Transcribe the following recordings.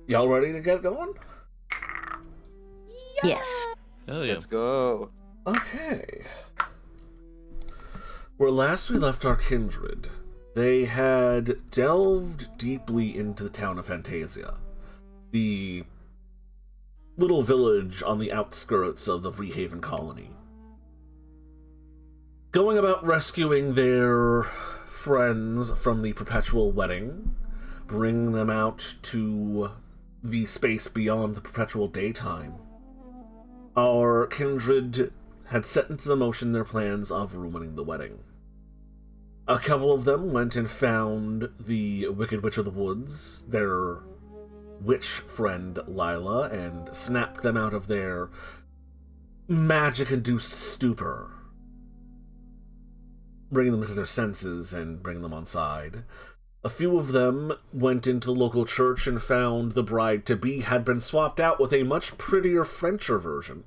Y'all ready to get going? Yes. Hell yeah. Let's go. Okay. Where last we left our kindred, they had delved deeply into the town of Fantasia, the little village on the outskirts of the Vreehaven colony. Going about rescuing their friends from the perpetual wedding, bringing them out to the space beyond the perpetual daytime. Our kindred had set into the motion their plans of ruining the wedding. A couple of them went and found the Wicked Witch of the Woods, their witch friend Lila, and snapped them out of their magic-induced stupor, bringing them to their senses and bringing them on side. A few of them went into the local church and found the bride-to-be had been swapped out with a much prettier Frencher version,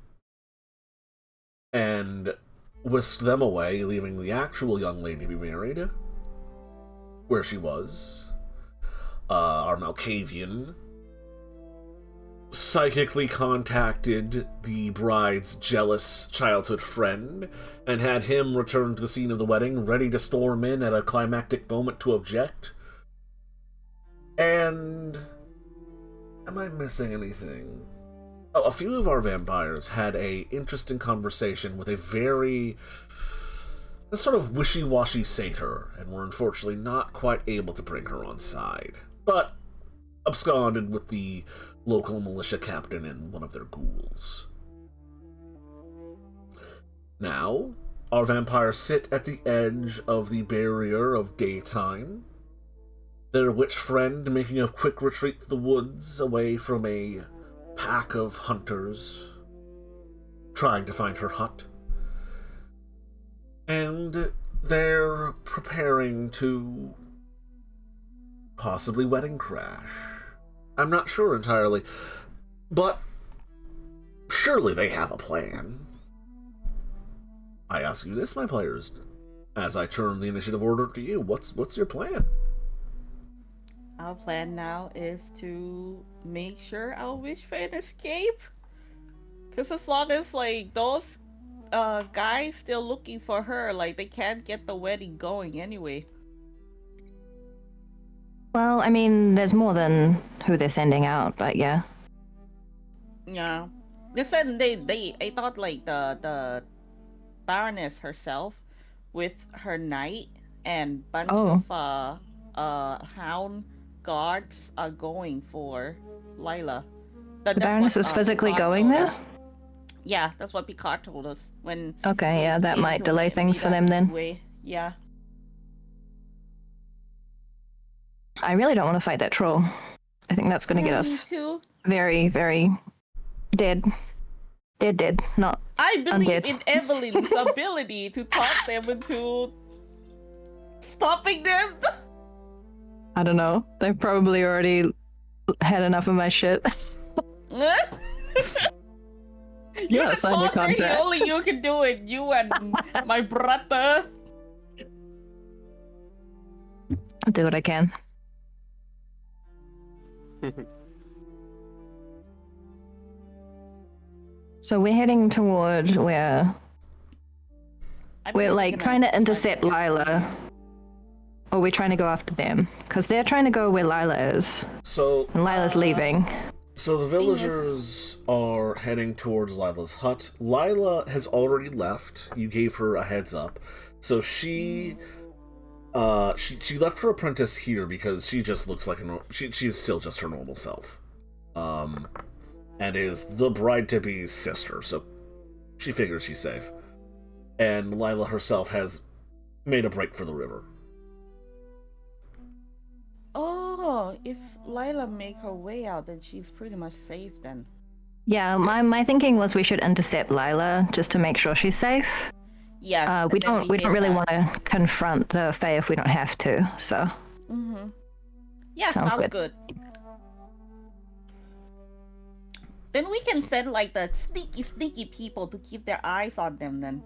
and whisked them away, leaving the actual young lady to be married where she was. Our Malkavian psychically contacted the bride's jealous childhood friend and had him return to the scene of the wedding, ready to storm in at a climactic moment to object. And am I missing anything? Oh, a few of our vampires had a interesting conversation with a sort of wishy-washy satyr, and were unfortunately not quite able to bring her on side, but absconded with the local militia captain and one of their ghouls. Now, our vampires sit at the edge of the barrier of daytime, their witch friend making a quick retreat to the woods away from a pack of hunters trying to find her hut. And they're preparing to possibly wedding crash. I'm not sure entirely, but surely they have a plan. I ask you this, my players, as I turn the initiative order to you. What's your plan? Our plan now is to make sure our witch friend escape. Because as long as, like, those guys still looking for her, like, they can't get the wedding going anyway. Well, I mean, there's more than who they're sending out, but yeah. Yeah. They said I thought, like, the baroness herself with her knight and bunch of hound guards are going for Lila. The baroness is physically going there? Yeah, that's what Picard told us when. Okay, yeah, that might delay things for them then. Yeah. I really don't want to fight that troll. I think that's going to get us very, very dead. Dead. Not I believe undead. in Evelyn's ability to talk them into stopping them. I don't know. They've probably already had enough of my shit. You're the sign the talker, contract. only you can do it. You and my brother. I'll do what I can. So we're heading toward where we're like trying to intercept Lila. Or we're trying to go after them. Because they're trying to go where Lila is. So, and Lila's leaving. So the villagers are heading towards Lila's hut. Lila has already left. You gave her a heads up. So she left her apprentice here because she just looks like she is still just her normal self. And is the bride-to-be's sister, so she figures she's safe. And Lila herself has made a break for the river. Oh, if Lila make her way out, then she's pretty much safe then. Yeah, my thinking was we should intercept Lila just to make sure she's safe. Yes. We don't really want to confront the Fae if we don't have to. So. Mhm. Yeah, sounds good. Then we can send like the sneaky people to keep their eyes on them. Then.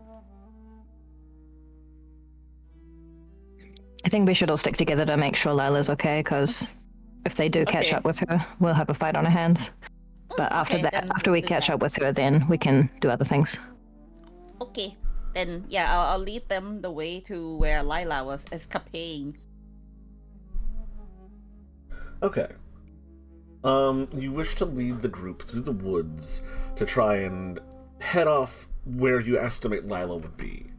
I think we should all stick together to make sure Lila's okay, because If they do catch up with her, we'll have a fight on our hands. But after we catch up with her, then we can do other things. Okay, then yeah, I'll lead them the way to where Lila was escaping. Okay. You wish to lead the group through the woods to try and head off where you estimate Lila would be.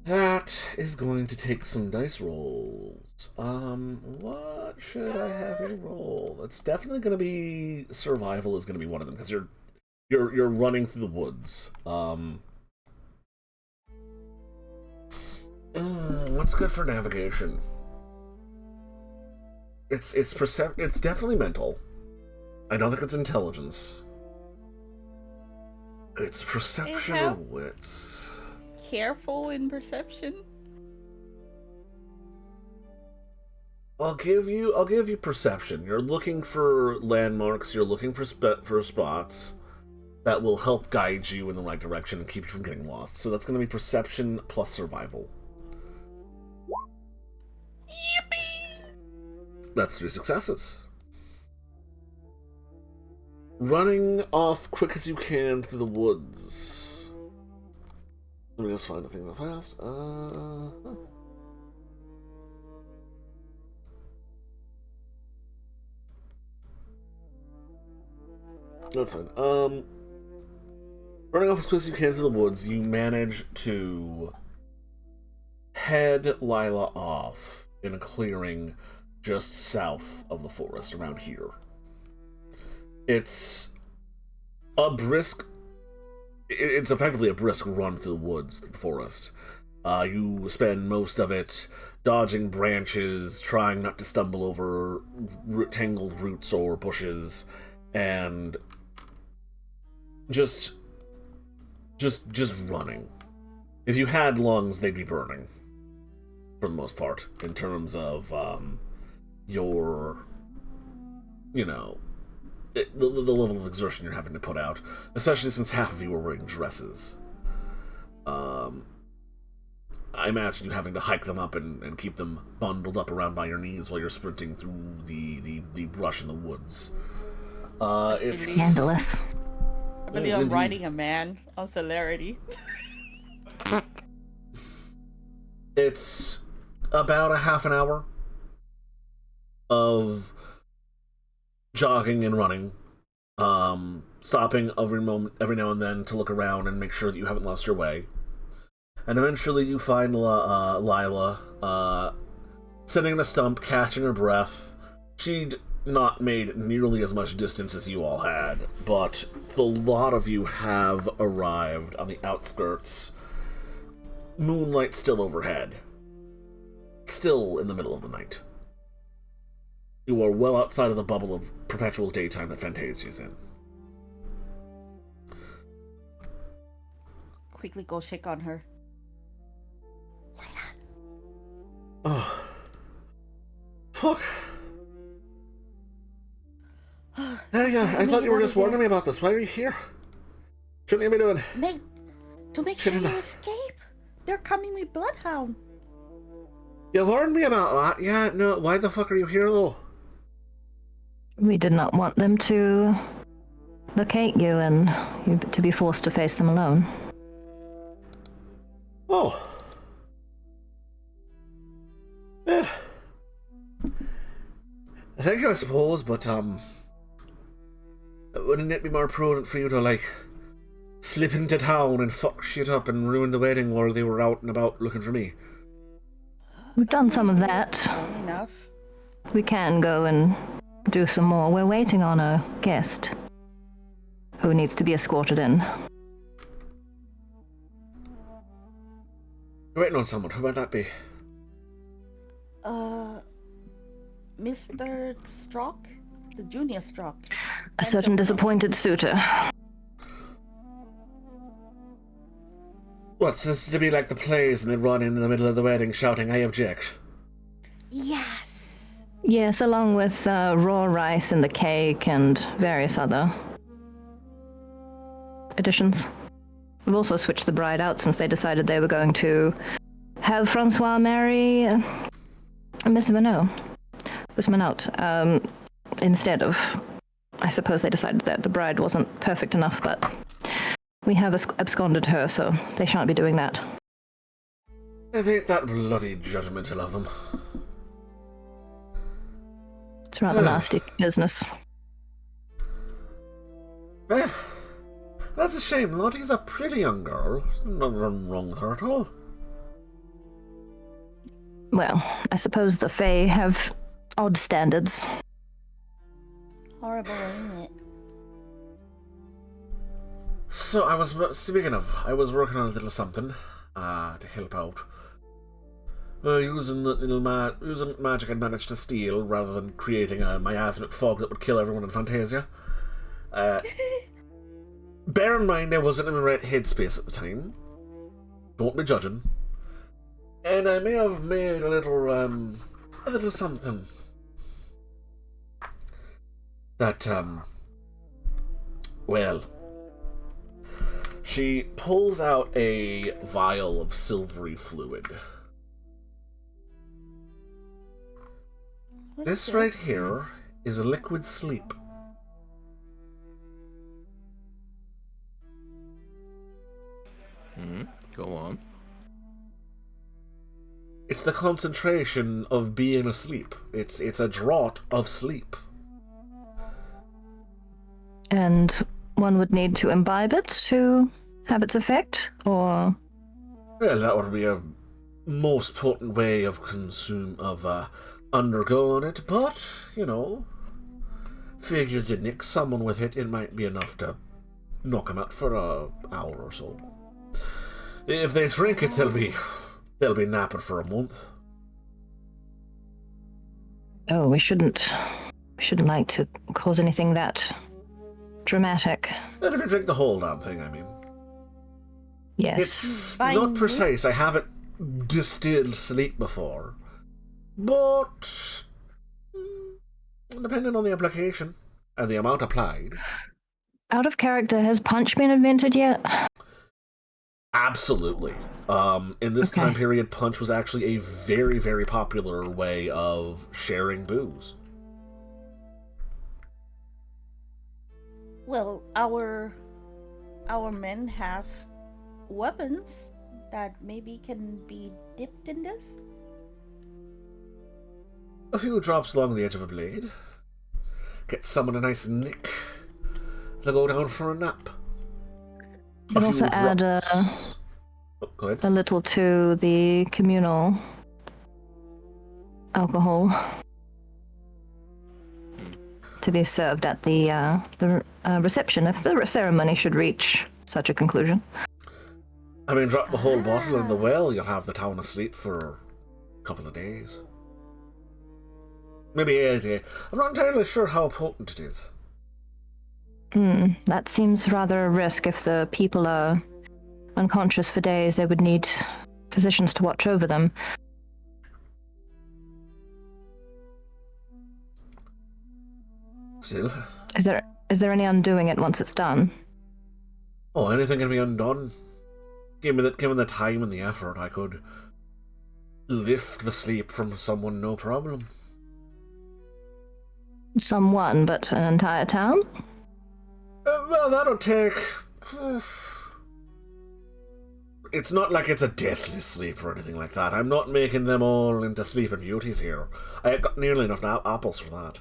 That is going to take some dice rolls. What should I have you roll? It's definitely going to be survival is going to be one of them because you're running through the woods. What's good for navigation? It's definitely mental. I don't think it's intelligence. It's perception or wits. Careful in perception. I'll give you perception. You're looking for landmarks. You're looking for spots that will help guide you in the right direction and keep you from getting lost. So that's going to be perception plus survival. Yippee! That's 3 successes. Running off quick as you can through the woods. Let me just find the thing real fast. That's fine. Running off as quick as you can through the woods, you manage to head Lila off in a clearing just south of the forest around here. It's effectively a brisk run through the woods, the forest. You spend most of it dodging branches, trying not to stumble over tangled roots or bushes, and just running. If you had lungs, they'd be burning, for the most part, in terms of your, the level of exertion you're having to put out, especially since half of you are wearing dresses. I imagine you having to hike them up and keep them bundled up around by your knees while you're sprinting through the brush in the woods. It's scandalous. I believe I'm riding a man on celerity. It's about a half an hour of jogging and running, stopping every now and then to look around and make sure that you haven't lost your way. And eventually you find Lila sitting in a stump, catching her breath. She'd not made nearly as much distance as you all had, but the lot of you have arrived on the outskirts. Moonlight still overhead. Still in the middle of the night. You are well outside of the bubble of perpetual daytime that Fantasia is in. Quickly go check on her. Oh. Fuck. Yeah, I thought you were just warning me about this. Why are you here? Shouldn't you be doing? To make sure you escape. They're coming with Bloodhound. You warned me about that. Yeah, no, why the fuck are you here, though? We did not want them to locate you and you to be forced to face them alone. Oh. Man. Thank you, I suppose, but, wouldn't it be more prudent for you to, slip into town and fuck shit up and ruin the wedding while they were out and about looking for me? We've done some of that. Enough. We can go and do some more. We're waiting on a guest who needs to be escorted in. You're waiting on someone. Who might that be? Mr. Strock? The junior Strock. A certain disappointed suitor. What's this to be like the plays and they run in the middle of the wedding shouting, "I object"? Yes. Yes, along with raw rice and the cake and various other additions. We've also switched the bride out since they decided they were going to have Francois marry Miss Renault. went out. Instead of, I suppose they decided that the bride wasn't perfect enough, but we have absconded her, so they shan't be doing that. I think that bloody judgmental of them. It's rather nasty business. Well, that's a shame. Lottie's a pretty young girl. Nothing wrong with her at all. Well, I suppose the Fae have odd standards. Horrible, isn't it? So I was working on a little something to help out. Using magic I'd managed to steal rather than creating a miasmic fog that would kill everyone in Fantasia. Bear in mind I wasn't in the right headspace at the time. Don't be judging. And I may have made a little something that, well, she pulls out a vial of silvery fluid. This right here is a liquid sleep. Go on. It's the concentration of being asleep. It's a draught of sleep. And one would need to imbibe it to have its effect, or? Well, that would be a most potent way of undergoing it, but, you know, figure you nick someone with it, it might be enough to knock them out for an hour or so. If they drink it, they'll be napping for a month. Oh, we shouldn't like to cause anything that dramatic. And if you drink the whole damn thing, I mean. Yes. It's not precise. I haven't distilled sleep before. But depending on the application and the amount applied. Out of character, has punch been invented yet? Absolutely. In this time period, punch was actually a very, very popular way of sharing booze. Well, our men have weapons that maybe can be dipped in this. A few drops along the edge of a blade. Get someone a nice nick. They'll go down for a nap. You can also add a little to the communal alcohol to be served at the reception if the ceremony should reach such a conclusion. I mean, drop the whole bottle in the well, you'll have the town asleep for a couple of days. Maybe a day. I'm not entirely sure how potent it is. That seems rather a risk. If the people are unconscious for days, they would need physicians to watch over them. Still. Is there any undoing it once it's done? Oh, anything can be undone. Given the time and the effort, I could lift the sleep from someone, no problem. Someone, but an entire town? Well, that'll take... It's not like it's a deathly sleep or anything like that. I'm not making them all into sleeping beauties here. I got nearly enough apples for that.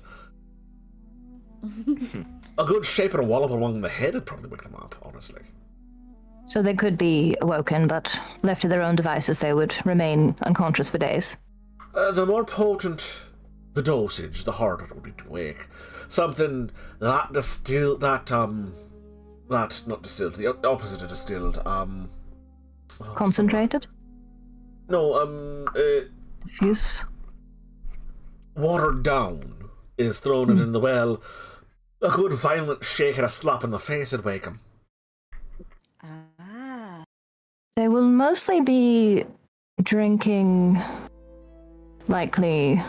A good shape and a wallop along the head would probably wake them up, honestly. So they could be awoken, but left to their own devices, they would remain unconscious for days. The more potent the dosage, the harder it would be to wake. Something not distilled, the opposite of distilled, concentrated? No, diffuse? Watered down is thrown it in the well. A good violent shake and a slap in the face would wake him. They will mostly be drinking, likely,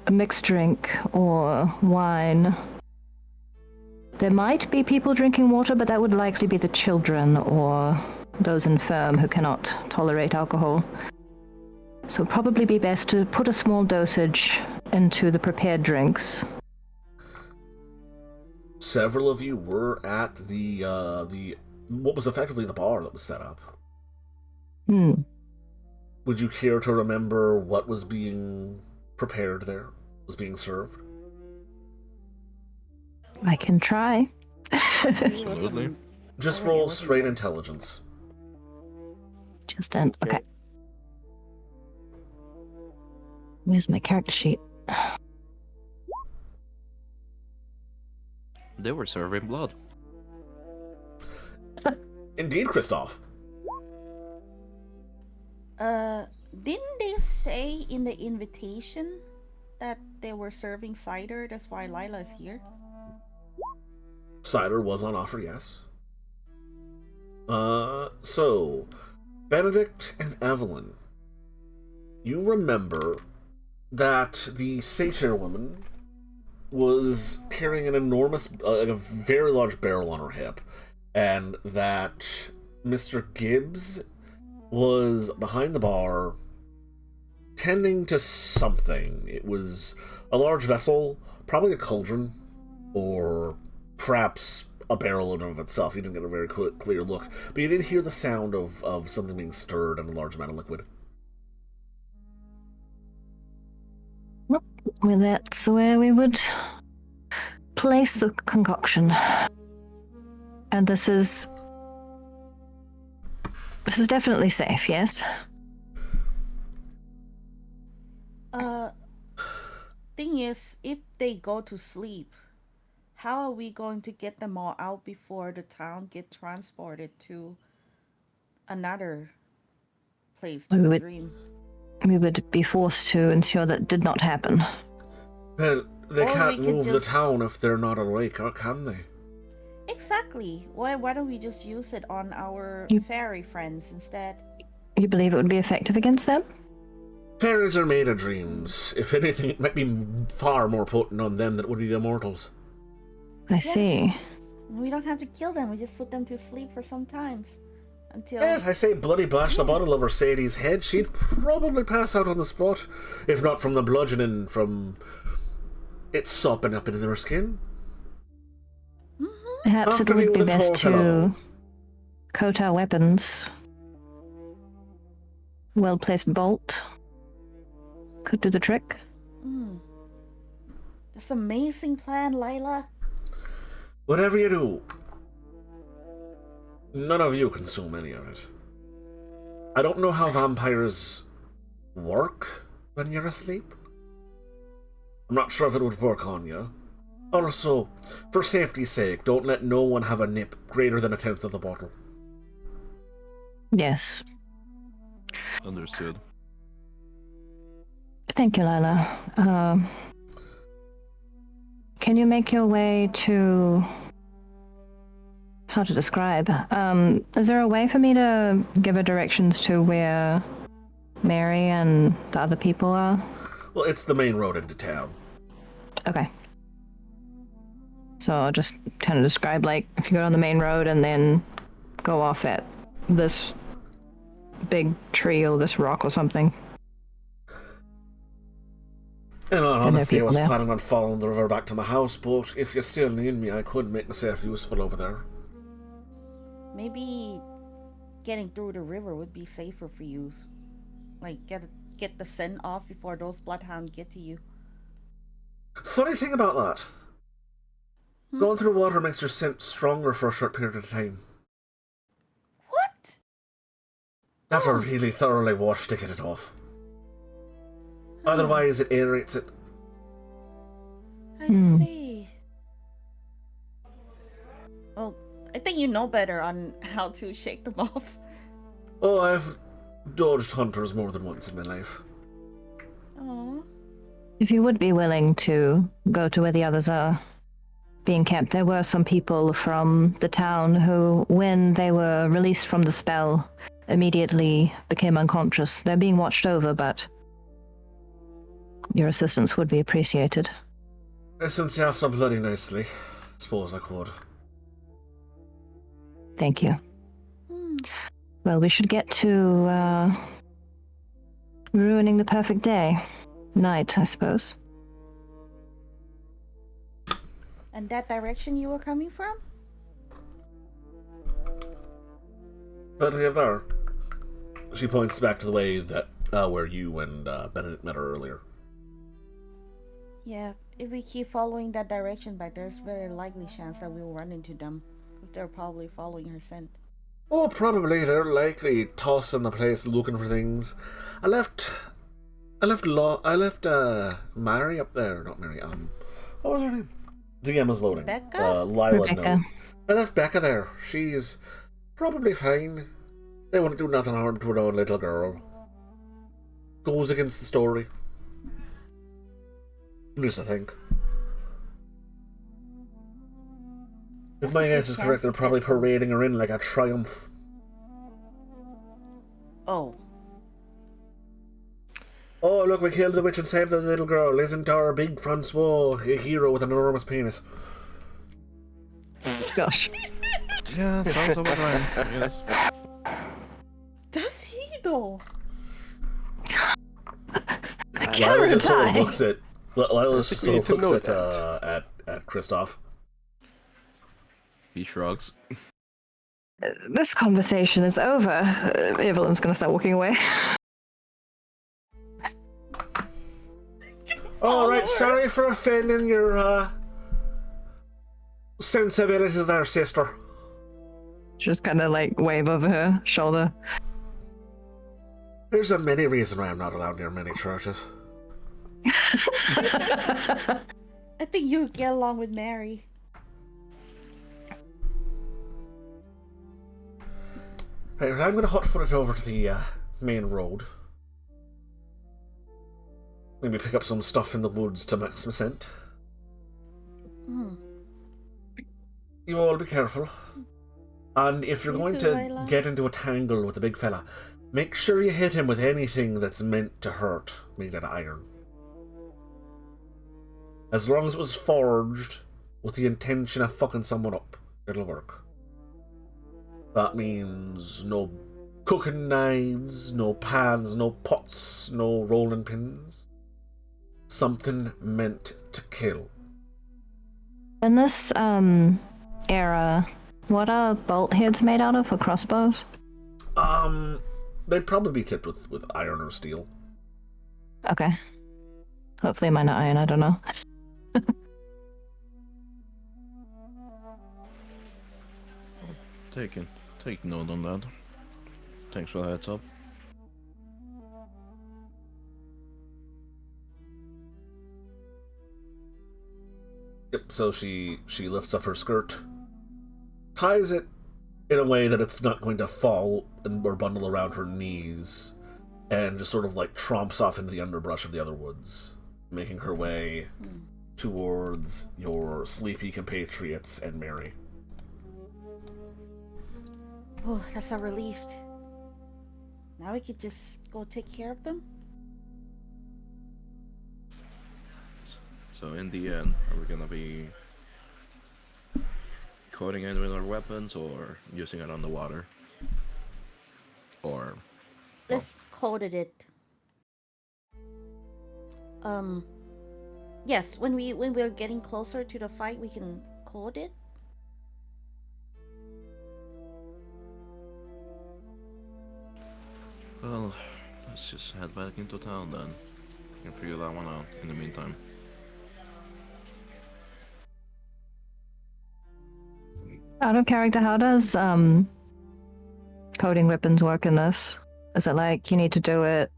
a mixed drink or wine. There might be people drinking water, but that would likely be the children or those infirm who cannot tolerate alcohol. So it'd probably be best to put a small dosage into the prepared drinks. Several of you were at the what was effectively the bar that was set up. Would you care to remember what was being prepared there? Was being served? I can try. Absolutely. Just roll straight intelligence. Just an okay. Where's my character sheet? They were serving blood. Indeed, Kristoff. Didn't they say in the invitation that they were serving cider? That's why Lila is here. Cider was on offer, yes. So, Benedict and Evelyn, you remember that the satire woman was carrying an enormous, like a very large barrel on her hip, and that Mr. Gibbs was behind the bar tending to something. It was a large vessel, probably a cauldron, or perhaps a barrel in and of itself. You didn't get a very clear look, but you did hear the sound of something being stirred in a large amount of liquid. Well, that's where we would place the concoction. And this is definitely safe, yes? Thing is, if they go to sleep, how are we going to get them all out before the town get transported to another place to dream? We would be forced to ensure that did not happen. But they Or can't we could move the just- town if they're not awake, or can they? Exactly. Why don't we just use it on our fairy friends instead? You believe it would be effective against them? Fairies are made of dreams. If anything, it might be far more potent on them than it would be the mortals. I see. We don't have to kill them. We just put them to sleep for some times. Until... Yeah, I say bloody bash the bottle over Sadie's head. She'd probably pass out on the spot, if not from the bludgeoning from it sopping up into her skin. Perhaps it would be best to coat our weapons. Well-placed bolt could do the trick. That's an amazing plan, Lila. Whatever you do, none of you consume any of it. I don't know how vampires work when you're asleep. I'm not sure if it would work on you. Also, for safety's sake, don't let no one have a nip greater than 1/10 of the bottle. Yes. Understood. Thank you, Lila. Can you make your way to... How to describe? Is there a way for me to give her directions to where Mary and the other people are? Well, it's the main road into town. Okay. So I'll just kind of describe, like, if you go on the main road and then go off at this big tree or this rock or something. In all honesty, I was there. planning on following the river back to my house, but if you still need me, I could make myself useful over there. Maybe getting through the river would be safer for you. Like, get the scent off before those bloodhounds get to you. Funny thing about that. Going through water makes your scent stronger for a short period of time. What? You have to really thoroughly wash to get it off. Otherwise, it aerates it. I see. Well, I think you know better on how to shake them off. Oh, I've dodged hunters more than once in my life. Aww. If you would be willing to go to where the others are being kept, there were some people from the town who, when they were released from the spell, immediately became unconscious. They're being watched over, but your assistance would be appreciated. Since you asked so bloody nicely, suppose I could. Thank you. Well, we should get to Ruining the perfect day. Night, I suppose. And that direction you were coming from? That we have there. She points back to the way that where you and Benedict met her earlier. Yeah, if we keep following that direction back, there's very likely chance that we'll run into them. Because they're probably following her scent. Oh, probably. They're likely tossing the place looking for things. I left Mary up there. Not Mary, what was her name? DM is loading. Becca? Lila, Rebecca. no. I left Becca there. She's probably fine. They wouldn't do nothing harm to her own little girl. Goes against the story. At least I think. If my guess is correct, they're probably parading her in like a triumph. Oh. Oh, look, we killed the witch and saved the little girl. Isn't our big Francois a hero with an enormous penis? Gosh. Yeah, sounds about right. Yes. Does he though? Lila just sort of die. looks at... Lila just think we sort need of to looks know at Kristoff. He shrugs. This conversation is over. Evelyn's gonna start walking away. Alright, sorry for offending your, sensibilities there, sister. Just kind of like wave over her shoulder. There's a many reason why I'm not allowed near many churches. I think you get along with Mary. Right, I'm gonna hot-foot it over to the, main road. Maybe pick up some stuff in the woods to make some scent. Hmm. You all be careful. And if you're You going too, to Layla. get into a tangle with the big fella, make sure you hit him with anything that's meant to hurt, made out of iron. As long as it was forged with the intention of fucking someone up, it'll work. That means no cooking knives, no pans, no pots, no rolling pins. Something meant to kill. In this era, what are bolt heads made out of for crossbows? They'd probably be tipped with iron or steel. Okay. Hopefully mine are iron, I don't know. Take note on that. Thanks for the heads up. Yep, so she lifts up her skirt, ties it in a way that it's not going to fall or bundle around her knees, and just sort of like tromps off into the underbrush of the other woods, making her way towards your sleepy compatriots and Mary. Oh, that's a relief. Now we could just go take care of them? So in the end, are we gonna be coating it with our weapons or using it on the water? Or Let's coat it. Yes, when we're getting closer to the fight, we can coat it. well, let's just head back into town then. We can figure that one out in the meantime. Out of character, how does coding weapons work in this? Is it like you need to do it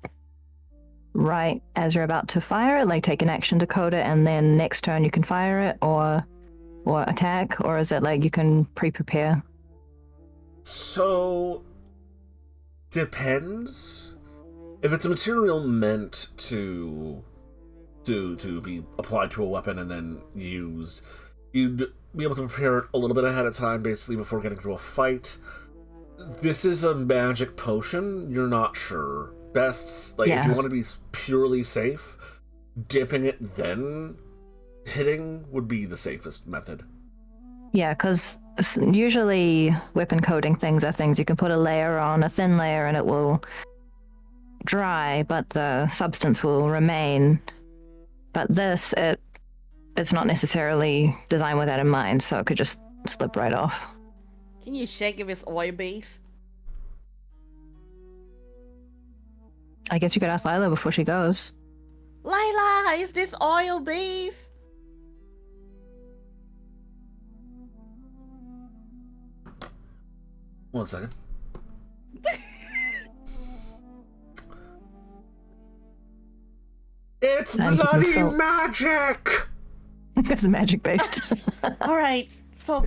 right as you're about to fire it, like take an action to code it and then next turn you can fire it or attack, or is it like you can pre-prepare? So, depends. If it's a material meant to be applied to a weapon and then used, you'd be able to prepare it a little bit ahead of time, basically before getting into a fight. This is a magic potion, you're not sure. Best, like, if you want to be purely safe, dipping it then hitting would be the safest method. Yeah, because usually weapon coating things are things you can put a layer on, a thin layer, and it will dry, but the substance will remain. But this, it's not necessarily designed with that in mind, so it could just slip right off. Can you check if it's oil based? I guess you could ask Lila before she goes. Lila, is this oil based? One second. It's bloody magic! It's magic based. All right, so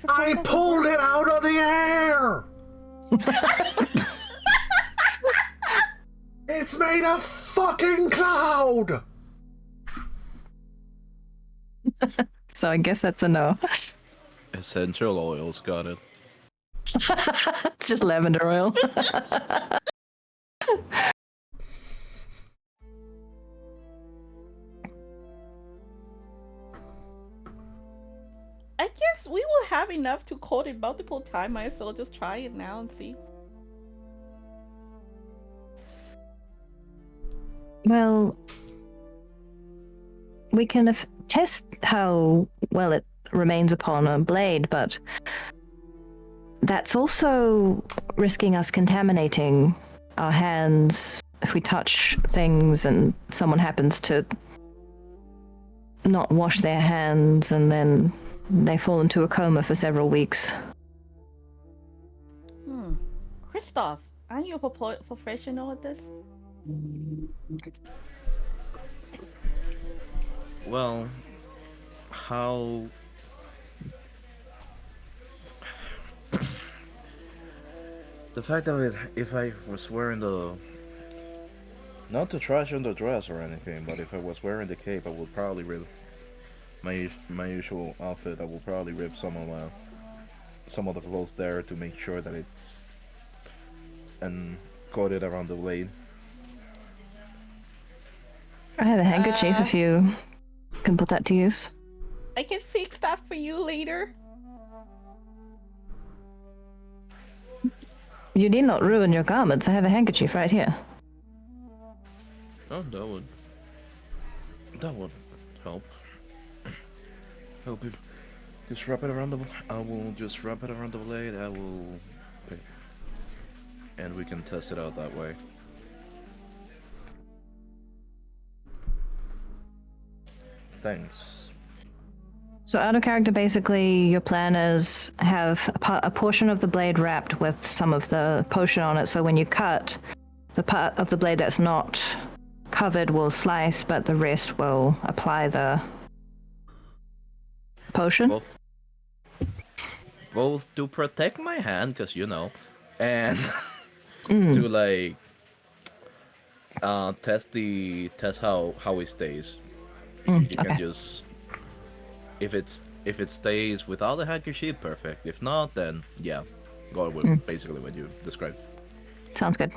I pulled it out of the air! It's made a fucking cloud! So I guess that's a no. Essential oils, got it. It's just lavender oil. I guess we will have enough to coat it multiple times. Might as well just try it now and see. Well, we can test how well it remains upon a blade, but that's also risking us contaminating our hands if we touch things and someone happens to not wash their hands and then they fall into a coma for several weeks. Christoph, aren't you a professional at this? Well, how... The fact that if I was wearing the... Not to trash on the dress or anything, but if I was wearing the cape, I would probably rip my usual outfit. I will probably rip some of the clothes there to make sure that it's and coated around the blade. I have a handkerchief if you can put that to use. I can fix that for you later. You need not ruin your garments. I have a handkerchief right here. Oh, that would help. Help you. Just wrap it around the. I will just wrap it around the blade. I will. Okay. And we can test it out that way. Thanks. So out of character, basically, your plan is have a portion of the blade wrapped with some of the potion on it, so when you cut, the part of the blade that's not covered will slice, but the rest will apply the potion? Both to protect my hand, because and to like test how it stays. You can just if it stays without the handkerchief, perfect. If not, then yeah, go with basically what you described. Sounds good.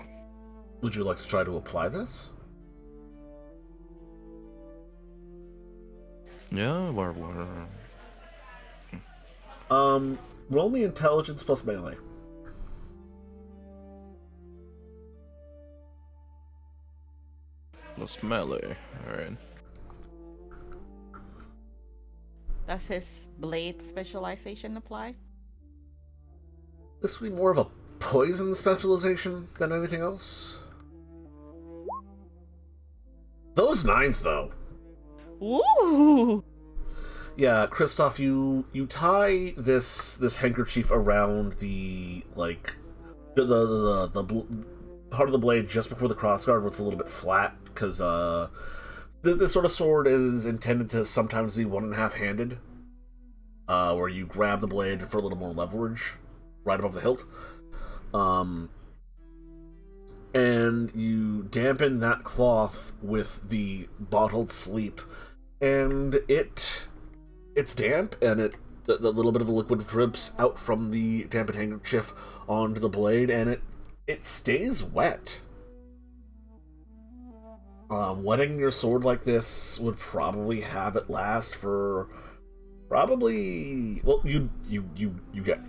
Would you like to try to apply this? Yeah, Roll me intelligence plus melee. Plus melee, alright. Does his blade specialization apply? This would be more of a poison specialization than anything else. Those 9s, though. Ooh! Yeah, Christoph, you tie this handkerchief around the part of the blade just before the crossguard where it's a little bit flat, because this sort of sword is intended to sometimes be 1.5-handed, where you grab the blade for a little more leverage right above the hilt. And you dampen that cloth with the bottled sleep, and it's damp, and the little bit of the liquid drips out from the dampened handkerchief onto the blade, and it stays wet. Wetting your sword like this would probably have it last for well, you get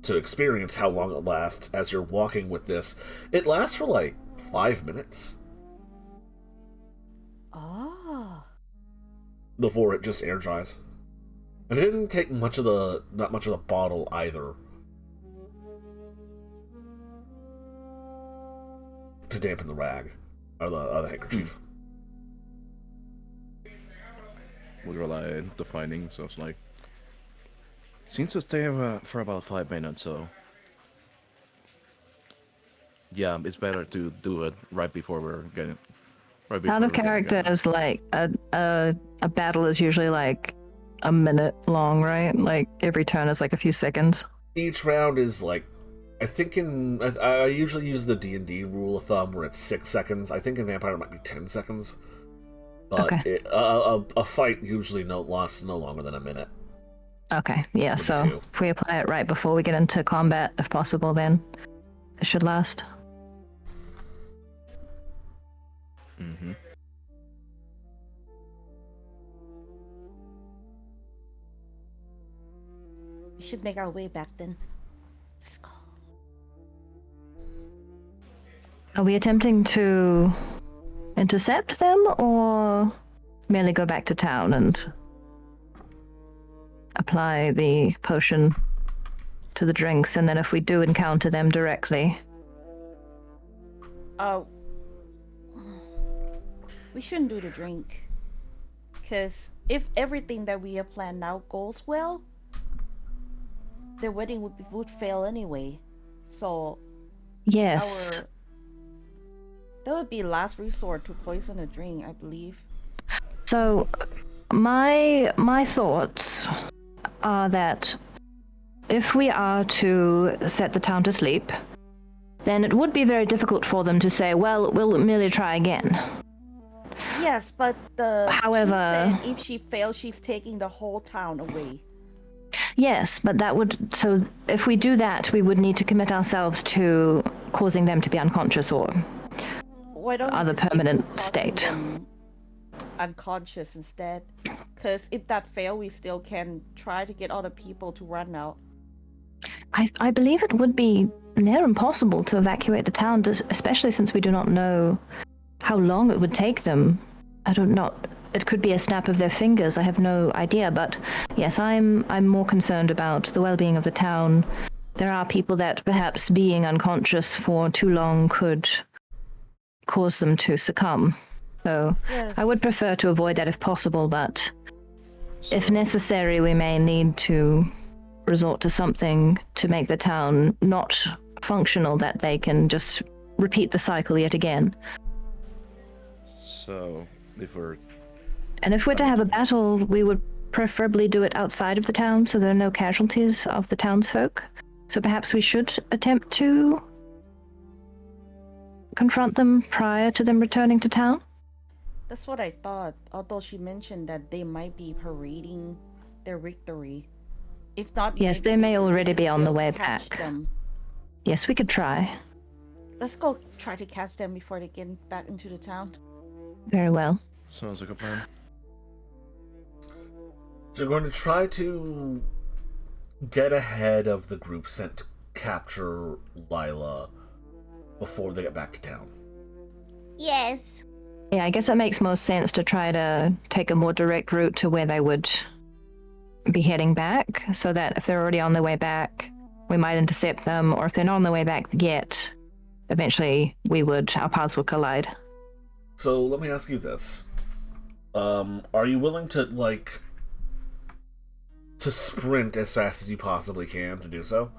to experience how long it lasts as you're walking with this. It lasts for like 5 minutes Oh. before it just air dries. And it didn't take not much of the bottle either to dampen the rag or the handkerchief. We rely on the findings, so it's like seems to stay for about 5 minutes, so yeah, it's better to do it right before we're getting Out of character is like a battle is usually like a minute long, right? Like every turn is like a few seconds. Each round is like, I think I usually use the D&D rule of thumb where it's 6 seconds. I think in Vampire it might be 10 seconds. But Okay. A fight usually lasts no longer than a minute. Okay, yeah, Maybe so 2. if we apply it right before we get into combat, if possible, then it should last. Mm-hmm. We should make our way back then. Let's go. Are we attempting to intercept them or merely go back to town and apply the potion to the drinks, and then if we do encounter them directly? We shouldn't do the drink. Because if everything that we have planned now goes well, the wedding would fail anyway. So Yes. that would be last resort to poison a drink, I believe. So my thoughts are that if we are to set the town to sleep, then it would be very difficult for them to say, well, we'll merely try again. Yes, but However, she said if she fails, she's taking the whole town away. yes, but so if we do that, we would need to commit ourselves to causing them to be unconscious or Why don't we other just stick to permanent causing state. them unconscious instead? Because if that fails, we still can try to get other people to run out. I believe it would be near impossible to evacuate the town, especially since we do not know how long it would take them. I don't know. It could be a snap of their fingers. I have no idea. But yes, I'm more concerned about the well-being of the town. There are people that perhaps being unconscious for too long could cause them to succumb. So Yes. I would prefer to avoid that if possible, but if necessary, we may need to resort to something to make the town not functional, that they can just repeat the cycle yet again. So, if we're to have a battle, we would preferably do it outside of the town so there are no casualties of the townsfolk. So perhaps we should attempt to confront them prior to them returning to town? That's what I thought, although she mentioned that they might be parading their victory. If not, Yes, maybe they may we already can be on the still way catch back. them. Yes, we could try. Let's go try to catch them before they get back into the town. Very well. sounds like a plan. So you're going to try to get ahead of the group sent to capture Lila before they get back to town. Yes. Yeah, I guess it makes most sense to try to take a more direct route to where they would be heading back, so that if they're already on their way back, we might intercept them, or if they're not on their way back yet, eventually our paths would collide. So let me ask you this. Are you willing to, to sprint as fast as you possibly can to do so?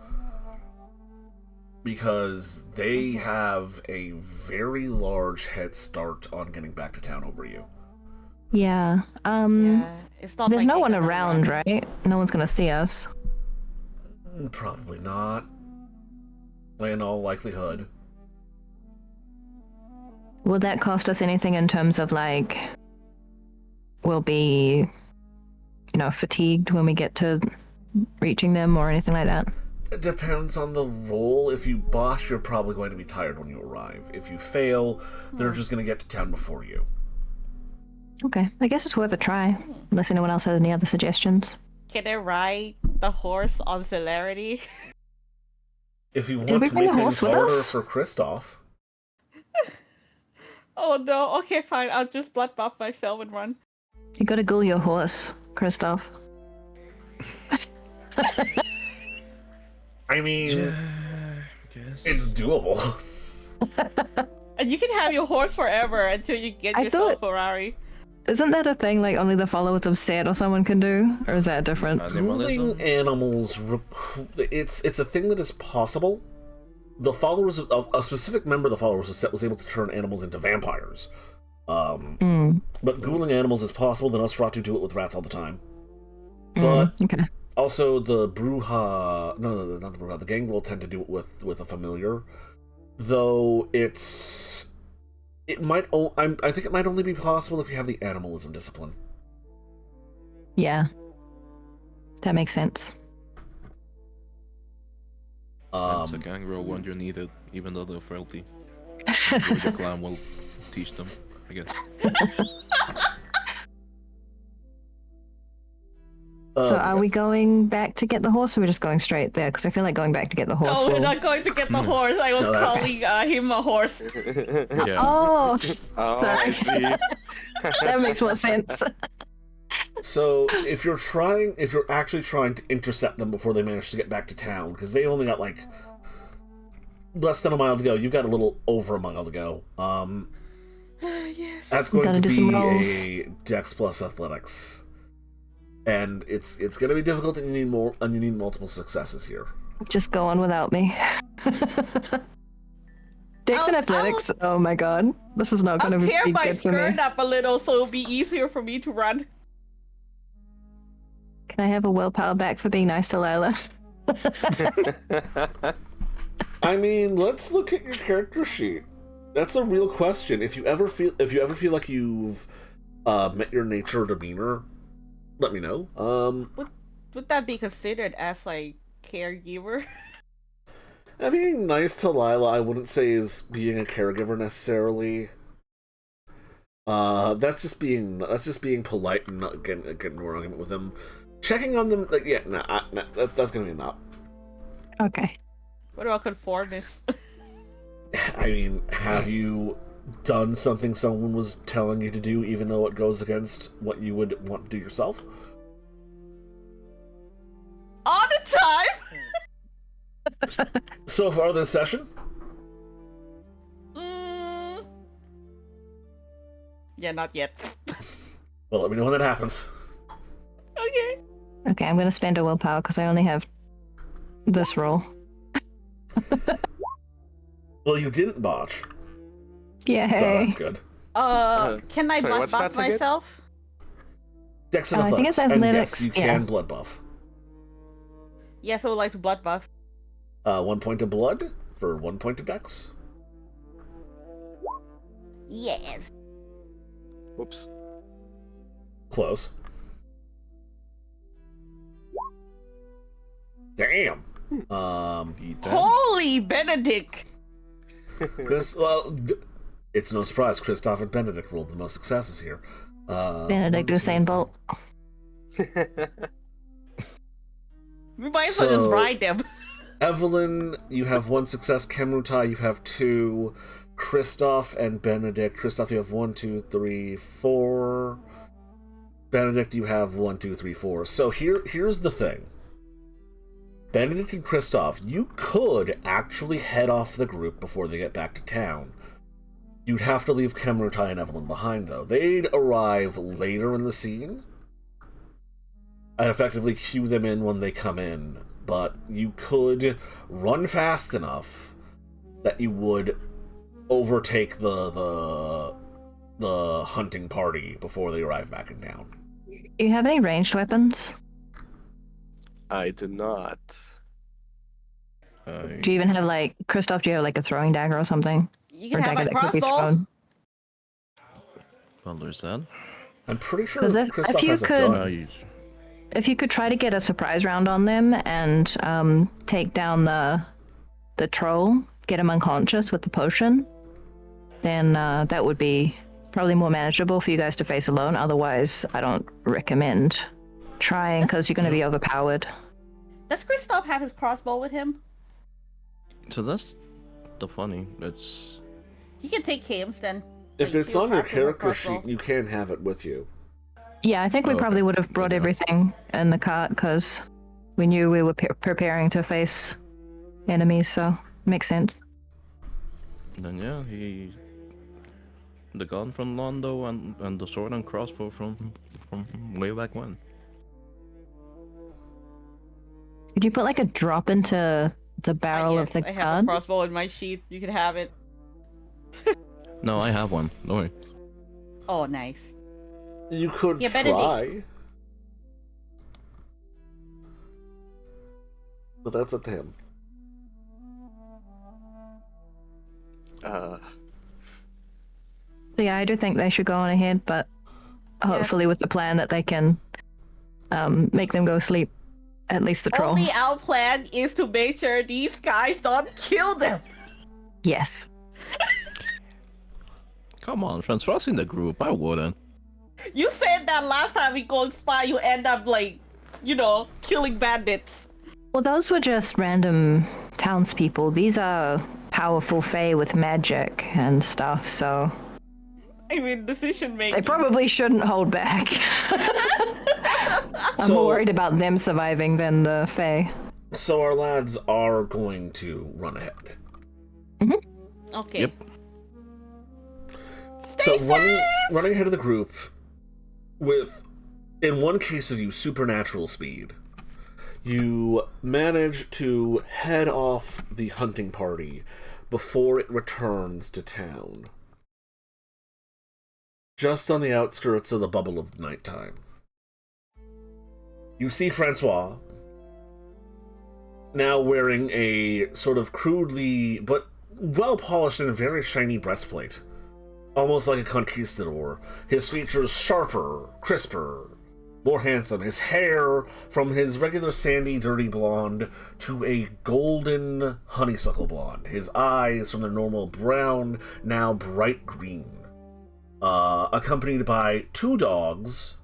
Because they have a very large head start on getting back to town over you. Yeah. Yeah, it's not There's like no they're one gonna around, run. right? No one's gonna see us. Probably not. In all likelihood. Will that cost us anything in terms of, we'll be, fatigued when we get to reaching them or anything like that? It depends on the roll. If you boss, you're probably going to be tired when you arrive. If you fail, they're just going to get to town before you. Okay, I guess it's worth a try, unless anyone else has any other suggestions. Can I ride the horse on celerity? If you Did want we to bring make a things horse with harder us? for Kristoff, Oh no. Okay, fine. I'll just blood buff myself and run. You gotta ghoul your horse, Kristoff. I mean, I guess. it's doable. And you can have your horse forever until you get I yourself a thought- Ferrari. Isn't that a thing like only the followers of Set or someone can do? Or is that different? Ghouling animals, it's a thing that is possible. The followers of a specific member of the followers of Set was able to turn animals into vampires. But ghouling animals is possible. The Nosferatu do it with rats all the time. But Okay. also the Bruja, no, not the Bruja, the Gangrel tend to do it with a familiar. Though I think it might only be possible if you have the animalism discipline. Yeah. That makes sense. It's a gangrel when you need it, even though they're frailty. The clan will teach them, I guess. So are we going back to get the horse, or are we just going straight there? Because I feel like going back to get the horse No, we're will... not going to get the horse. I was No, that's- calling him a horse. Yeah. Oh, Oh, sorry. I see. That makes more sense. So if you're actually trying to intercept them before they manage to get back to town, because they only got like less than a mile to go, you've got a little over a mile to go. Yes. That's going Gotta to do some be rolls. a Dex plus Athletics, and it's going to be difficult, and you need multiple successes here. Just go on without me. Dex and athletics. Oh my god, this is not going I'll to be tear my good for me. skirt up a little so it'll be easier for me to run. Can I have a willpower back for being nice to Lila? I mean, let's look at your character sheet. That's a real question. If you ever feel like you've met your nature or demeanor, let me know. Would that be considered as like caregiver? Being nice to Lila, I wouldn't say is being a caregiver necessarily. That's just being polite and not getting into an argument with them. Checking on them, like, yeah, that's gonna be a not. Okay. What about conformist? I mean, have you done something someone was telling you to do, even though it goes against what you would want to do yourself? All the time. So far this session? Yeah, not yet. Well, let me know when that happens. Okay. Okay, I'm going to spend a willpower because I only have this roll. Well, you didn't botch, Yay. so that's good. Can I sorry, blood what's buff that again? myself? Dex and I think it's athletics, and yes, athletics, you yeah. can blood buff. Yes, I would like to blood buff. 1 point of blood for 1 point of dex. Yes. Oops. Close. Damn. Holy Benedict! It's no surprise. Kristoff and Benedict rolled the most successes here. Benedict Usain Bolt. We might as well just So- ride them. Evelyn, you have 1 success. Kemrutai, you have 2. Kristoff and Benedict. Kristoff, you have 1, 2, 3, 4. Benedict, you have 1, 2, 3, 4. So here's the thing. Benedict and Kristoff, you could actually head off the group before they get back to town. You'd have to leave Kemrutai and Evelyn behind, though. They'd arrive later in the scene. I'd effectively cue them in when they come in, but you could run fast enough that you would overtake the hunting party before they arrive back in town. Do you have any ranged weapons? I do not. Do you even have like Kristoff? Do you have like a throwing dagger or something? You Or can have my dagger that could be crossbow. thrown? Well, there's that. I'm pretty sure 'Cause if Kristoff you has a could- gun. If you could try to get a surprise round on them and take down the troll, get him unconscious with the potion, then that would be probably more manageable for you guys to face alone. Otherwise, I don't recommend trying because you're going to be overpowered. Does Kristoff have his crossbow with him? So that's the funny. That's He can take Kames then. If Like, it's she'll on your pass him her character crossbow. sheet, you can have it with you. Yeah, I think we Oh, probably okay. would have brought Good to know. everything in the cart because we knew we were preparing to face enemies, so makes sense. Then yeah, the gun from Londo and the sword and crossbow from way back when. Did you put like a drop into the barrel of Yes, the I have a gun? crossbow in my sheath. You can have it. No, I have one. Don't worry. Oh, nice. You could Yeah, Benedict. try. But that's up to him. Uh, So yeah, I do think they should go on ahead, but hopefully with the plan that they can make them go sleep. At least the troll. Only our plan is to make sure these guys don't kill them. Yes. Come on, Francois in the group. I wouldn't. You said that last time we go spy, you end up like, killing bandits. Well, those were just random townspeople. These are powerful fae with magic and stuff, so I mean, decision making. they probably shouldn't hold back. I'm more worried about them surviving than the fae. So our lads are going to run ahead. Okay. Yep. Stay safe! Running ahead of the group with, in one case of you, supernatural speed, you manage to head off the hunting party before it returns to town. Just on the outskirts of the bubble of nighttime. You see Francois, now wearing a sort of crudely but well-polished and very shiny breastplate. Almost like a conquistador. His features sharper, crisper, more handsome. His hair from his regular sandy, dirty blonde to a golden honeysuckle blonde. His eyes from their normal brown, now bright green. Accompanied by 2 dogs,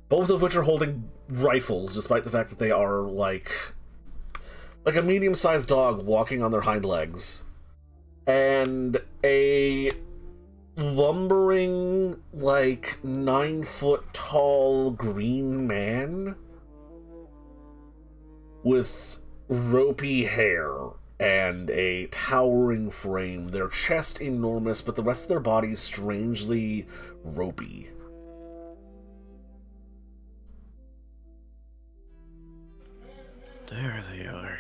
both of which are holding rifles, despite the fact that they are like a medium-sized dog walking on their hind legs. And a lumbering, 9-foot-tall green man with ropey hair and a towering frame. Their chest enormous, but the rest of their body strangely ropey. There they are.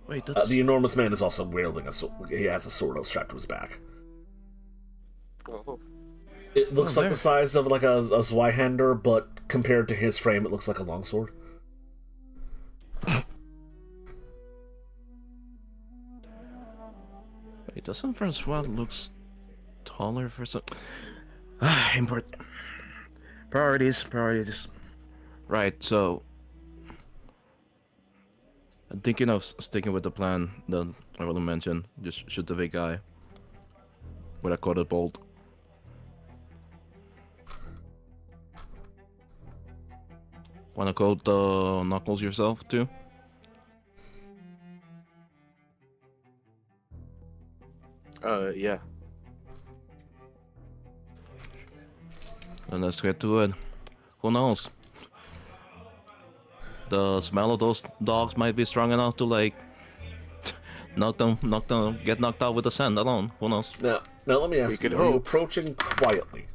Wait, that's... The enormous man is also wielding a sword. He has a sword strapped to his back. oh, It looks Oh, like there. the size of like a Zweihander, but compared to his frame, it looks like a longsword. Wait, doesn't Francois looks taller for some... import... Priorities. Right, so... I'm thinking of sticking with the plan that I will mention. Just shoot the big guy with a coated bolt. Wanna coat the knuckles yourself too? yeah. And let's get to it. Who knows? The smell of those dogs might be strong enough to get knocked out with the scent alone. Who knows? Now let me ask We you: could are you hope. approaching quietly?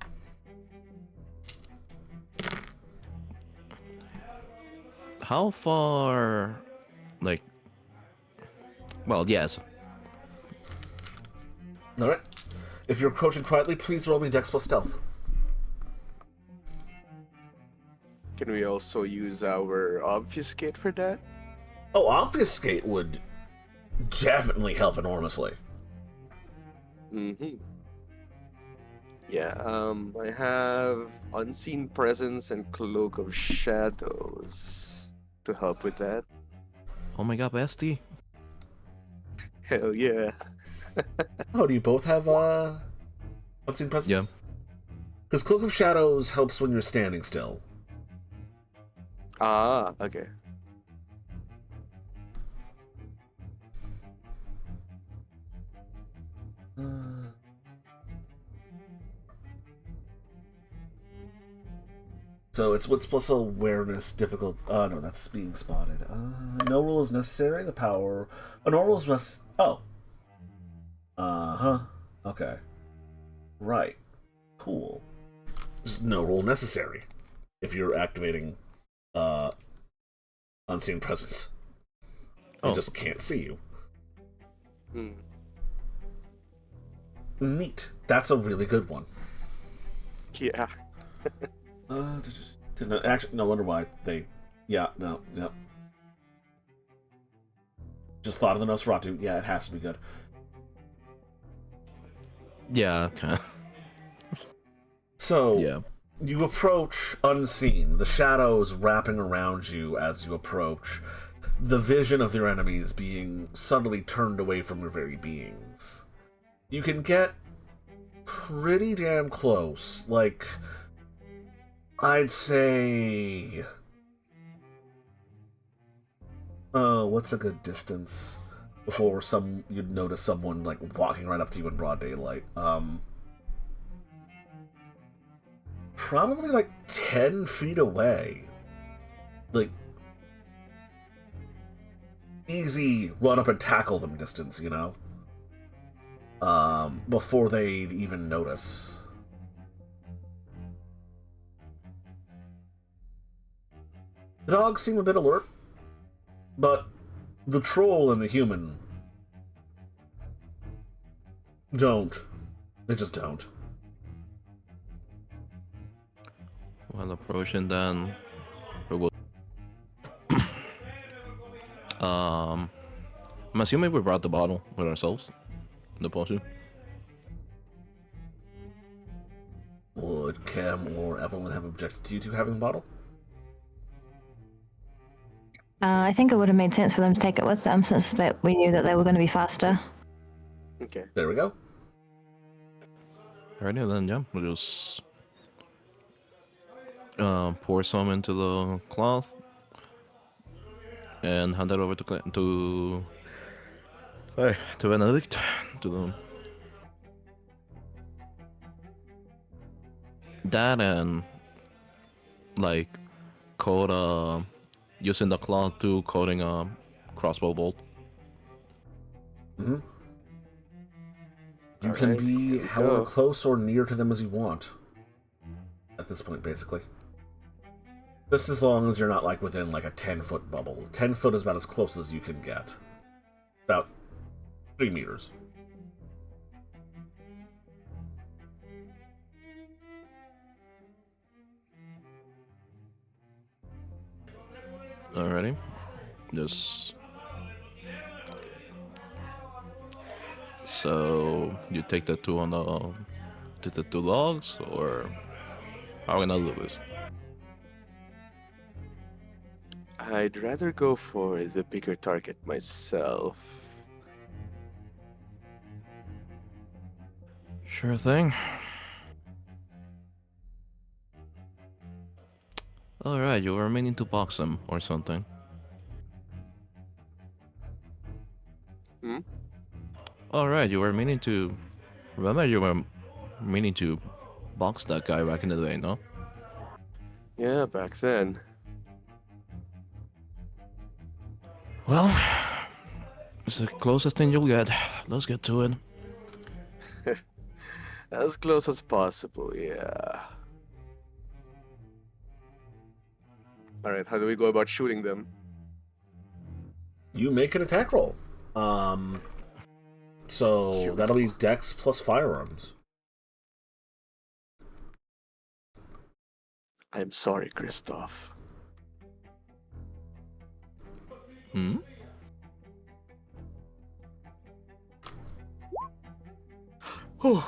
How far? Well, yes. All right. If you're approaching quietly, please roll me Dex plus Stealth. Can we also use our obfuscate for that? Oh, obfuscate would definitely help enormously. Mm-hmm. Yeah, I have Unseen Presence and Cloak of Shadows to help with that. Oh my god, bestie. Hell yeah. Oh, do you both have Unseen Presence? Yeah. Because Cloak of Shadows helps when you're standing still. Ah, okay. So it's what's plus awareness difficult. No, that's being spotted. No rule is necessary. The power. No rule is Oh. Okay. Right. Cool. Just no rule necessary if you're activating unseen presence. They just can't see you. Neat. That's a really good one. Yeah. Actually, no wonder why they. Yeah, no, yep. Just thought of the Nosferatu. Yeah, it has to be good. Yeah, okay. So, Yeah. you approach unseen, the shadows wrapping around you as you approach, the vision of your enemies being subtly turned away from your very beings. You can get pretty damn close, like, I'd say... what's a good distance before you'd notice someone, like, walking right up to you in broad daylight? Probably like 10 feet away. Like, easy run up and tackle them distance, you know? Before they'd even notice. The dogs seem a bit alert, but the troll and the human don't. They just don't. While approaching, then we will. I'm assuming we brought the bottle with ourselves, the potion. Would Cam or everyone have objected to you two having the bottle? I think it would have made sense for them to take it with them since we knew that they were going to be faster. Okay. There we go. Alrighty, then yeah, we'll just pour some into the cloth and hand that over to Benedict, to them. That and like coat using the cloth to coating a crossbow bolt. Mm-hmm. You All can right, be here we however go. close or near to them as you want. At this point, basically. Just as long as you're not, like, within, like, a 10-foot bubble. 10 foot is about as close as you can get. About 3 meters. Alrighty. Just... So, you take the two logs, or how are we gonna do this? I'd rather go for the bigger target myself. Sure thing. Alright, you were meaning to box him or something. Hmm? Alright, you were meaning to... Remember you were meaning to box that guy back in the day, no? Yeah, back then. Well, it's the closest thing you'll get. Let's get to it. As close as possible, yeah. Alright, how do we go about shooting them? You make an attack roll. So that'll be Dex plus firearms. I'm sorry, Christoph. Hmm? Whew.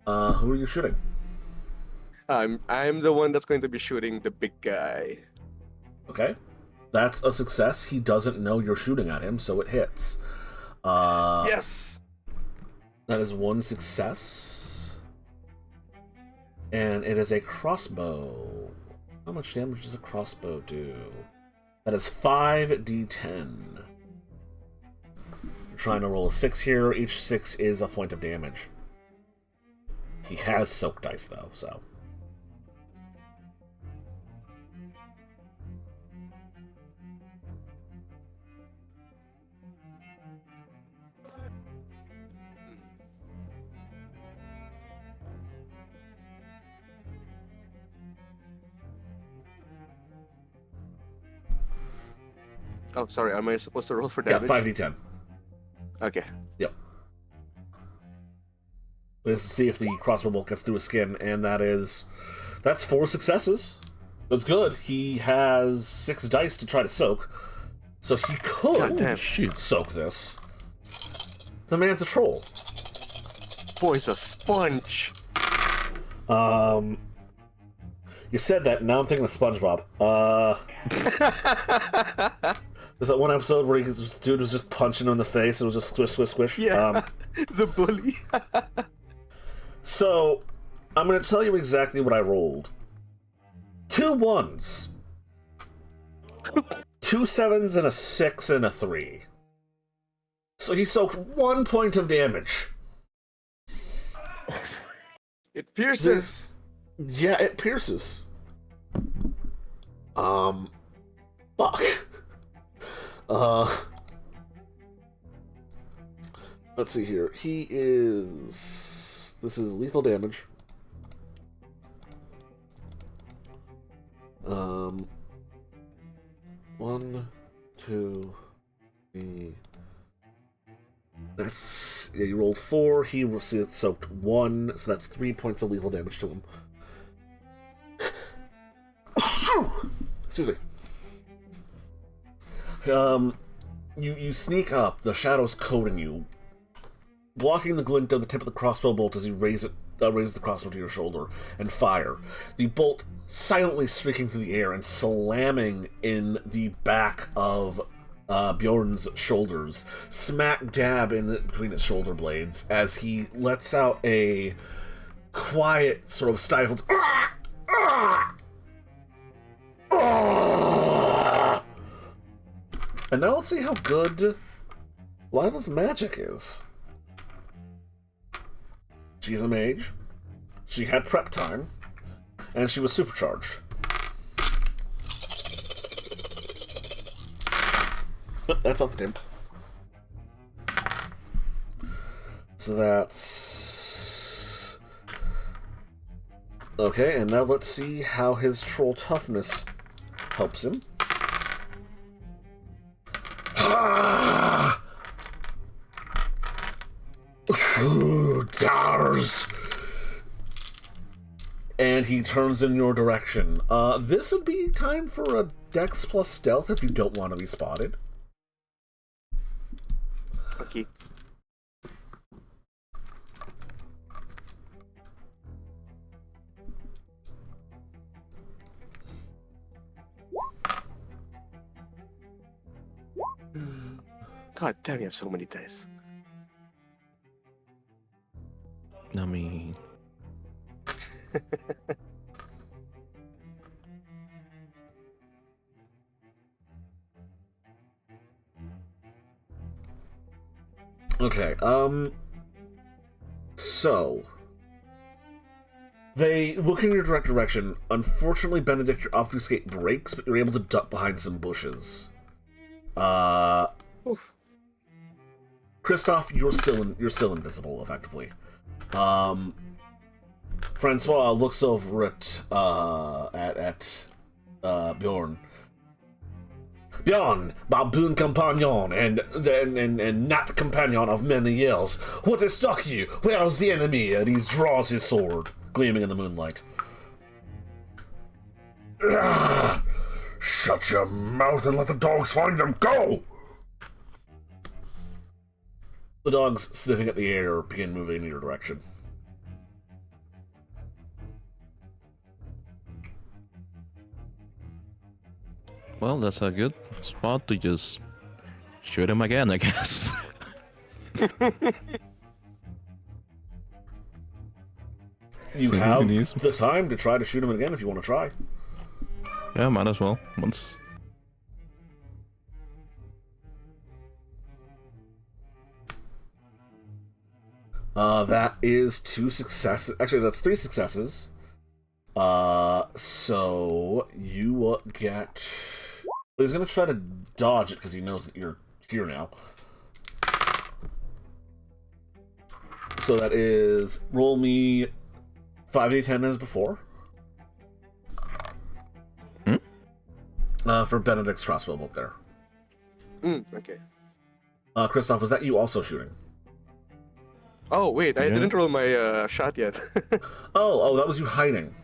Who are you shooting? I'm the one that's going to be shooting the big guy. Okay. That's a success. He doesn't know you're shooting at him, so it hits. Yes! That is one success. And it is a crossbow. How much damage does a crossbow do? That is 5d10. You're trying to roll a 6 here. Each 6 is a point of damage. He has soak dice, though, so... Oh, sorry. Am I supposed to roll for Yeah, damage? 5d10. Okay. Yep. Let's see if the crossbow bolt gets through his skin, and that's 4 successes. That's good. He has 6 dice to try to soak, so he could soak this. The man's a troll. Boy's a sponge. You said that, now I'm thinking of SpongeBob. There's that one episode where this dude was just punching him in the face and it was just squish, squish, squish. Yeah, the bully. So, I'm going to tell you exactly what I rolled. 2 1s. 2 7s and a 6 and a 3. So he soaked 1 point of damage. It pierces. Yeah, it pierces. Fuck. Let's see here. This is lethal damage. 1, 2, 3. That's, yeah, you rolled 4, he soaked 1, so that's 3 points of lethal damage to him. Excuse me. You sneak up, the shadows coating you, blocking the glint of the tip of the crossbow bolt as you raise the crossbow to your shoulder and fire. The bolt silently streaking through the air and slamming in the back of Bjorn's shoulders, smack dab between his shoulder blades, as he lets out a quiet, sort of stifled And now let's see how good Lila's magic is. She's a mage. She had prep time. And she was supercharged. Oh, that's off the table. So that's... Okay, and now let's see how his troll toughness helps him. Dars! And he turns in your direction. This would be time for a Dex plus Stealth if you don't want to be spotted. Okay. God damn, you have so many dice. I mean... Okay, so... They look in your direct direction. Unfortunately, Benedict, your obfuscate breaks, but you're able to duck behind some bushes. Oof. Kristoff, you're still invisible, effectively. Francois looks over at Bjorn. Bjorn, my boon companion and not companion of many years. What has struck you? Where is the enemy? And he draws his sword, gleaming in the moonlight. Shut your mouth and let the dogs find them. Go! The dogs, sniffing at the air, begin moving in your direction. Well, that's a good spot to just shoot him again, I guess. You have the time to try to shoot him again if you want to try. Yeah, might as well. Once. That is 2 successes. Actually, that's 3 successes. So you will get... He's gonna try to dodge it because he knows that you're here now. So that is... Roll me 5d10 as before. For Benedict's crossbow bolt there. Okay. Christoph, was that you also shooting? Oh wait, I Yeah. didn't roll my shot yet. Oh, that was you hiding.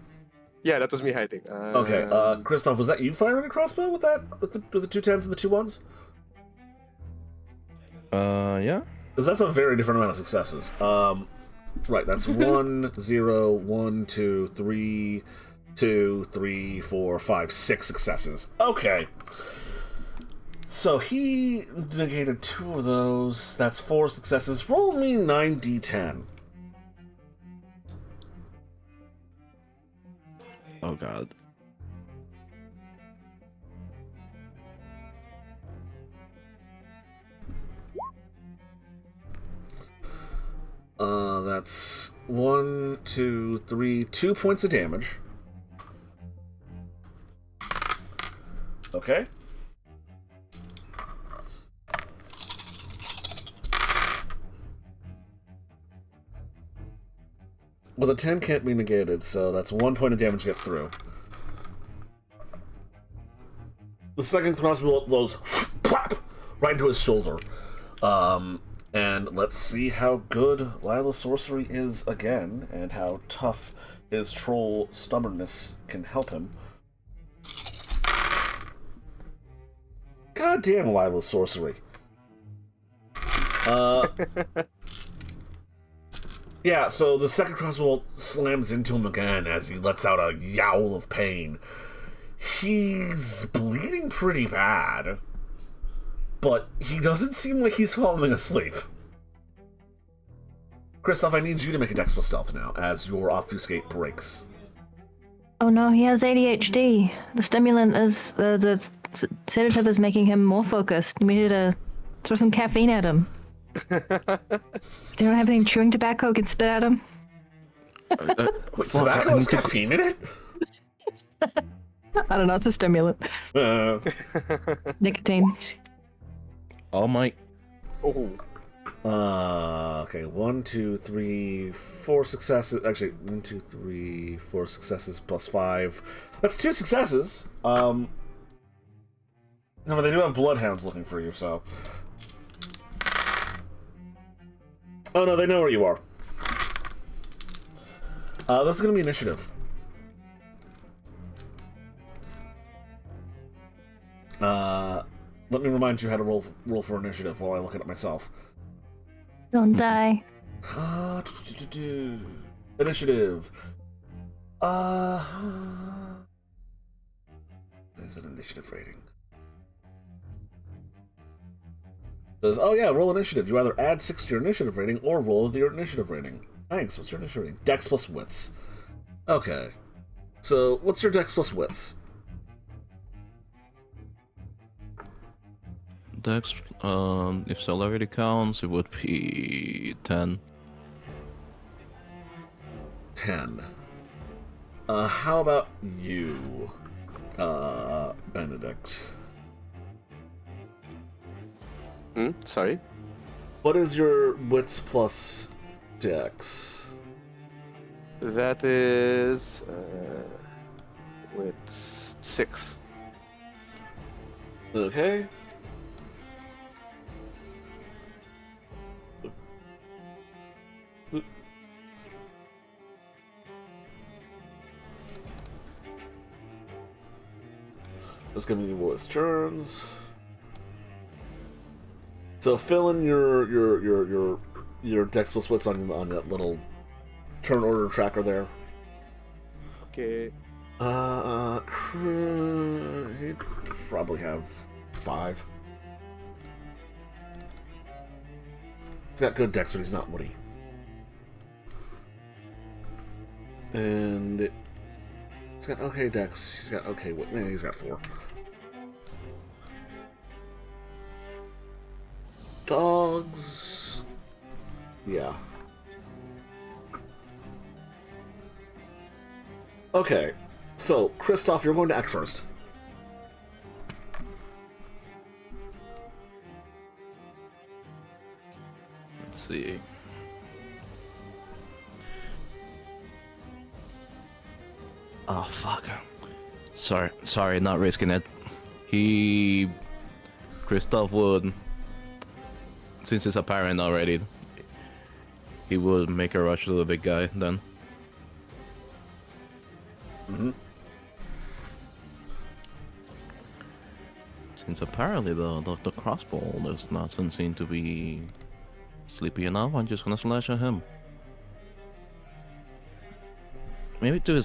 Yeah, that was me hiding. Okay, Christoph, was that you firing a crossbow with the two tens and the two ones? Yeah. Because that's a very different amount of successes. Right, that's 1, 0, 1, 2, 3, 2, 3, 4, 5, 6 successes. Okay. So he negated 2 of those. That's 4 successes. Roll me 9d10. Oh god. That's 1, 2, 3, 2 points of damage. Okay. Well, the 10 can't be negated, so that's 1 point of damage gets through. The second crossbow blows plop, right into his shoulder. And let's see how good Lila's sorcery is again, and how tough his troll stubbornness can help him. God damn Lila's sorcery. Yeah, so the second crossbow slams into him again as he lets out a yowl of pain. He's bleeding pretty bad, but he doesn't seem like he's falling asleep. Christoph, I need you to make a Dex plus Stealth now, as your obfuscate breaks. Oh no, he has ADHD. The stimulant is the sedative is making him more focused. We need to throw some caffeine at him. They don't have any chewing tobacco can spit at him. Wait, tobacco has caffeine in it? I don't know. It's a stimulant. Nicotine. All my. Oh. Okay, 1, 2, 3, 4 successes. Actually, 1, 2, 3, 4 successes plus 5. That's 2 successes. No, but they do have bloodhounds looking for you, so. Oh no, they know where you are. This is gonna be initiative. Let me remind you how to roll for initiative while I look at it myself. Don't die. Initiative. There's an initiative rating. Says, oh yeah, roll initiative. You either add 6 to your initiative rating or roll your initiative rating. Thanks, what's your initiative rating? Dex plus wits. Okay. So, what's your Dex plus wits? Dex, if celerity counts, it would be 10. 10. How about you, Benedict? Sorry. What is your wits plus dex? That is with 6. Okay. Let's give me voice turns. So fill in your dex plus wits on that little turn order tracker there. Okay. He'd probably have 5. He's got good dex, but he's not woody. And he's got okay dex. He's got okay wit. Yeah, he's got 4. Dogs. Yeah. Okay. So, Christoph, you're going to act first. Let's see. Oh fuck. Sorry, not risking it. He Christoph would, since it's apparent already, he would make a rush to the big guy then. Mm-hmm. Since apparently the crossbow does not seem to be sleepy enough, I'm just gonna slash at him. Maybe to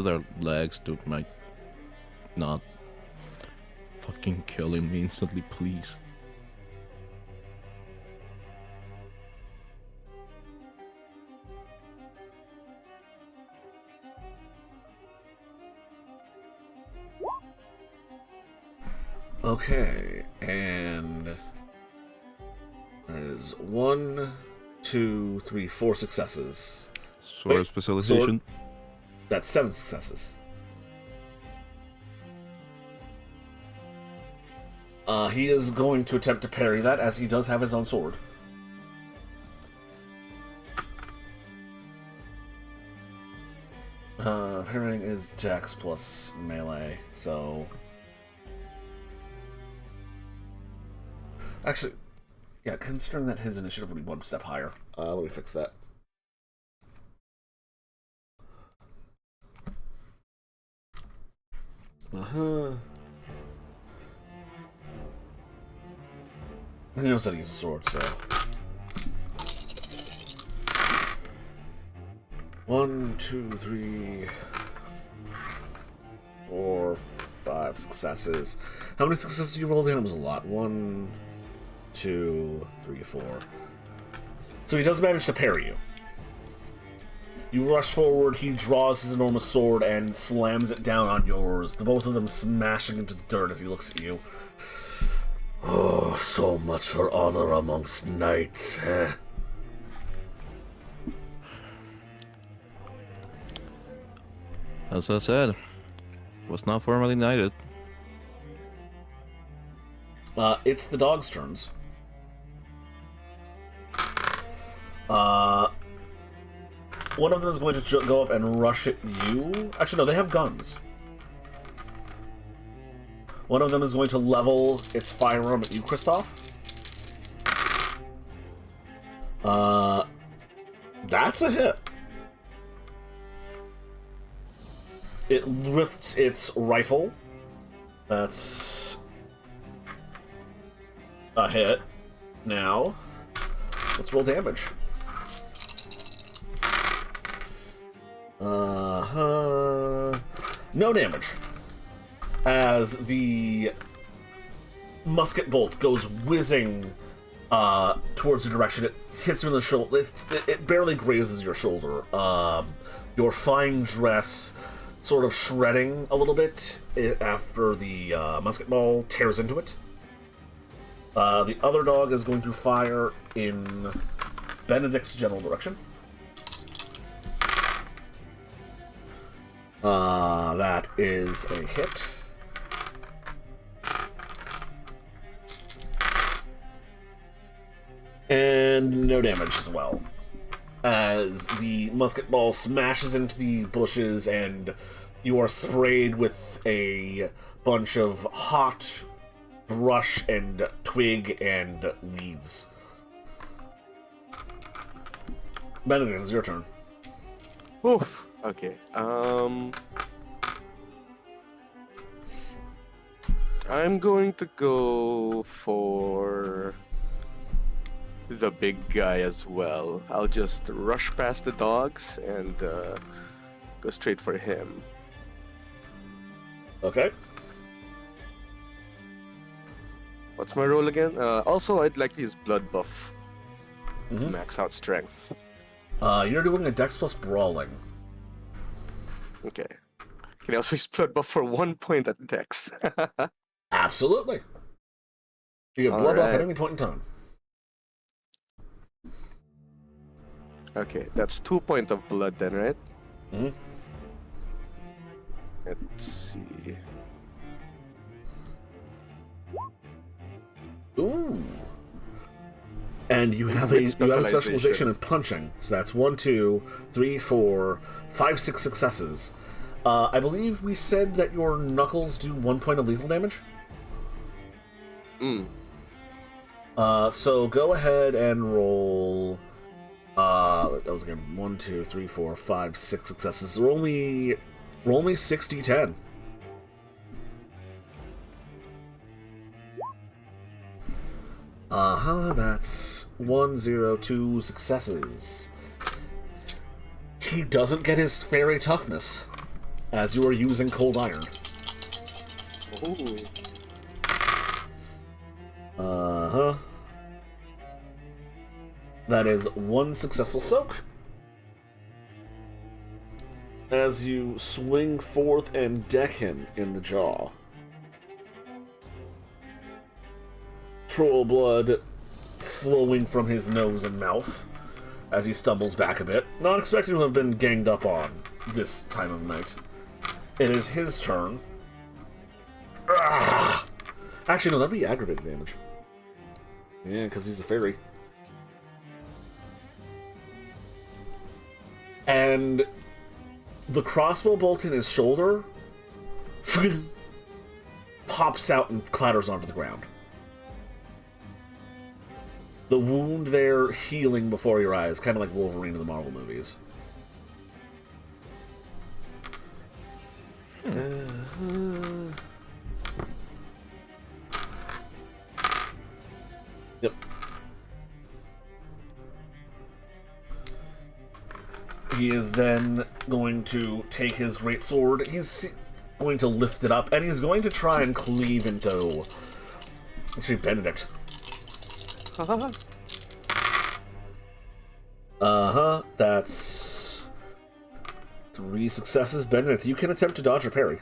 their legs to might not fucking kill him instantly, please. Okay, and that is 1, 2, 3, 4 successes. Sword Wait, specialization. That's 7 successes. He is going to attempt to parry that, as he does have his own sword. Parrying is dex plus melee, so... Actually, yeah, considering that his initiative would be 1 step higher. Let me fix that. He knows how to use a sword, so... 1, 2, 3, 4, 5 successes. How many successes you rolled in? It was a lot. 1, 2, 3, 4. So he does manage to parry you. You rush forward, he draws his enormous sword and slams it down on yours, the both of them smashing into the dirt as he looks at you. Oh, so much for honor amongst knights, eh? As I said, was not formally knighted. It's the dog's turns. One of them is going to go up and rush at you. Actually, no, they have guns. One of them is going to level its firearm at you, Christoph. That's a hit. It lifts its rifle. That's a hit. Now, let's roll damage. No damage. As the musket bolt goes whizzing towards the direction, it hits you in the shoulder. It barely grazes your shoulder. Your fine dress sort of shredding a little bit after the musket ball tears into it. The other dog is going to fire in Benedict's general direction. That is a hit. And no damage as well. As the musket ball smashes into the bushes and you are sprayed with a bunch of hot brush and twig and leaves. Benedict, it's your turn. Oof. Okay. I'm going to go for the big guy as well. I'll just rush past the dogs and go straight for him. Okay. What's my roll again? Also, I'd like to use blood buff to Mm-hmm. max out strength. You're doing a Dex plus Brawling. Okay. Can I also use blood buff for 1 point at Dex? Absolutely. You get blood buff at Alright. any point in time. Okay, that's 2 points of blood then, right? Mm-hmm. Let's see. Ooh. And you have a specialization in punching. So that's 1, 2, 3, 4, 5, 6 successes. I believe we said that your knuckles do 1 point of lethal damage. Mm. So go ahead and roll. That was again 1, 2, 3, 4, 5, 6 successes. Roll me 6d10. That's 1, 0, 2 successes. He doesn't get his fairy toughness, as you are using cold iron. Ooh. That is 1 successful soak. As you swing forth and deck him in the jaw. Troll blood flowing from his nose and mouth as he stumbles back a bit, not expecting to have been ganged up on this time of night. It is his turn. Ah! Actually, no, that'd be aggravated damage. Yeah, because he's a fairy. And the crossbow bolt in his shoulder pops out and clatters onto the ground. The wound there healing before your eyes, kind of like Wolverine in the Marvel movies. Yep. He is then going to take his great sword. He's going to lift it up, and he's going to try and cleave into... Actually, Benedict. That's 3 successes. Benedict, you can attempt to dodge or parry.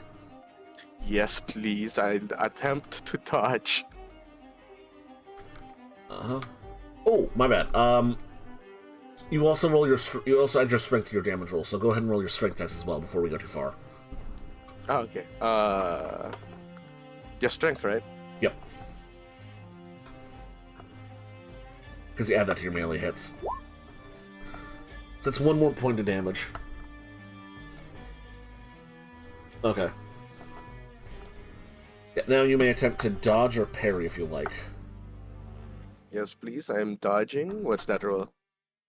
Yes, please. I attempt to dodge. Oh, my bad. You also roll your you also add your strength to your damage roll, so go ahead and roll your strength dice as well before we go too far. Oh, okay. Just strength, right? Yep. Because you add that to your melee hits. So that's 1 more point of damage. Okay. Yeah, now you may attempt to dodge or parry if you like. Yes, please. I am dodging. What's that roll?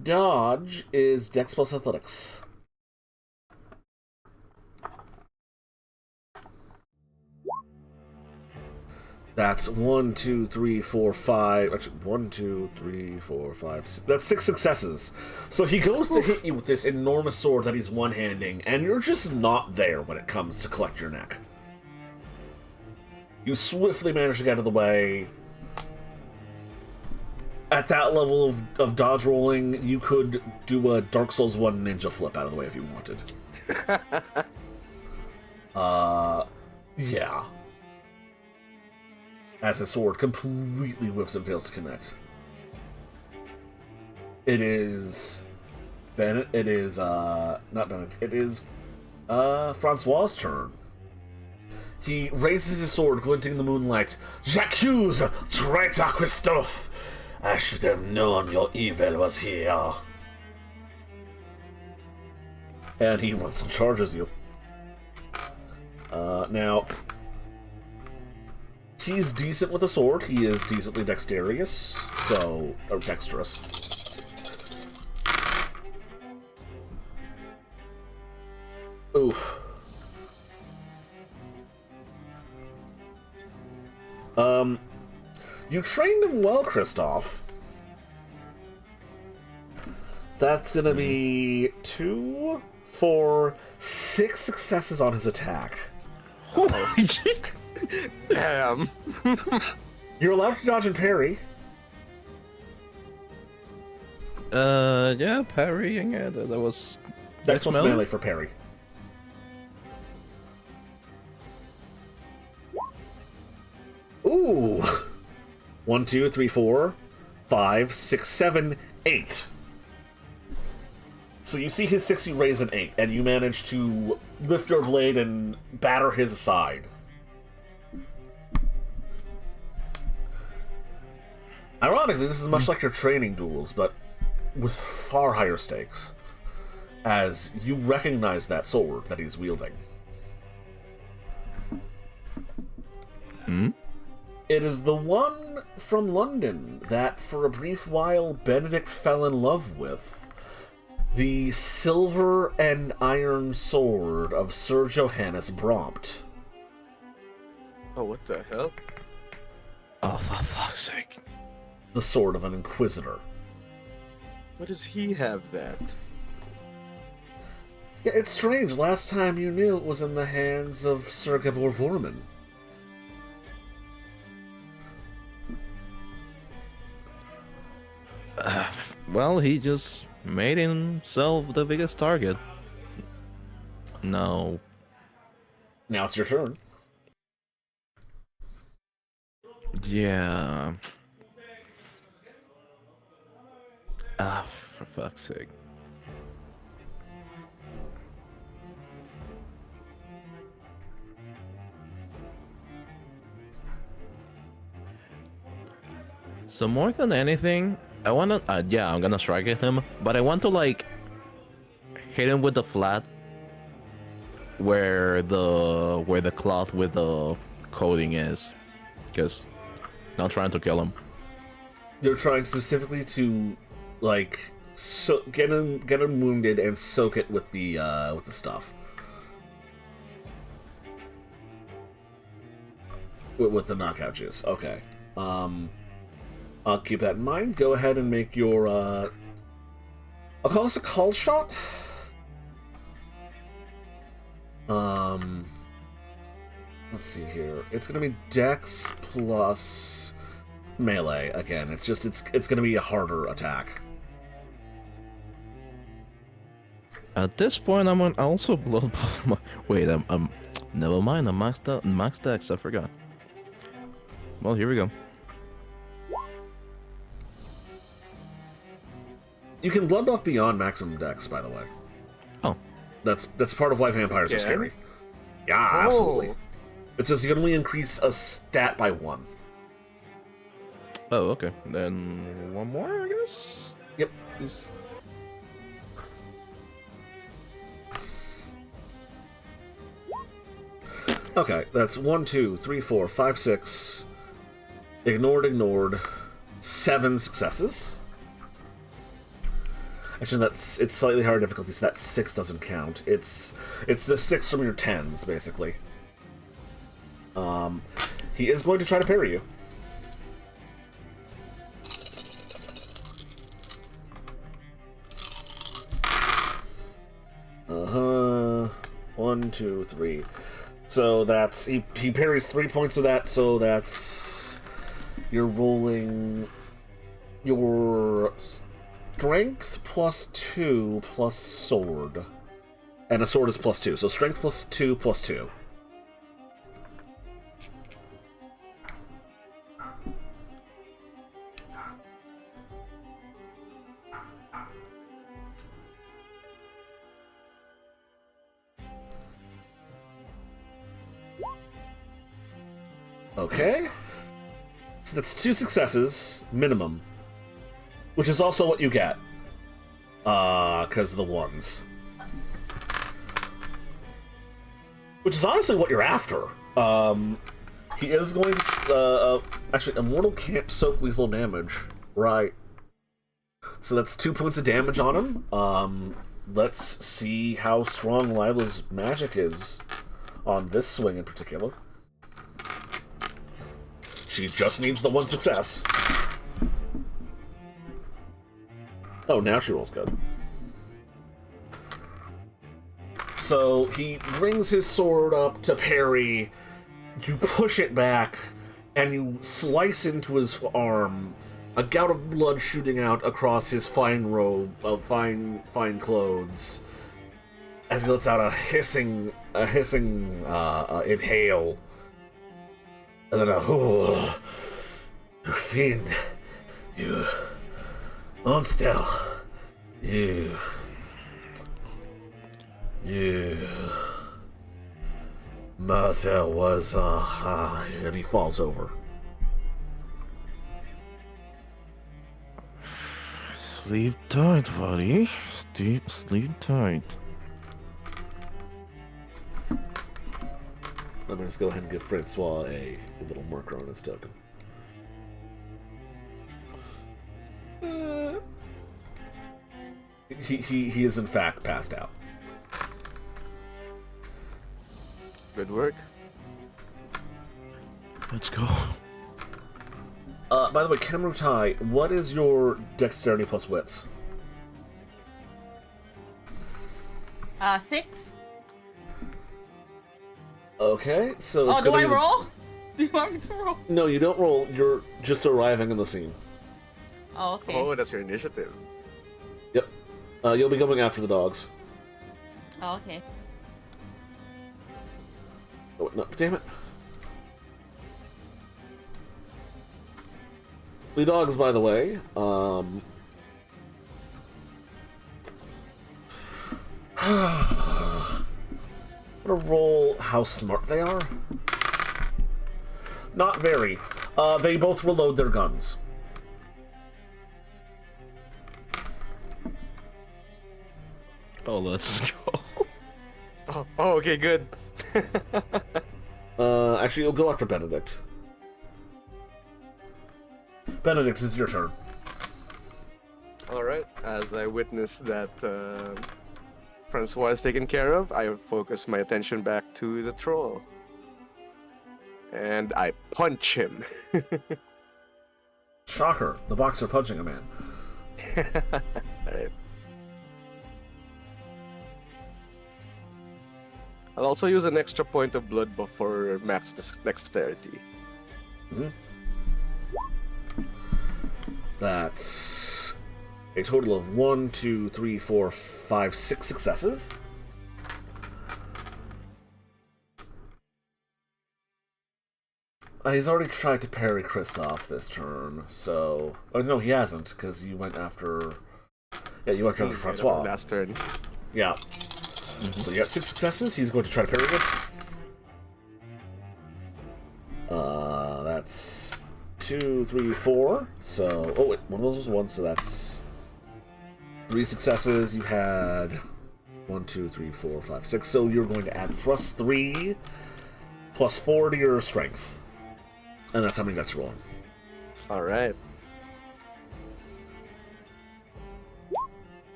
Dodge is Dex plus Athletics. That's 1, 2, 3, 4, 5. Actually, 1, 2, 3, 4, 5. That's 6 successes. So he goes to hit you with this enormous sword that he's one-handing, and you're just not there when it comes to collect your neck. You swiftly manage to get out of the way. At that level of dodge rolling, you could do a Dark Souls 1 ninja flip out of the way if you wanted. Yeah. As his sword completely whiffs and fails to connect. It is... Bennett, it is, not Bennett, it is, Francois's turn. He raises his sword, glinting in the moonlight. J'accuse, traitor Christophe! I should have known your evil was here. And he runs and charges you. Now, he's decent with a sword. He is decently dexterous, so... or dexterous. Oof. You trained him well, Christoph. That's gonna be 2, 4, 6 successes on his attack. Damn. You're allowed to dodge and parry. Yeah, parrying it. That was... That's what's melee for parry. Ooh! 1, 2, 3, 4, 5, 6, 7, 8. So you see his 6, you raise an 8, and you manage to lift your blade and batter his aside. Ironically, this is much like your training duels, but with far higher stakes, as you recognize that sword that he's wielding. It is the one from London that, for a brief while, Benedict fell in love with. The silver and iron sword of Sir Johannes Brompt. Oh, what the hell? Oh, for fuck's sake. The sword of an inquisitor. What does he have that? Yeah, it's strange. Last time you knew it was in the hands of Sir Gabor Vorman. Well, he just made himself the biggest target. No. Now it's your turn. Yeah. For fuck's sake. So more than anything, I wanna, yeah, I'm gonna strike at him, but I want to like hit him with the flat where the cloth with the coating is, because not trying to kill him. You're trying specifically to, like, get him wounded and soak it with the stuff. With the knockout juice. Okay. I'll keep that in mind. Go ahead and make your, I'll call this a call shot. Let's see here. It's gonna be Dex plus melee again. It's gonna be a harder attack. At this point, I'm on also blow. Wait, I'm never mind. I'm max Dex. I forgot. Well, here we go. You can blood buff beyond maximum dex, by the way. Oh. That's part of why vampires are scary. Yeah, absolutely. It says you can only increase a stat by 1. Oh, okay. Then one more, I guess? Yep. Please. Okay, that's 1, 2, 3, 4, 5, 6. Ignored. 7 successes. Actually, it's slightly higher difficulty, so that 6 doesn't count. It's the 6 from your 10s, basically. He is going to try to parry you. Uh-huh. 1, 2, 3. So that's... He parries 3 points of that, so that's... You're rolling... Your... Strength plus 2 plus sword. And a sword is plus 2, so strength plus 2 plus 2. Okay. So that's 2 successes, minimum. Which is also what you get. Because of the ones. Which is honestly what you're after. He is going to... actually, Immortal can't soak lethal damage. Right. So that's 2 points of damage on him. Let's see how strong Lila's magic is on this swing in particular. She just needs the 1 success. Oh, now she rolls good. So he brings his sword up to parry. You push it back, and you slice into his arm. A gout of blood shooting out across his fine robe of fine clothes. As he lets out a hissing inhale, and then you fiend, you. Onstel, you. Marcel was, and he falls over. Sleep tight, buddy. Sleep tight. Let me just go ahead and give Francois a little marker on his token. He is in fact passed out. Good work. Let's go. By the way, Kamrutai, what is your dexterity plus wits? 6. Okay, so it's Oh, do I gonna be roll? Do you want me to roll? No, you don't roll. You're just arriving in the scene. Oh, okay. Oh, that's your initiative. Yep. You'll be going after the dogs. Oh, okay. Oh, no, damn it. The dogs, by the way, I'm gonna roll how smart they are. Not very. They both reload their guns. Oh, let's go. Oh, okay, good. Actually, you'll go after Benedict. Benedict, it's your turn. Alright, as I witness that Francois is taken care of, I focus my attention back to the troll. And I punch him. Shocker, the boxer punching a man. Alright. I'll also use an extra point of blood before max dexterity. Mm-hmm. That's a total of 1, 2, 3, 4, 5, 6 successes. He's already tried to parry Kristoff this turn, so... Oh, no, he hasn't, because you went after... Yeah, you went after Francois. Last turn. Yeah. So you got 6 successes. He's going to try to parry it. That's 2, 3, 4. So, oh wait, one of those was 1, so that's 3 successes. You had 1, 2, 3, 4, 5, 6. So you're going to add +3, +4 to your strength, and that's how many dice you're rolling. All right.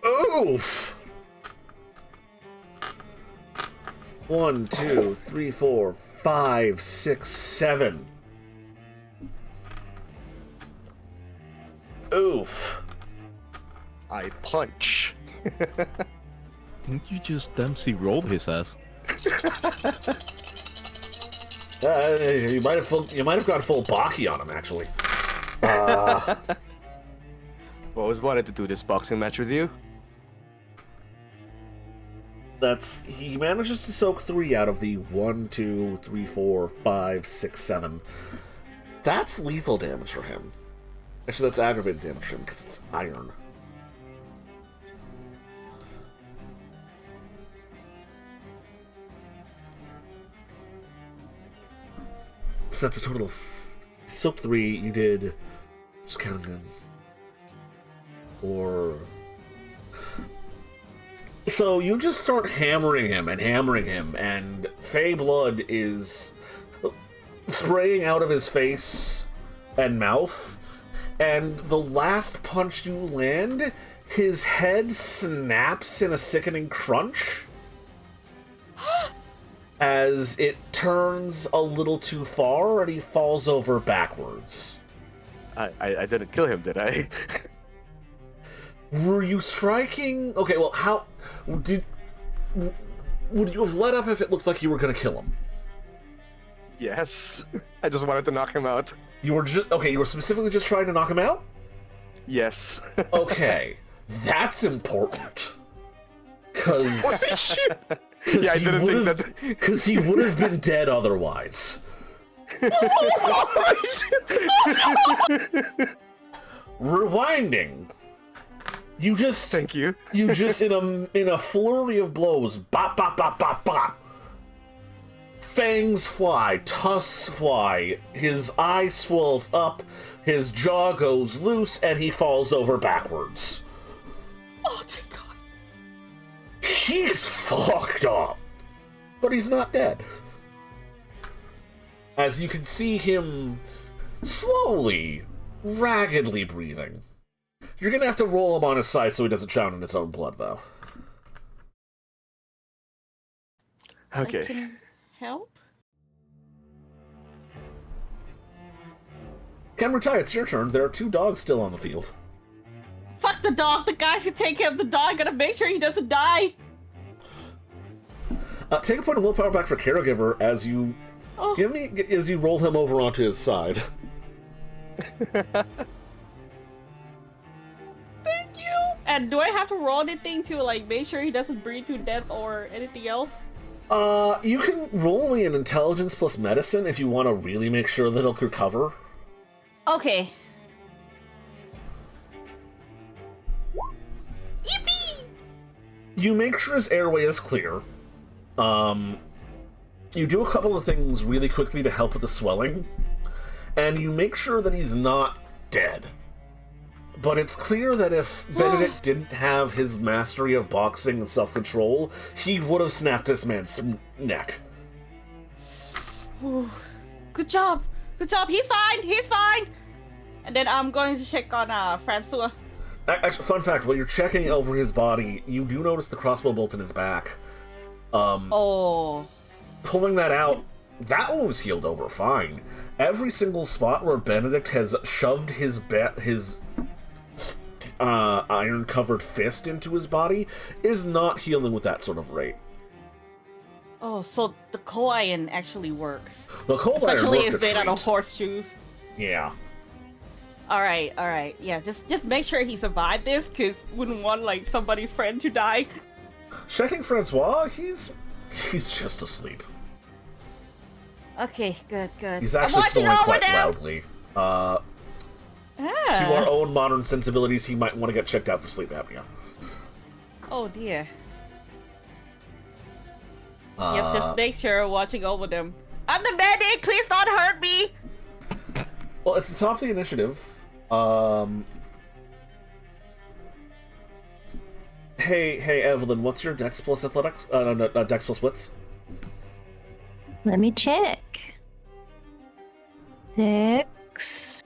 Oof! 1, 2, 3, 4, 5, 6, 7. Oof. I punch. Didn't you just Dempsey roll his ass? You might have gone full Baki on him, actually. Always wanted to do this boxing match with you. He manages to soak 3 out of the 1, 2, 3, 4, 5, 6, 7. That's lethal damage for him. Actually, that's aggravated damage for him because it's iron. So that's a total of soaked 3. You did, just counting them, 4. So you just start hammering him, and Fey blood is spraying out of his face and mouth, and the last punch you land, his head snaps in a sickening crunch as it turns a little too far and he falls over backwards. I didn't kill him, did I? Were you striking? Okay, well, how would you have let up if it looked like you were gonna kill him? Yes. I just wanted to knock him out. You were you were specifically just trying to knock him out? Yes. Okay, that's important. Because Yeah, I didn't think that. Because he would have been dead otherwise. Rewinding. You just Thank you. You just in a flurry of blows, bop bop bop bop bop. Fangs fly, tusks fly, his eye swells up, his jaw goes loose, and he falls over backwards. Oh, thank God. He's fucked up. but he's not dead. As you can see him slowly, raggedly breathing. You're gonna have to roll him on his side so he doesn't drown in his own blood, though. Okay. I can help? Kenritai, it's your turn. There are 2 dogs still on the field. Fuck the dog! The guys who take care of the dog gotta make sure he doesn't die! Take a point of willpower back for Caregiver as you roll him over onto his side. Thank you! And do I have to roll anything to, like, make sure he doesn't breathe to death or anything else? You can roll me an intelligence plus medicine if you want to really make sure that he'll recover. Okay. Yippee! You make sure his airway is clear. You do a couple of things really quickly to help with the swelling. And you make sure that he's not dead. But it's clear that if Benedict didn't have his mastery of boxing and self-control, he would have snapped this man's neck. Ooh. Good job! Good job! He's fine! He's fine! And then I'm going to check on Francois. Actually, fun fact, while you're checking over his body, you do notice the crossbow bolt in his back. Oh. Pulling that out, that one was healed over fine. Every single spot where Benedict has shoved his iron-covered fist into his body is not healing with that sort of rate. Oh, so the coal iron actually works. The coal iron Especially worked it's a made out of treat. horseshoes. Yeah. Alright. Yeah, just make sure he survived this, cause wouldn't want, like, somebody's friend to die. Checking Francois, he's just asleep. Okay, good. He's actually watching snoring over quite them. loudly. To our own modern sensibilities, he might want to get checked out for sleep apnea. Oh dear. Yep, just make sure watching over them. I'm the medic, please don't hurt me! Well, it's the top of the initiative. Hey, Evelyn, what's your Dex plus athletics? Dex plus wits? Let me check. Dex.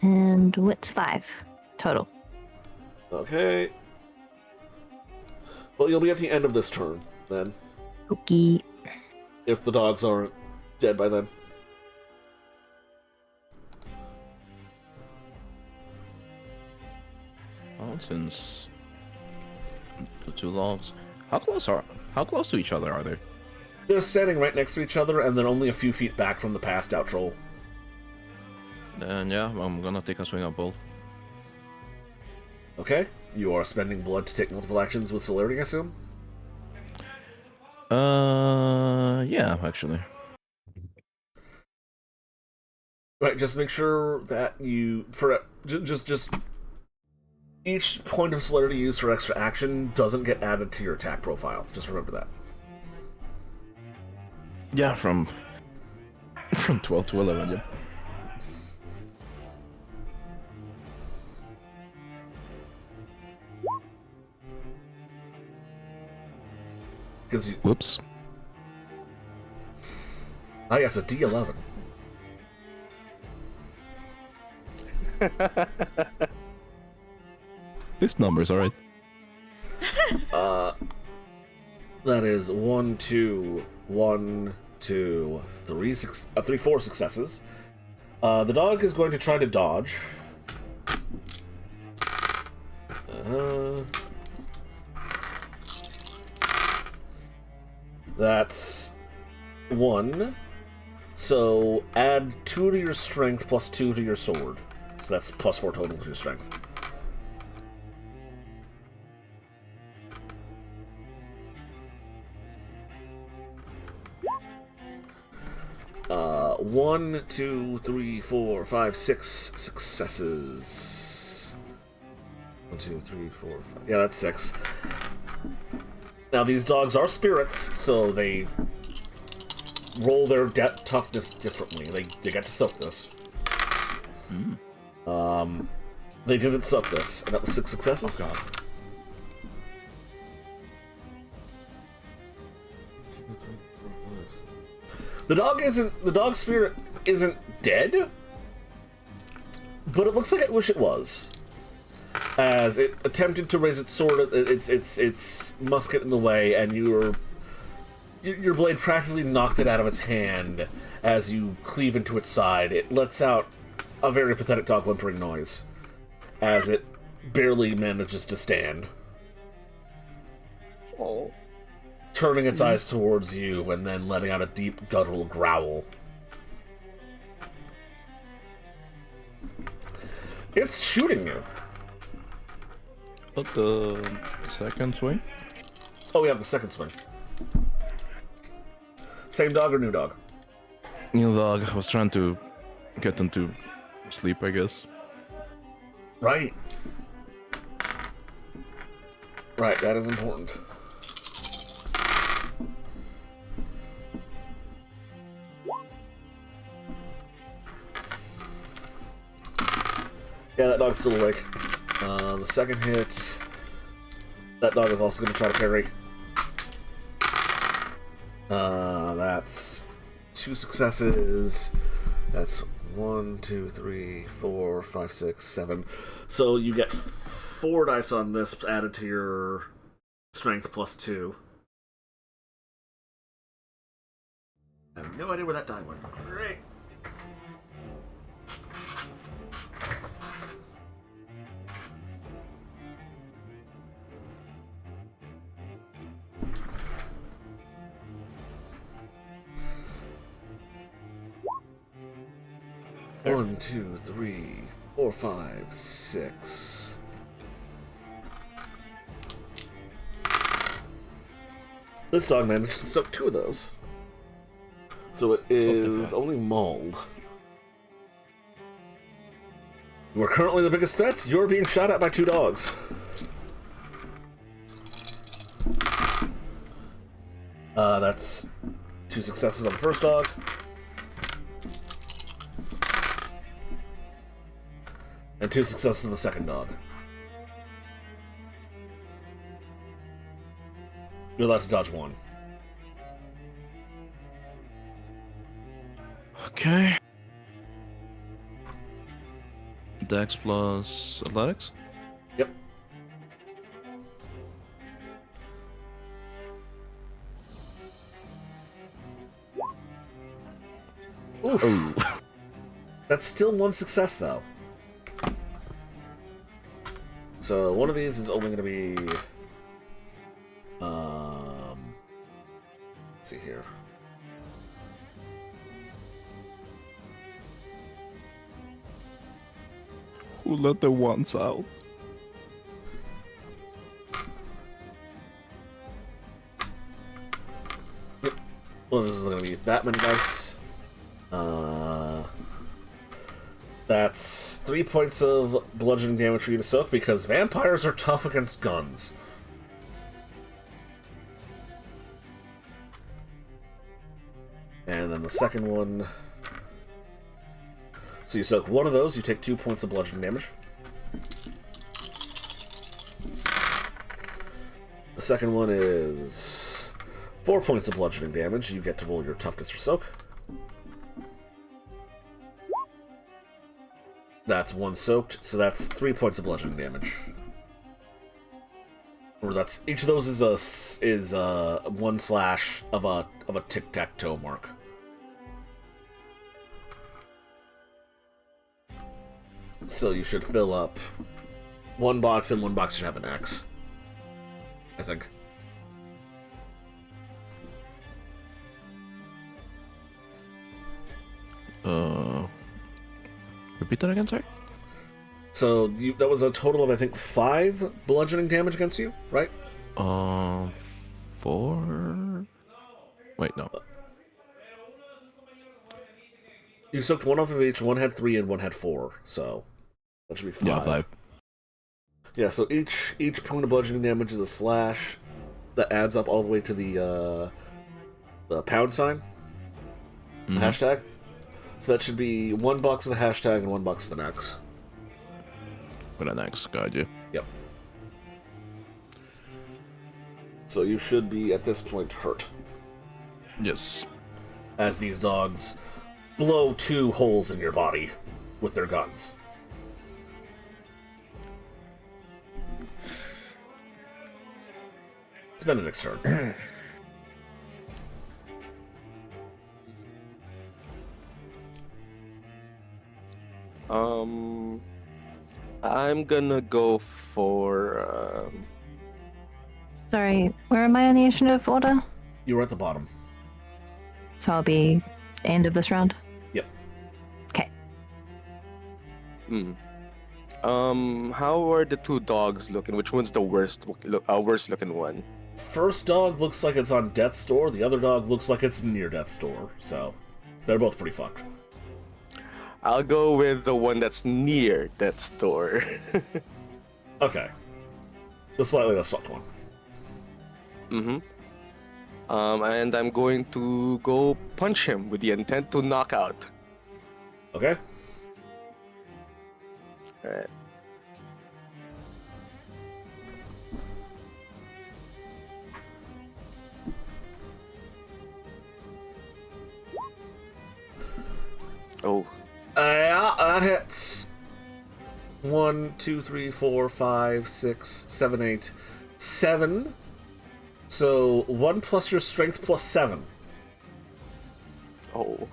And wits 5 total. Okay. Well, you'll be at the end of this turn, then. Okay. If the dogs aren't dead by then. Oh, since the 2 logs, how close to each other are they? They're standing right next to each other, and then only a few feet back from the passed out troll. Then yeah, I'm gonna take a swing at both. Okay. You are spending blood to take multiple actions with celerity, I assume? Yeah, actually. Right, just make sure that you just each point of celerity used for extra action doesn't get added to your attack profile. Just remember that. Yeah, from 12 to 11, yep. Because you... Whoops. Ah, yes, a D11. This number's alright. That is 1, 2, 1, 2, 3, 4 successes. The dog is going to try to dodge. That's 1. So add 2 to your strength plus 2 to your sword. So that's plus 4 total to your strength. One, 2, 3, 4, 5, 6 successes. 1, 2, 3, 4, 5. Yeah, that's 6. Now these dogs are spirits, so they roll their toughness differently. They get to soak this. They didn't suck this, and that was 6 successes. Oh god. The dog spirit isn't dead, but it looks like I wish it was. As it attempted to raise its sword, its musket in the way, and your blade practically knocked it out of its hand as you cleave into its side. It lets out a very pathetic dog whimpering noise as it barely manages to stand. Oh. Turning its eyes towards you and then letting out a deep guttural growl. It's shooting you. But the second swing? Oh, yeah, the second swing. Same dog or new dog? New dog. I was trying to get them to sleep, I guess. Right. Right, that is important. Yeah, that dog's still awake. The second hit, that dog is also going to try to parry. That's 2 successes. That's 1, 2, 3, 4, 5, 6, 7. So you get 4 dice on this added to your strength plus 2. I have no idea where that die went. Great. There. 1, 2, 3, 4, 5, 6. This dog managed to soak 2 of those. So it is only mauled. You are currently the biggest threat. You're being shot at by 2 dogs. That's 2 successes on the first dog. And 2 successes on the second dog. You're allowed to dodge 1. Okay. Dex plus athletics? Yep. Oof. Oh. That's still 1 success, though. So one of these is only going to be... let's see here. Who let the ones out? Well, this is going to be that many dice. That's 3 points of bludgeoning damage for you to soak, because vampires are tough against guns. And then the second one... So you soak 1 of those, you take 2 points of bludgeoning damage. The second one is 4 points of bludgeoning damage. You get to roll your toughness for soak. That's 1 soaked, so that's 3 points of bludgeoning damage. Or that's each of those is 1 slash of a tic-tac-toe mark. So you should fill up 1 box, and 1 box should have an X, I think. Repeat that again, sorry? So that was a total of, I think, 5 bludgeoning damage against you, right? 4? Wait, no. You soaked 1 off of each. 1 had 3 and 1 had 4, so that should be 5. Yeah, 5. Yeah, so each point of bludgeoning damage is a slash that adds up all the way to the pound sign, the hashtag. So that should be 1 box with a hashtag and 1 box with an X. With an X, got you. Yep. So you should be, at this point, hurt. Yes. as these dogs blow 2 holes in your body with their guns. It's Benedict's turn. I'm gonna go for Sorry, where am I in the initiative order? You were at the bottom. So I'll be end of this round. Yep. Okay. how are the 2 dogs looking? Which one's the worst looking one? First dog looks like it's on death's door. The other dog looks like it's near death's door. So they're both pretty fucked. I'll go with the one that's near death's door. Okay. The slightly less fucked one. And I'm going to go punch him with the intent to knock out. Okay. Alright. Oh. Yeah, that hits. 1, 2, 3, 4, 5, 6, 7, 8, 7. So 1 plus your strength plus 7. Oh.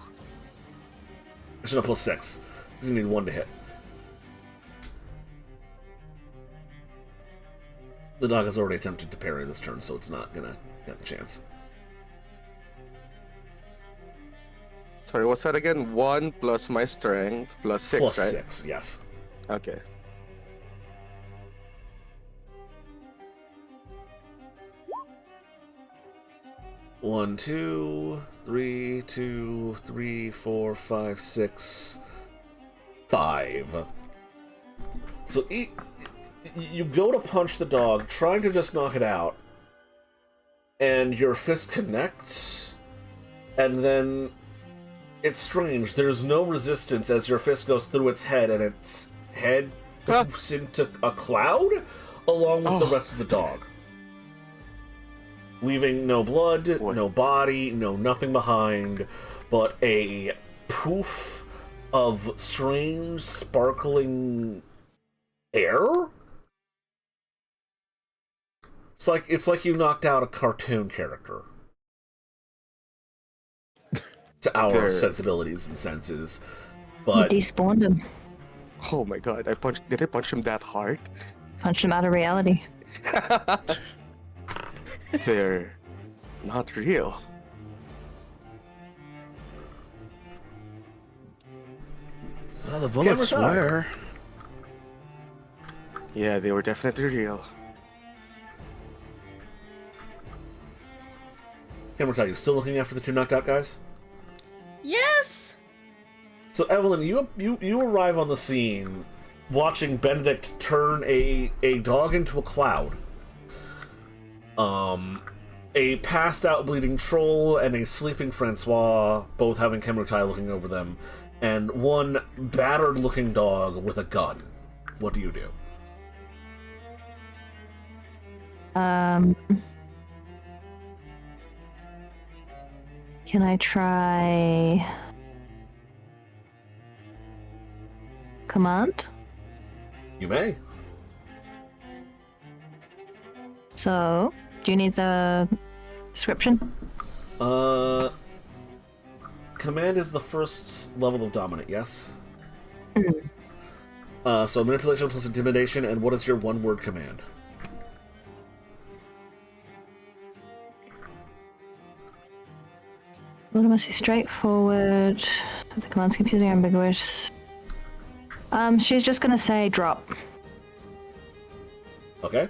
Actually, no, plus 6. Because you need 1 to hit. The dog has already attempted to parry this turn, so it's not gonna get the chance. Sorry, what's that again? 1 plus my strength plus 6, Plus right? 6, yes. Okay. One, 2, 3, 2, 3, 4, 5, 6, 5. So you go to punch the dog, trying to just knock it out, and your fist connects, and then it's strange. There's no resistance as your fist goes through its head, and its head poofs into a cloud along with the rest of the dog. Leaving no blood, no body, no nothing behind, but a poof of strange, sparkling air. It's like you knocked out a cartoon character. To our sensibilities and senses, but You despawned him. Oh my god, did I punch him that hard? Punched him out of reality. They're not real. Well, the bullets were. Yeah, they were definitely real. Camera, you still looking after the 2 knocked out guys? Yes. So Evelyn, you arrive on the scene, watching Benedict turn a dog into a cloud. A passed out bleeding troll and a sleeping Francois, both having Kemutai looking over them, and 1 battered looking dog with a gun. What do you do? Can I try command? You may. So, do you need the description? Command is the first level of dominant, yes? So manipulation plus intimidation, and what is your 1-word command? What must be straightforward? The command's confusing or ambiguous. She's just gonna say drop. Okay.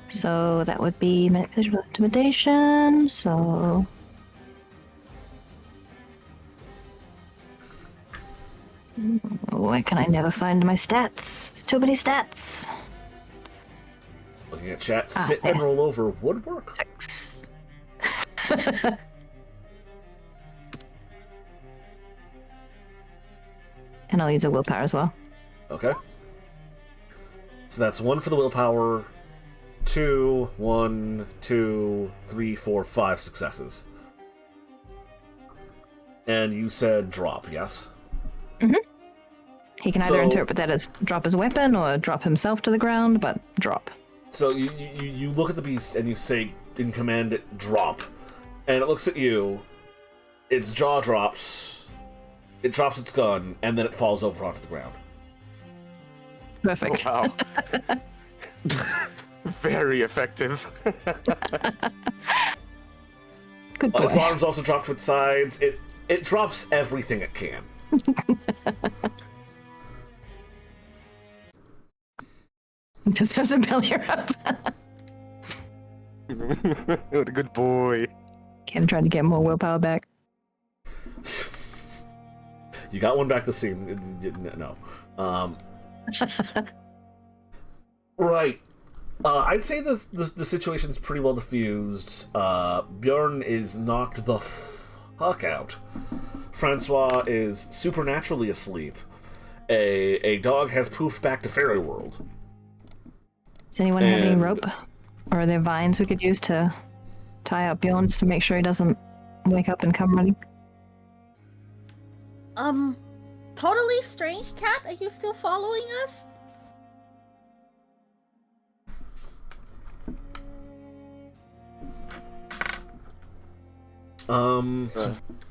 So that would be manipulation with intimidation, so... Why can I never find my stats? Too many stats. Looking at chat, sit and roll over would work. 6. And I'll use a willpower as well. Okay. So that's 1 for the willpower, 2, 1, 2, 3, 4, 5 successes. And you said drop, yes? Mm-hmm. He can either So- interpret that as drop his weapon or drop himself to the ground, but drop. So you look at the beast and you say, in command it, drop. And it looks at you, its jaw drops, it drops its gun, and then it falls over onto the ground. Perfect. Wow. Very effective. Good boy. Its arms also drop to its sides. It drops everything it can. Just has a belly rub. What a good boy. Kim trying to get more willpower back. You got one back this scene. No. Right. I'd say the situation's pretty well diffused. Bjorn is knocked the fuck out. Francois is supernaturally asleep. A dog has poofed back to fairy world. Does anyone have any And- rope? Or are there vines we could use to tie up Bjorn just to make sure he doesn't wake up and come running? Totally strange cat. Are you still following us?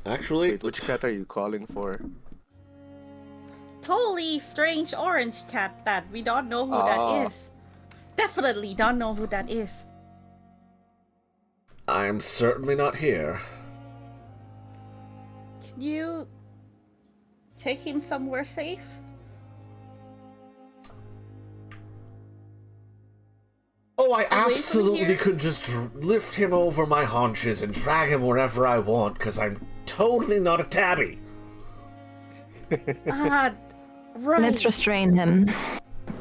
Actually, Wait, which cat are you calling for? Totally strange orange cat that we don't know who Ah. that is. Definitely don't know who that is. I'm certainly not here. Can you take him somewhere safe? Oh, I Away from absolutely here? could just lift him over my haunches and drag him wherever I want, because I'm totally not a tabby. Ah, right. Let's restrain him.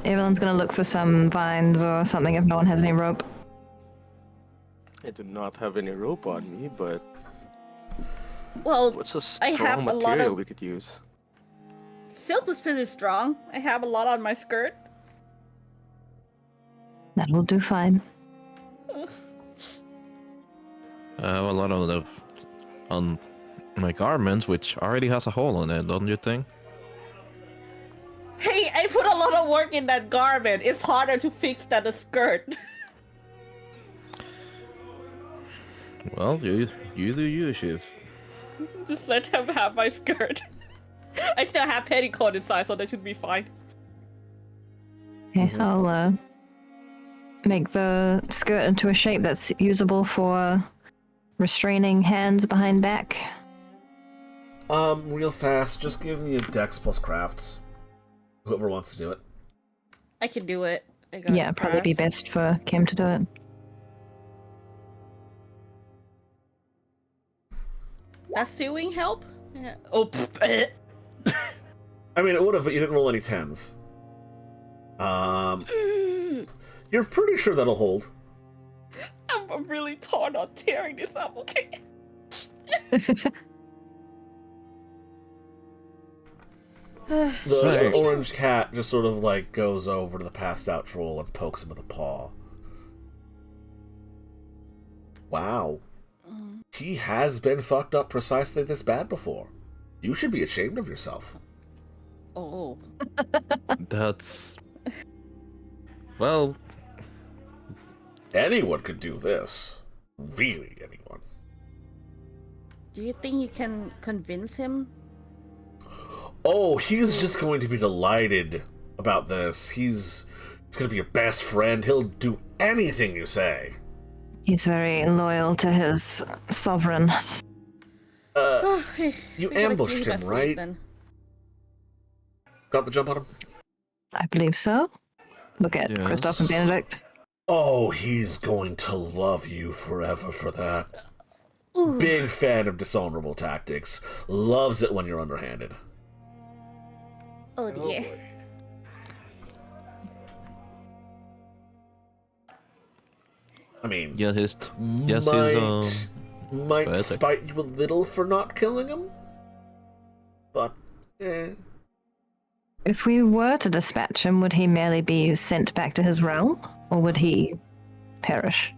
Evelyn's gonna look for some vines or something if no one has any rope. I do not have any rope on me, but Well, what's a I strong have a lot material of- we could use? silk is pretty strong. I have a lot on my skirt. That will do fine. I have a lot of on my garments, which already has a hole in it, don't you think? Hey, I put a lot of work in that garment. It's harder to fix than a skirt. Well, you do you, Shiv. Just let him have my skirt. I still have petticoat inside, so that should be fine. Okay, I'll make the skirt into a shape that's usable for restraining hands behind back. Real fast, just give me a dex plus crafts. Whoever wants to do it. I can do it. I got Yeah, probably be crafts. best for Kim to do it. Does sewing help? Yeah. Oh, pfft. I mean, it would have, but you didn't roll any 10s. You're pretty sure that'll hold. I'm really torn on tearing this up, okay? The Right. orange cat just sort of like goes over to the passed out troll and pokes him with a paw. Wow. He has been fucked up precisely this bad before. You should be ashamed of yourself. Oh. That's well, Anyone could do this. Really, anyone. Do you think you can convince him? Oh, he's just going to be delighted about this. He's going to be your best friend. He'll do anything you say. He's very loyal to his sovereign. You We gotta ambushed keep him him, asleep right? then. Got the jump on him? I believe so. Look at Yes. Christoph and Benedict. Oh, he's going to love you forever for that. Ooh. Big fan of dishonorable tactics. Loves it when you're underhanded. Oh dear. I mean, yeah, his might poetic. spite you a little for not killing him, but If we were to dispatch him, would he merely be sent back to his realm? Or would he perish.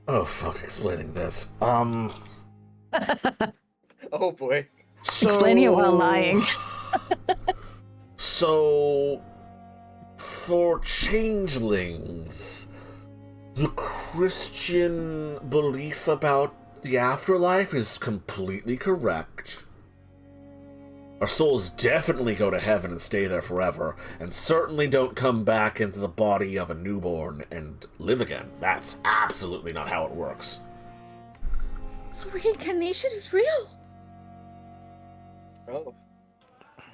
Oh, fuck, explaining this. Oh boy. So... Explaining it while lying. So... For changelings, the Christian belief about the afterlife is completely correct. Our souls definitely go to heaven and stay there forever, and certainly don't come back into the body of a newborn and live again. That's absolutely not how it works. So reincarnation is real. Oh.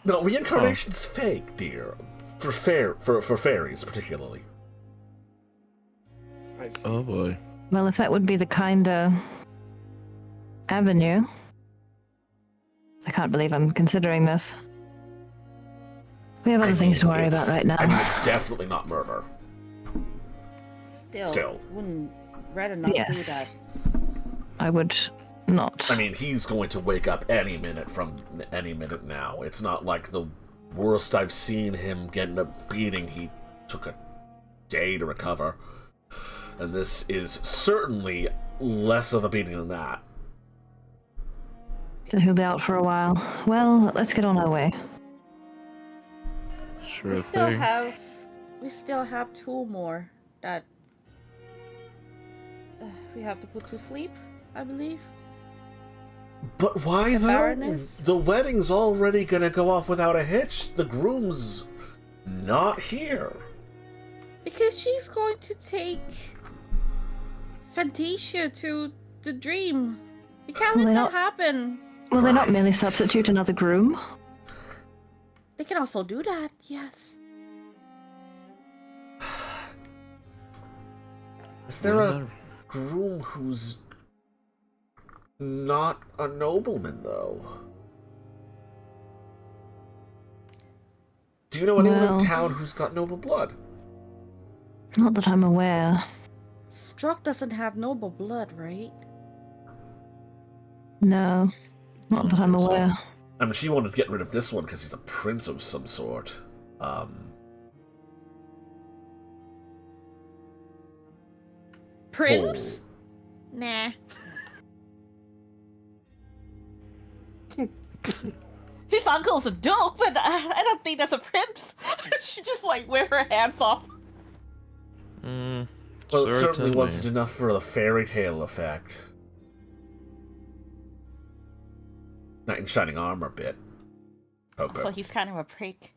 No, reincarnation's fake, dear. For fairies, particularly. I see. Oh boy. Well, if that would be the kinder avenue. I can't believe I'm considering this. We have other things to worry about right now. I mean, it's definitely not murder. Still. Wouldn't rather not do that. I would not. I mean, he's going to wake up any minute now. It's not like the worst I've seen him getting a beating. He took a day to recover. And this is certainly less of a beating than that. So he'll be out for a while. Well, let's get on our way. Sure We thing. still have two more that we have to put to sleep, I believe. But why, though? Baroness? The wedding's already gonna go off without a hitch. The groom's not here. Because she's going to take Fantasia to the dream. You can't Well, let they're that not- happen. Will they not merely substitute another groom? They can also do that, yes. Is there a groom who's not a nobleman, though? Do you know anyone Well- in town who's got noble blood? Not that I'm aware. Struck doesn't have noble blood, right? No. Not that I'm aware. I mean, she wanted to get rid of this one because he's a prince of some sort. Prince? Nah. His uncle's a duke, but I don't think that's a prince. She just like whip her hands off. Well, it certainly wasn't enough for the fairy tale effect. Knight in shining armor bit. Okay. So he's kind of a prick.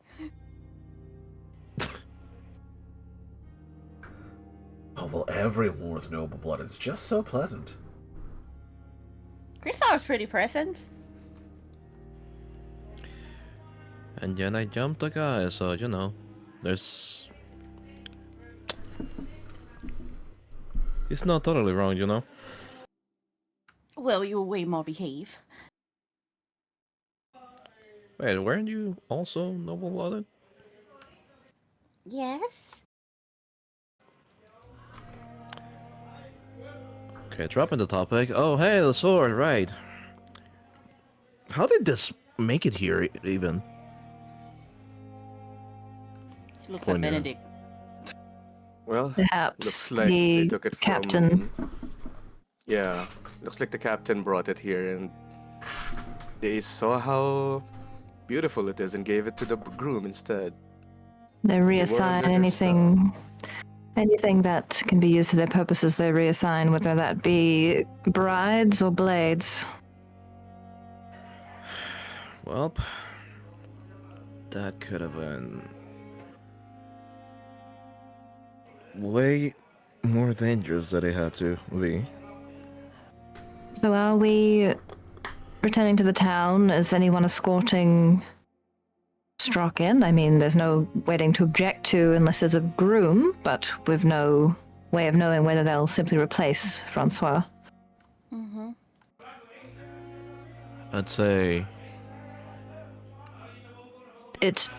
Oh, well, everyone with noble blood is just so pleasant. Chris has pretty presents. And then I jumped a guy, so you know, there's. It's not totally wrong, you know. Well, you way more behave. Wait, weren't you also noble-blooded? Yes. Okay, dropping the topic. Oh, hey, the sword, right. How did this make it here, even? She looks Poor like Nero. Benedict. Well, Perhaps looks like the they took it captain. from... Yeah, looks like the captain brought it here and they saw how beautiful it is and gave it to the groom instead. They were reassign under their anything that can be used to their purposes. They reassign, whether that be brides or blades. Well, that could have been way more dangerous than it had to be. So are we returning to the town? Is anyone escorting Strock in? I mean, there's no wedding to object to unless there's a groom, but we've no way of knowing whether they'll simply replace Francois. Mm-hmm. I'd say If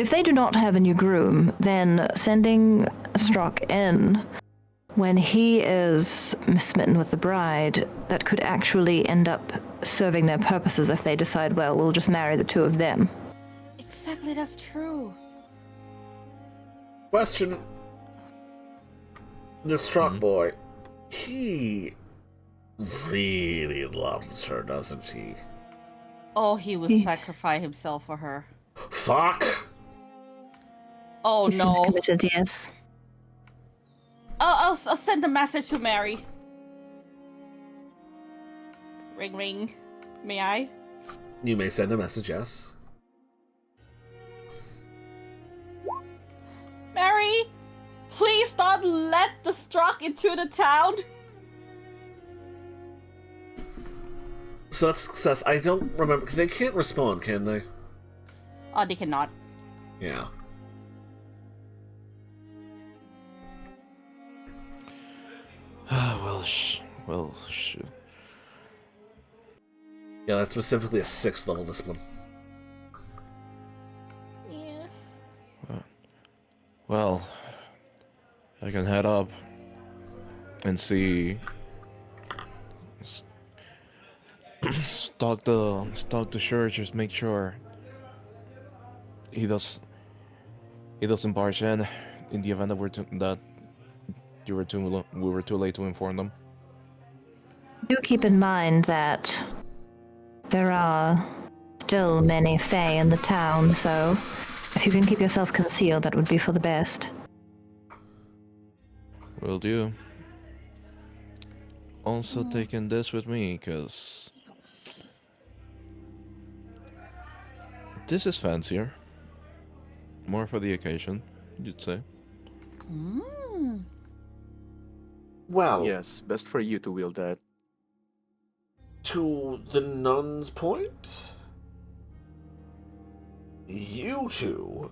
they do not have a new groom, then sending Strock in when he is smitten with the bride, that could actually end up serving their purposes if they decide, well, we'll just marry the two of them. Exactly, that's true. Question. The Struck boy, he really loves her, doesn't he? Oh, he would sacrifice himself for her. Fuck! Oh He seems no. committed, yes. I'll send a message to Mary. Ring ring. May I? You may send a message, yes. Mary, please don't let the Struck into the town. So that's success. I don't remember. They can't respond, can they? Oh, they cannot. Yeah. well, Yeah, that's specifically a 6th level discipline. Yeah. Well, I can head up and see. Stalk the church. Just make sure he doesn't barge in the event that we were too late to inform them. Do keep in mind that there are still many Fae in the town, so if you can keep yourself concealed, that would be for the best. Will do. Also taking this with me, because this is fancier. More for the occasion, you'd say. Well, Yes, best for you to wield that. to the nun's point, you two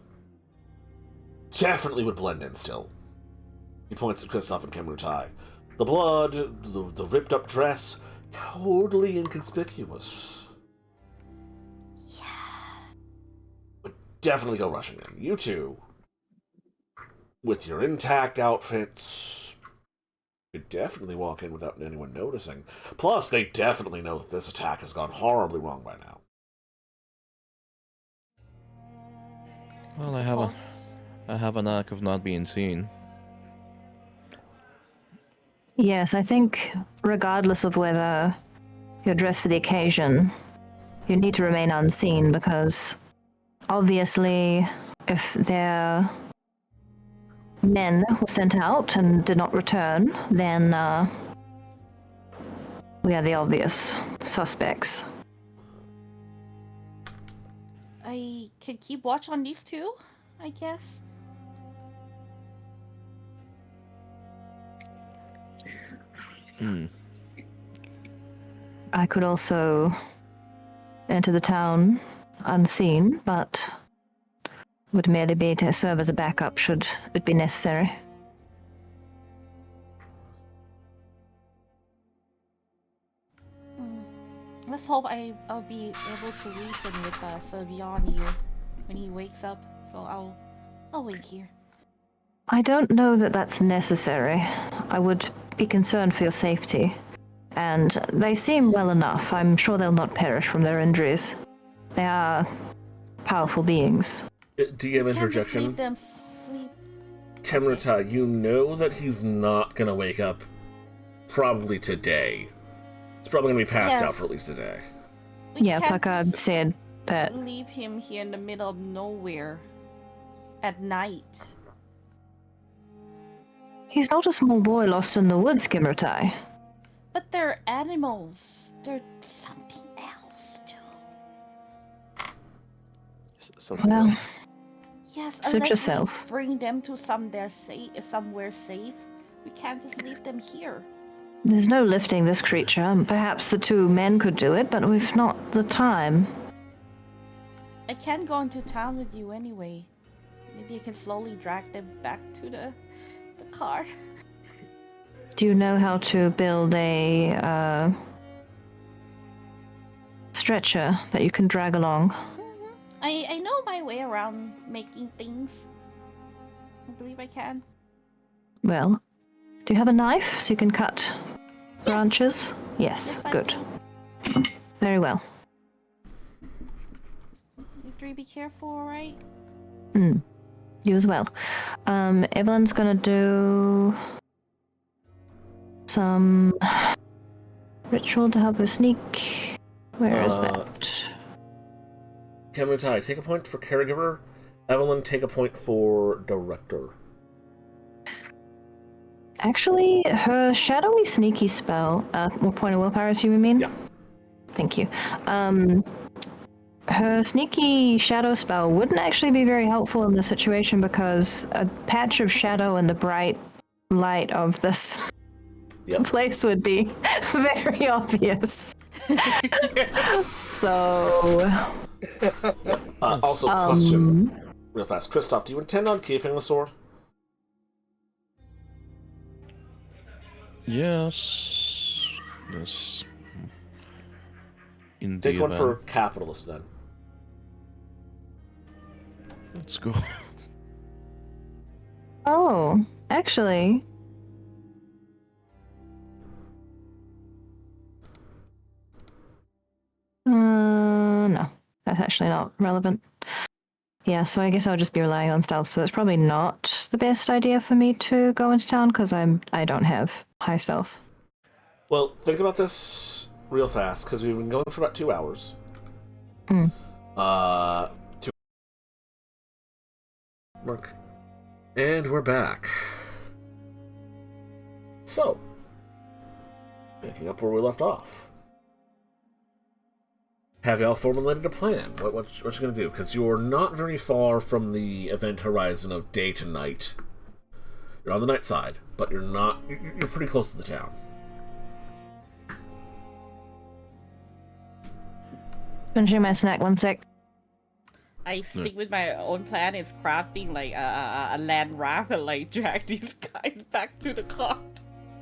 definitely would blend in still. He points at Kristoff and Kemrutai. The blood, the ripped up dress, totally inconspicuous. Would definitely go rushing in. You two, with your intact outfits, could definitely walk in without anyone noticing. Plus, they definitely know that this attack has gone horribly wrong by now. Well, I have a knack of not being seen. Yes, I think regardless of whether you're dressed for the occasion, you need to remain unseen because obviously if their men were sent out and did not return, then we are the obvious suspects. I can keep watch on these two, I guess. I could also enter the town unseen, but would merely be to serve as a backup should it be necessary. Let's hope I'll be able to reason with Servion here when he wakes up. So I'll wait here. I don't know that that's necessary. I would be concerned for your safety. And they seem well enough. I'm sure they'll not perish from their injuries. They are powerful beings. DM interjection. Can't just leave them sleep. Kemrutai, you know that he's not gonna wake up probably today. He's probably gonna be passed out Yes. for at least a day. We Yeah, can't Placard just said that. leave him here in the middle of nowhere at night. He's not a small boy lost in the woods, Kimmertai. But they're animals. They're something else too. Something Well, else. Yes, Suit unless yourself. we bring them to somewhere safe. We can't just leave them here. there's no lifting this creature. Perhaps the two men could do it, but we've not the time. I can go into town with you anyway. Maybe I can slowly drag them back to the car. Do you know how to build a stretcher that you can drag along? I know my way around making things. I believe I can. Well, do you have a knife so you can cut branches? Yes, Yes, I good. do. Very well. You three be careful, alright? You as well. Evelyn's gonna do some ritual to help her sneak. Where is that? Kamutai, take a point for caregiver. Evelyn, take a point for director. Actually, her shadowy sneaky spell, what point of willpower, you mean? Yeah. Thank you. Her sneaky shadow spell wouldn't actually be very helpful in this situation because a patch of shadow in the bright light of this place would be very obvious. So... Also, question, real fast. Kristoff, do you intend on keeping the sword? Yes. Yes. In the Take one event. for capitalist, then. Let's go. Oh, actually... no. That's actually not relevant. Yeah, so I guess I'll just be relying on stealth, so it's probably not the best idea for me to go into town, because I don't have high stealth. Well, think about this real fast, because we've been going for about 2 hours. Mark. And we're back. So, picking up where we left off. Have y'all formulated a plan? What you gonna do? Because you're not very far from the event horizon of day to night. You're on the night side, but you're not. You're pretty close to the town. Finishing my snack, 1 sec. I stick with my own plan. It's crafting like a land raft and like drag these guys back to the cart.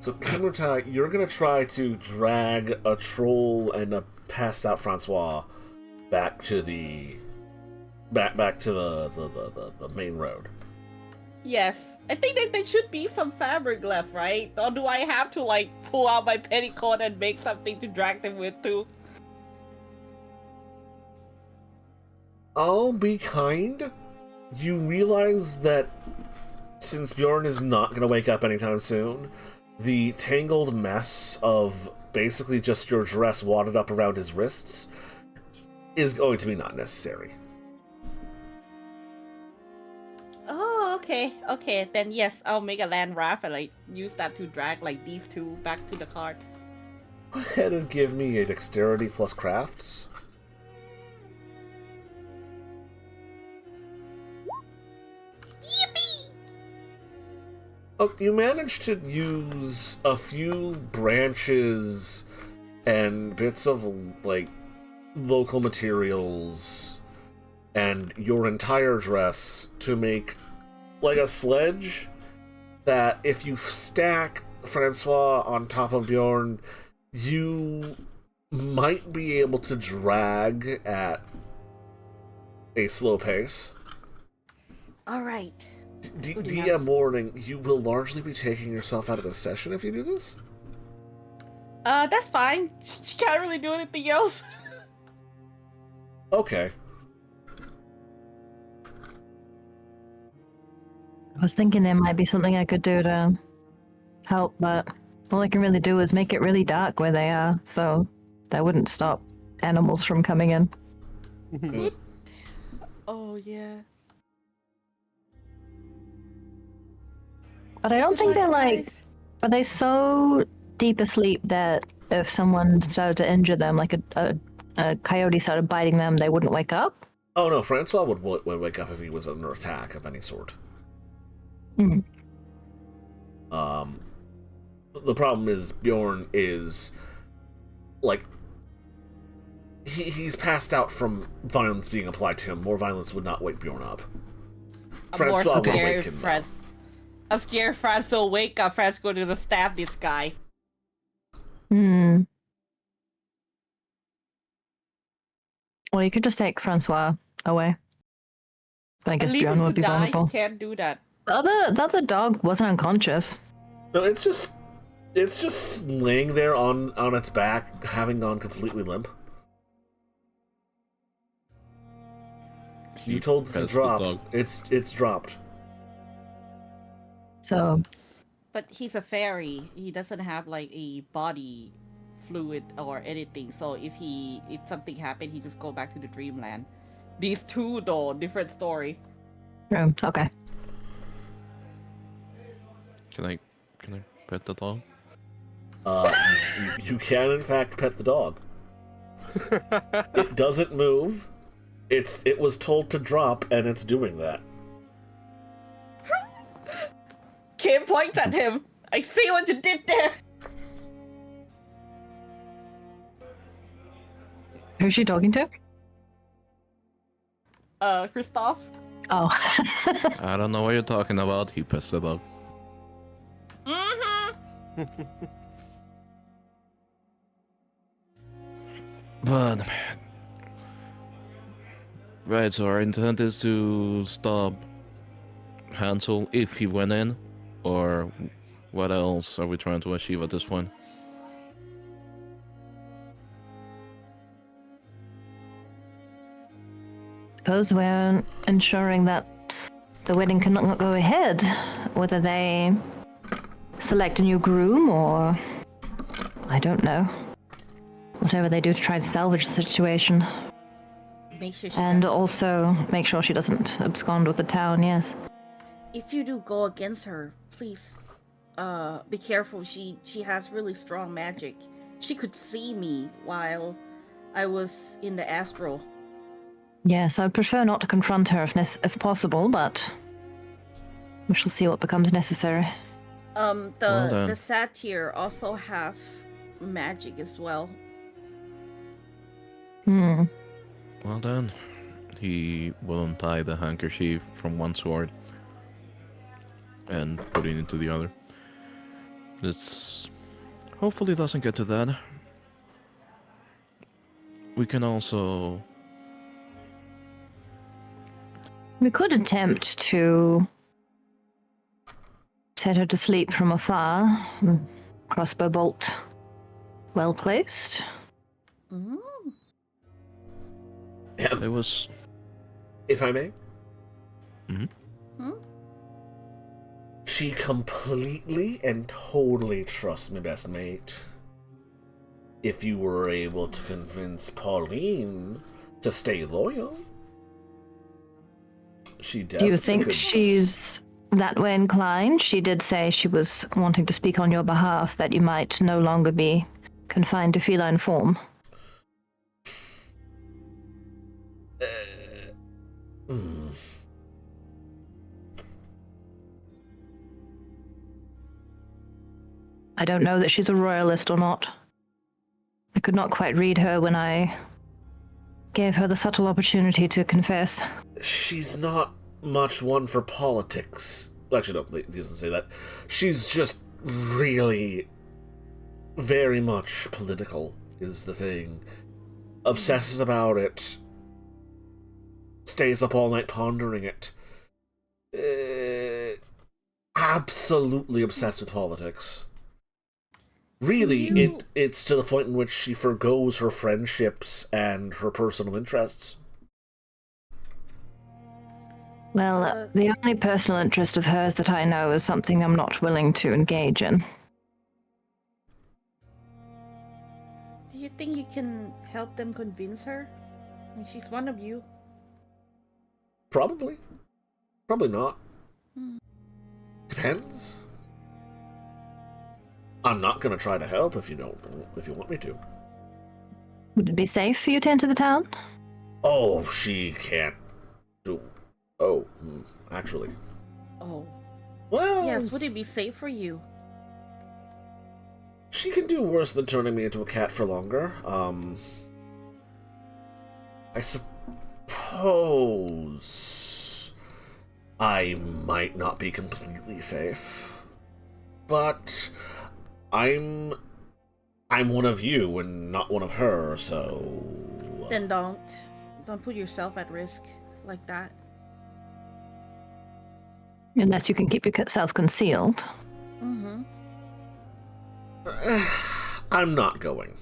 So, Kamutai, you're gonna try to drag a troll and a passed out Francois back to the main road. Yes, I think that there should be some fabric left, right? Or do I have to like pull out my petticoat and make something to drag them with too? I'll be kind. You realize that since Bjorn is not going to wake up anytime soon, the tangled mess of basically just your dress wadded up around his wrists is going to be not necessary. Oh, okay. Okay, then yes, I'll make a land raft and like use that to drag like these two back to the cart. Go ahead and give me a dexterity plus crafts. Yippee! Oh, you managed to use a few branches and bits of, like, local materials and your entire dress to make, like, a sledge that if you stack Francois on top of Bjorn, you might be able to drag at a slow pace. Alright. DM warning, you will largely be taking yourself out of the session if you do this? That's fine. She can't really do anything else. Okay. I was thinking there might be something I could do to help, but all I can really do is make it really dark where they are, so that wouldn't stop animals from coming in. Oh, yeah. But I don't think they're like... Are they so deep asleep that if someone started to injure them, like a coyote started biting them, they wouldn't wake up? Oh no, Francois would wake up if he was under attack of any sort. Mm. The problem is Bjorn is, like, he's passed out from violence being applied to him. More violence would not wake Bjorn up. Francois will wake him up. I'm scared Franz will wake up. Franz going to stab this guy. Hmm. Well, you could just take Francois away. But I guess Leave Bjorn him would to be die. vulnerable. You can't do that. The other dog wasn't unconscious. No, it's just laying there on its back, having gone completely limp. You told it to drop. It's dropped. So, But he's a fairy. He doesn't have like a body fluid or anything. So if something happened, he just go back to the dreamland. These two though, different story. okay. Can I pet the dog? You can in fact pet the dog. It doesn't move. It was told to drop, and it's doing that. Kim points at him. I see what you did there. Who's she talking to? Kristoff. Oh. I don't know what you're talking about. He pets the dog. Mm-hmm. But right, so our intent is to stop Hansel if he went in, or what else are we trying to achieve at this point? Suppose we're ensuring that the wedding cannot go ahead. Whether they select a new groom or I don't know. Whatever they do to try to salvage the situation. Make sure she And does- also make sure she doesn't abscond with the town, yes. if you do go against her, please be careful. She has really strong magic. She could see me while I was in the astral. Yes, I'd prefer not to confront her if possible, but we shall see what becomes necessary. Well done. The satire also have magic as well. Hmm. Well then, he will untie the handkerchief from one sword and put it into the other. It's hopefully doesn't get to that. We can also We could attempt to set her to sleep from afar. Crossbow bolt well placed. Mm. it was If I may? Mhm. Hmm? She completely and totally trusts me, best mate. If you were able to convince Pauline to stay loyal, she Do definitely you think could... she's that way inclined? She did say she was wanting to speak on your behalf, that you might no longer be confined to feline form. Hmm. I don't know that she's a royalist or not. I could not quite read her when I gave her the subtle opportunity to confess. She's not much one for politics. Actually, no, he doesn't say that. She's just really very much political, is the thing. Obsesses about it. Stays up all night pondering it. Absolutely obsessed with politics. Really, it's to the point in which she forgoes her friendships and her personal interests. Well, the only personal interest of hers that I know is something I'm not willing to engage in. Do you think you can help them convince her? I mean, she's one of you. Probably. Probably not. Hmm. Depends. I'm not gonna try to help if you want me to. Would it be safe for you to enter the town? Oh, she can't do... Oh, actually. Oh. Well... Yes, would it be safe for you? She can do worse than turning me into a cat for longer. I suppose... I might not be completely safe. But... I'm one of you and not one of her, so... Then don't put yourself at risk like that. Unless you can keep yourself concealed. Mm-hmm. I'm not going.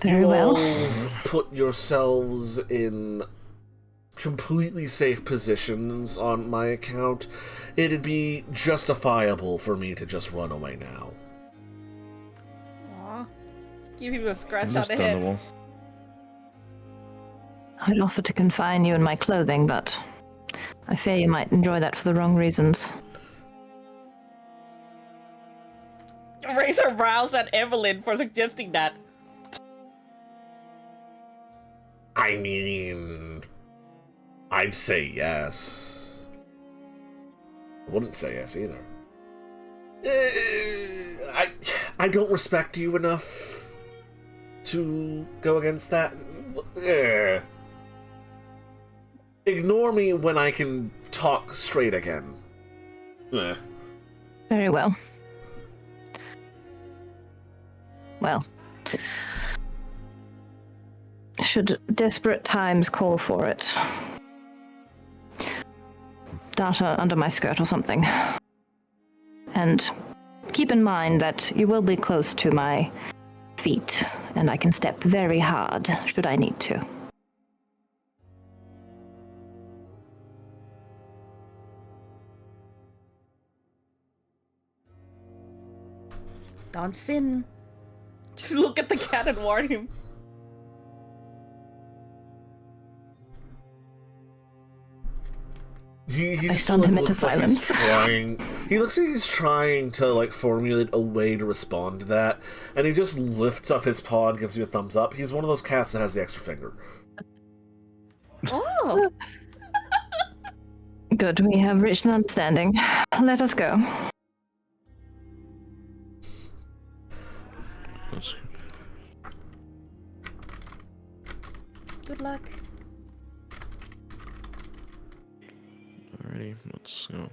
Very You well. all put yourselves in completely safe positions on my account, it'd be justifiable for me to just run away now. Aw. Give him a scratch on the head. Understandable. I'd offer to confine you in my clothing, but I fear you might enjoy that for the wrong reasons. Raise her brows at Evelyn for suggesting that. I mean, I'd say yes. I wouldn't say yes either. I don't respect you enough to go against that. Ignore me when I can talk straight again. Very well. Well, should desperate times call for it, dart under my skirt or something. And keep in mind that you will be close to my feet, and I can step very hard should I need to. Don't sin. Just look at the cat and warn him. I stunned him into silence. He looks like he's trying to like formulate a way to respond to that, and he just lifts up his paw and gives you a thumbs up. He's one of those cats that has the extra finger. Oh. Good, we have reached an understanding. Let us go. Good luck. Alrighty, let's go.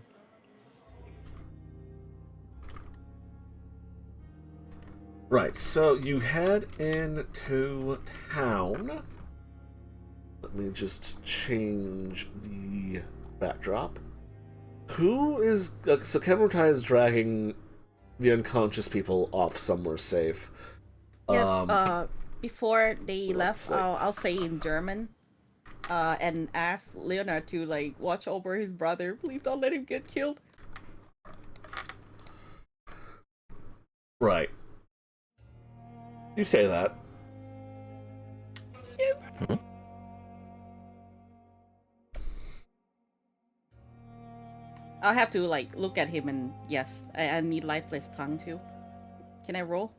Right, so you head into town. Let me just change the backdrop. Who is... so Kemurtai is dragging the unconscious people off somewhere safe. Yes, before they left, I'll say in German, and ask Leonard to, like, watch over his brother. Please don't let him get killed. Right. You say that. Yes. I'll have to, like, look at him and, yes, I need lifeless tongue, too. Can I roll?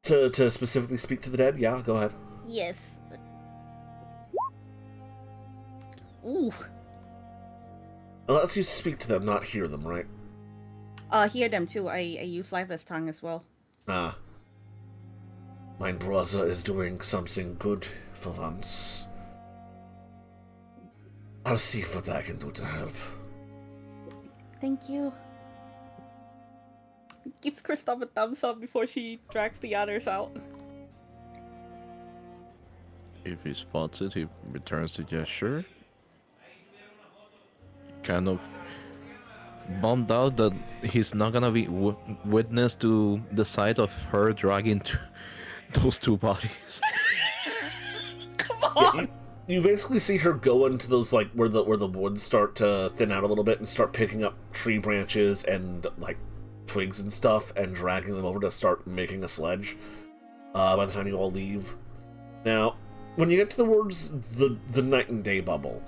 To specifically speak to the dead? Yeah, go ahead. Yes. Ooh. It lets you speak to them, not hear them, right? Hear them, too. I use lifeless tongue as well. Ah. My brother is doing something good for once. I'll see what I can do to help. Thank you. Gives Kristoff a thumbs up before she drags the others out. If he spots it, he returns the gesture. Kind of bummed out that he's not gonna be witness to the sight of her dragging those two bodies. Come on! Yeah, you basically see her go into those, like, where the woods start to thin out a little bit and start picking up tree branches and, like, twigs and stuff and dragging them over to start making a sledge by the time you all leave. Now, when you get towards the night and day bubble,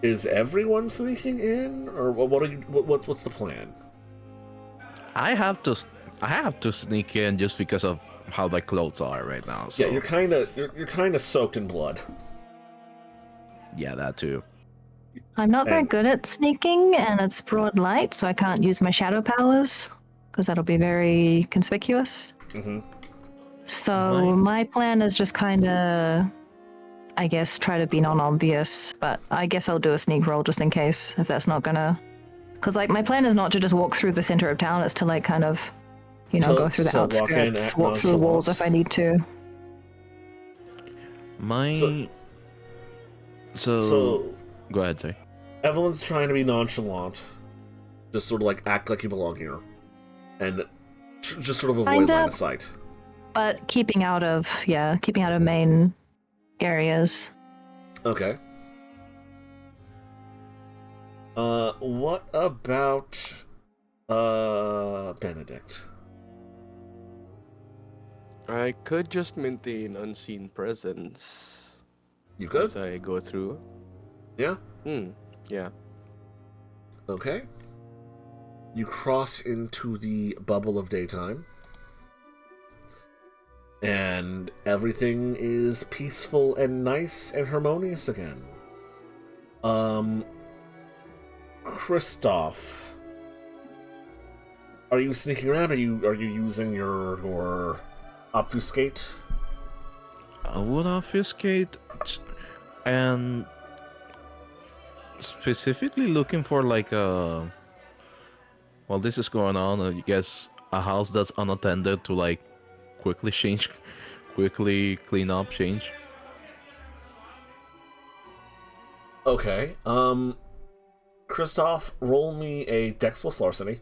is everyone sneaking in, or what's the plan? I have to sneak in just because of how my clothes are right now. So. Yeah, you're kind of soaked in blood. Yeah, that too. I'm not very good at sneaking, and it's broad light, so I can't use my shadow powers, because that'll be very conspicuous. Mm-hmm. So my plan is just kind of, I guess, try to be non-obvious, but I guess I'll do a sneak roll just in case, if that's not gonna... Because, like, my plan is not to just walk through the center of town, it's to, like, kind of, you know, go through the outskirts, walk through the walls if I need to. So go ahead, say. Evelyn's trying to be nonchalant, just sort of like act like you belong here, and just sort of avoid line of sight. But keeping out of main areas. Okay. What about Benedict? I could just maintain unseen presence You good? as I go through. Yeah? Yeah. Okay. You cross into the bubble of daytime. And everything is peaceful and nice and harmonious again. Kristoff, are you sneaking around? Are you using your obfuscate? I would obfuscate and specifically looking for like a. While this is going on, I guess a house that's unattended to like quickly clean up, change. Okay. Kristoff, roll me a Dex plus larceny.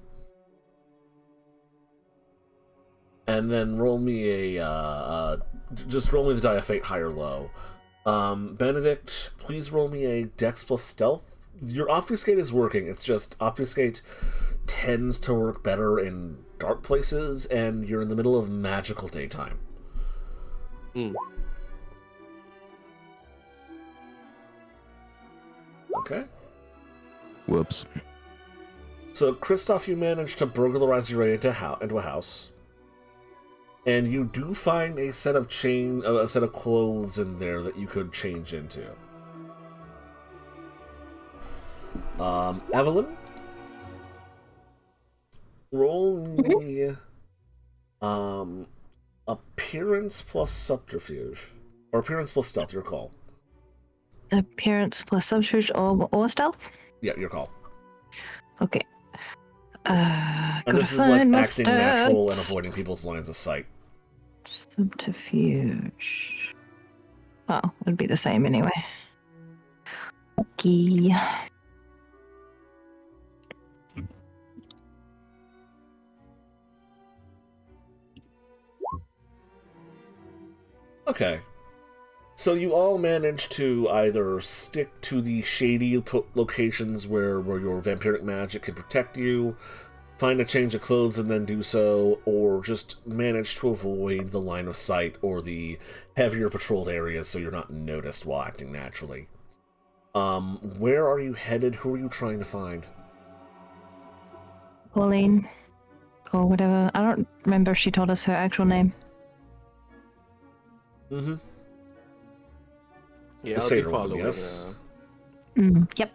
And then roll me just roll me the die of fate, high or low. Benedict, please roll me a Dex plus stealth. Your obfuscate is working. It's just obfuscate tends to work better in dark places, and you're in the middle of magical daytime. Okay. Whoops. So, Kristoff, you managed to burglarize your way into a house. And you do find a set of clothes in there that you could change into. Evelyn, roll me appearance plus subterfuge, or appearance plus stealth. Your call. Appearance plus subterfuge or stealth? Yeah, your call. Okay. And Gotta this is like find my acting natural and stats. avoiding people's lines of sight. Subterfuge. Oh, it'd be the same anyway. Okay. Okay. So you all manage to either stick to the shady locations where your vampiric magic can protect you, find a change of clothes and then do so, or just manage to avoid the line of sight or the heavier patrolled areas so you're not noticed while acting naturally. Where are you headed? Who are you trying to find? Pauline. Or whatever. I don't remember if she told us her actual name. Mm-hmm. Yeah, The I'll be satyr woman, following. yes? Yep.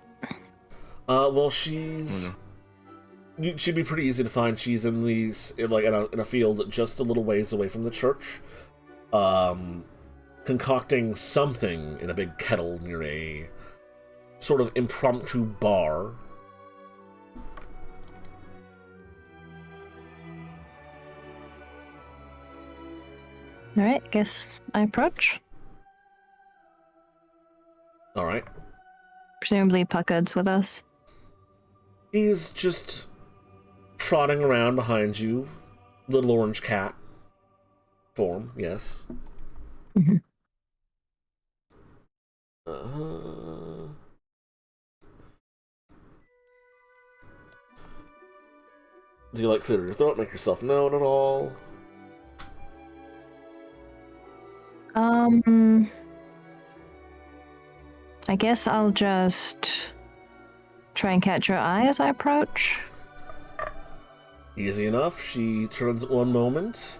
Well, she's... She'd be pretty easy to find. She's in in a field just a little ways away from the church, concocting something in a big kettle near a sort of impromptu bar. Alright, guess I approach. Alright. Presumably Puckard's with us. He's just trotting around behind you. Little orange cat form, yes. Mm-hmm. Do you like clear your throat, make yourself known at all? I guess I'll just try and catch her eye as I approach. Easy enough. She turns one moment,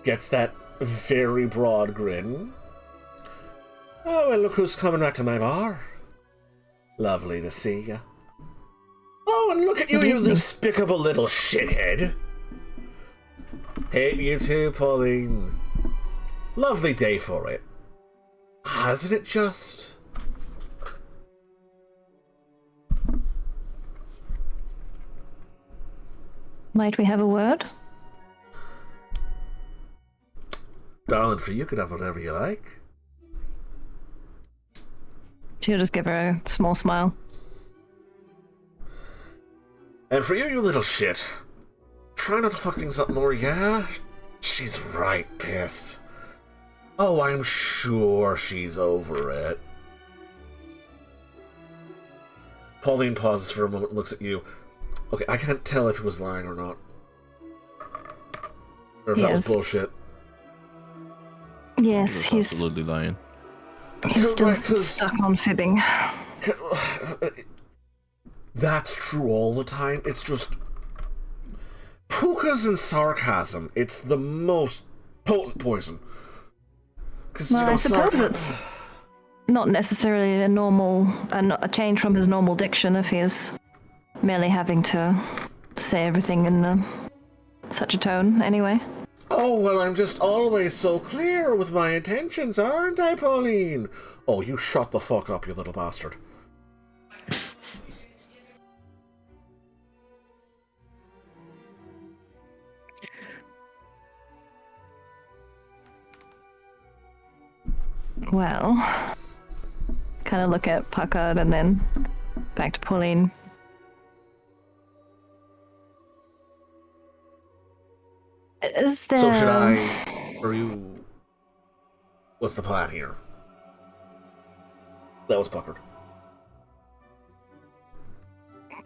gets that very broad grin. Oh, well, look who's coming back to my bar. Lovely to see you. Oh, and look at you, you despicable little shithead. Hey, you too, Pauline. Lovely day for it. Hasn't it just? Might we have a word? Darling, for you could have whatever you like. She'll just give her a small smile. And for you, you little shit. Try not to fuck things up more, yeah? She's right pissed. Oh, I'm sure she's over it. Pauline pauses for a moment and looks at you. Okay, I can't tell if he was lying or not. Or if that was bullshit. Yes, he's absolutely lying. He's still Right, 'cause- stuck on fibbing. That's true all the time. It's just pukas and sarcasm. It's the most potent poison. Because Well, I suppose it's not necessarily a change from his normal diction if he's merely having to say everything in such a tone. Anyway. Oh, well, I'm just always so clear with my intentions, aren't I, Pauline? Oh, you shut the fuck up, you little bastard. Well, kind of look at Puckard and then back to Pauline. Is there... So should I... Or you... What's the plan here? That was Puckard.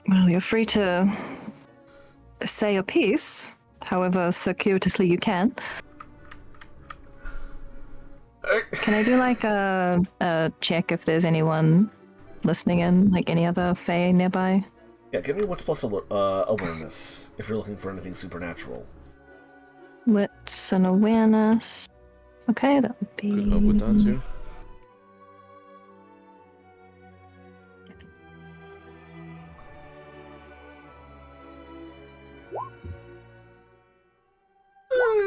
Well, you're free to say your piece, however circuitously you can. Can I do like a check if there's anyone listening in, like any other fae nearby? Yeah, give me what's plus awareness, if you're looking for anything supernatural. Wits and awareness. Okay, that would be... Could help with that too.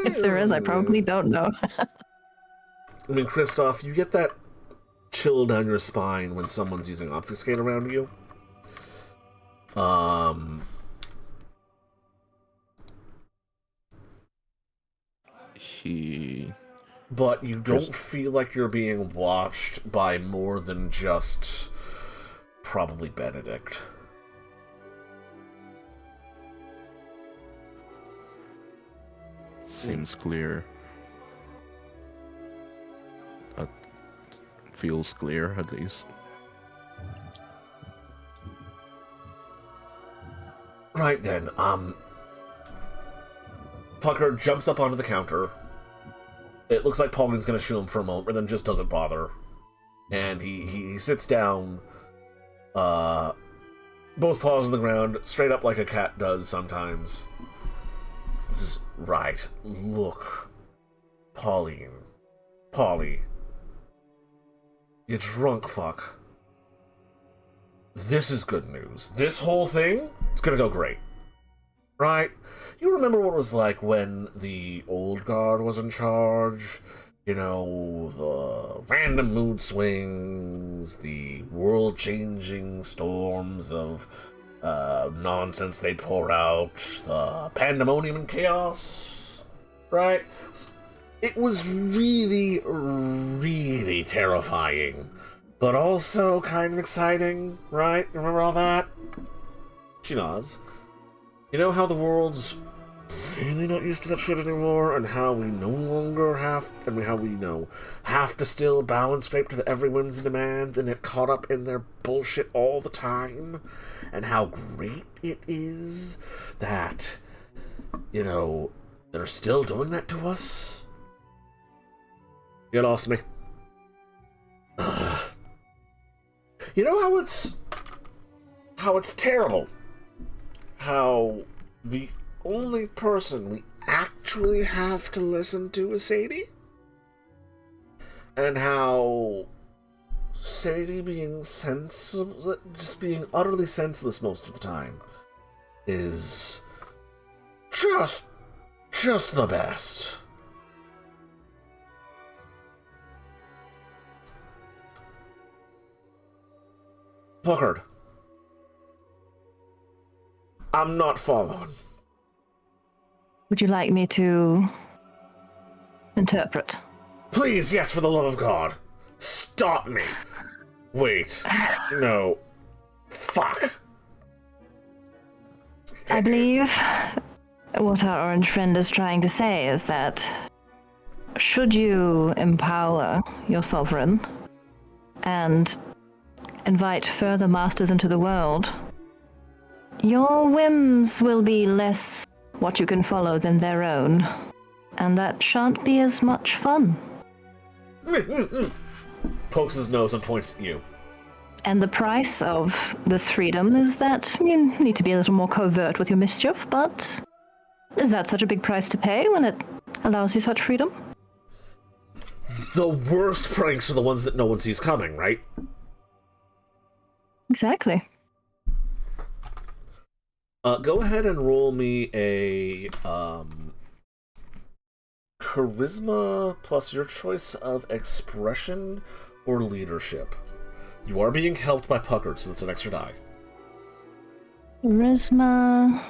If there is, I probably don't know. I mean, Kristoff, you get that chill down your spine when someone's using obfuscate around you. But you don't feel like you're being watched by more than just probably Benedict. Seems clear. That feels clear, at least. Right then, Pucker jumps up onto the counter. It looks like Pauline's gonna shoot him for a moment, but then just doesn't bother. And he sits down, both paws on the ground, straight up like a cat does sometimes. This is right. Look, Pauline. Polly. You drunk fuck. This is good news. This whole thing, it's gonna go great. Right? You remember what it was like when the old guard was in charge? You know, the random mood swings, the world-changing storms of nonsense they'd pour out, the pandemonium and chaos, right? It was really, really terrifying, but also kind of exciting, right? Remember all that? She nods. You know how the world's really not used to that shit anymore, and how we no longer have, have to still bow and scrape to every whims and demands, and get caught up in their bullshit all the time, and how great it is that, they're still doing that to us? You lost me. You know how it's terrible? How the only person we actually have to listen to is Sadie? And how Sadie being sensible, just being utterly senseless most of the time, is just the best. Puckard. I'm not following. Would you like me to interpret? Please, yes, for the love of God. Stop me. Wait. No. Fuck. I believe what our orange friend is trying to say is that should you empower your sovereign and invite further masters into the world, your whims will be less what you can follow than their own, and that shan't be as much fun. Pokes his nose and points at you. And the price of this freedom is that you need to be a little more covert with your mischief, but is that such a big price to pay when it allows you such freedom? The worst pranks are the ones that no one sees coming, right? Exactly. Go ahead and roll me a charisma plus your choice of expression or leadership. You are being helped by Puckard, so that's an extra die. Charisma,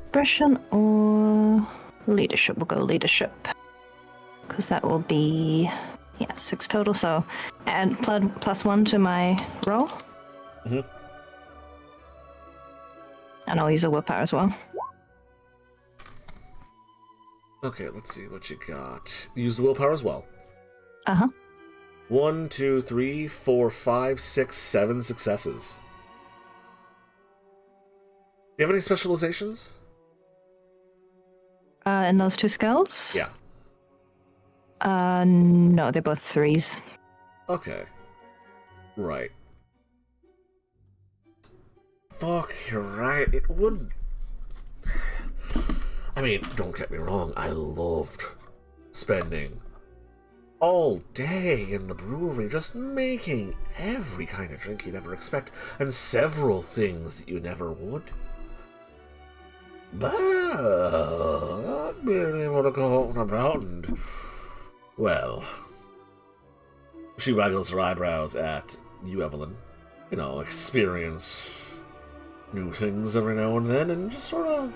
expression, or leadership. We'll go leadership. Because that will be, 6 total. So add plus 1 to my roll. Mm-hmm. And I'll use a willpower as well. Okay, let's see what you got. Use the willpower as well. Uh-huh. 1, 2, 3, 4, 5, 6, 7 successes. Do you have any specializations? In those 2 skills? Yeah. No, they're both 3s. Okay. Right. Fuck, you're right. It would... I mean, don't get me wrong, I loved spending all day in the brewery just making every kind of drink you'd ever expect, and several things that you never would. But being able to go out and about and... well... She waggles her eyebrows at you, Evelyn. You know, experience new things every now and then and just sort of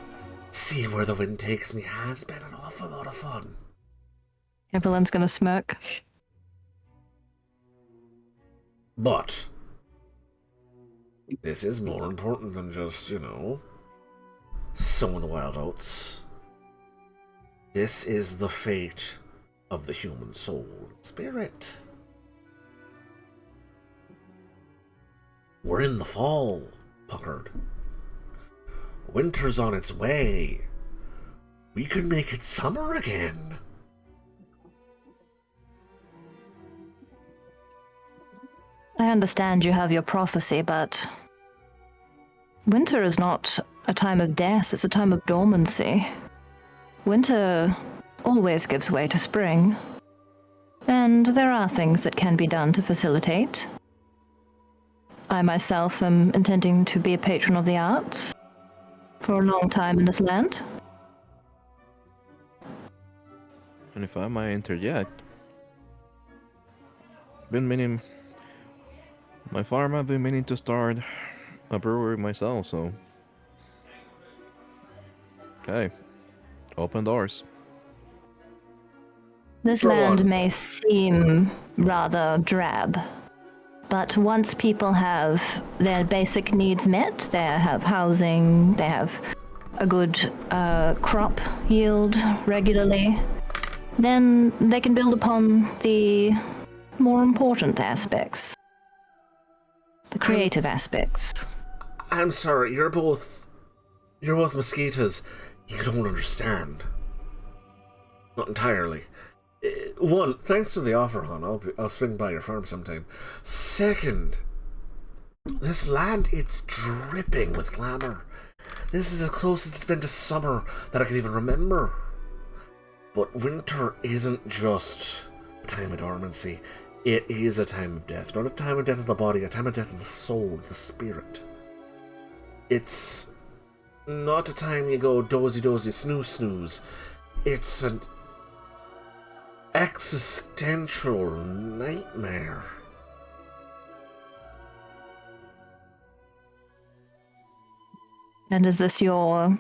see where the wind takes me has been an awful lot of fun. Evelyn's gonna smirk. But this is more important than just, sowing the wild oats. This is the fate of the human soul and spirit. We're in the fall, Puckard. Winter's on its way. We could make it summer again. I understand you have your prophecy, but winter is not a time of death, it's a time of dormancy. Winter always gives way to spring, and there are things that can be done to facilitate. I myself am intending to be a patron of the arts for a long time in this land. And if I might interject, my farm, I've been meaning to start a brewery myself, so okay, open doors. This land may seem rather drab, but once people have their basic needs met, they have housing, they have a good crop yield regularly, then they can build upon the more important aspects, the creative aspects. I'm sorry, you're both mosquitoes. You don't understand. Not entirely. One, thanks for the offer, hon. I'll swing by your farm sometime. Second, this land, it's dripping with glamour. This is as close as it's been to summer that I can even remember. But winter isn't just a time of dormancy. It is a time of death. Not a time of death of the body, a time of death of the soul, the spirit. It's not a time you go dozy snooze snooze. It's an existential nightmare. And is this your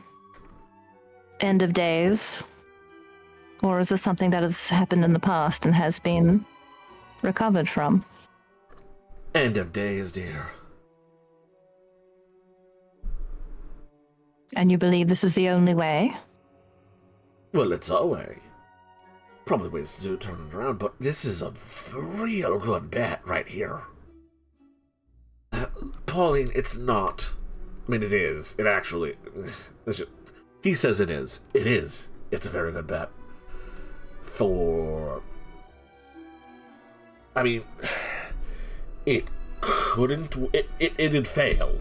end of days? Or is this something that has happened in the past and has been recovered from? End of days, dear. And you believe this is the only way? Well, it's a way. probably ways to turn it around, but this is a real good bet right here. Pauline, it's not. I mean, it is. It actually... He says it is. It is. It's a very good bet. For... I mean, it couldn't... It'd fail.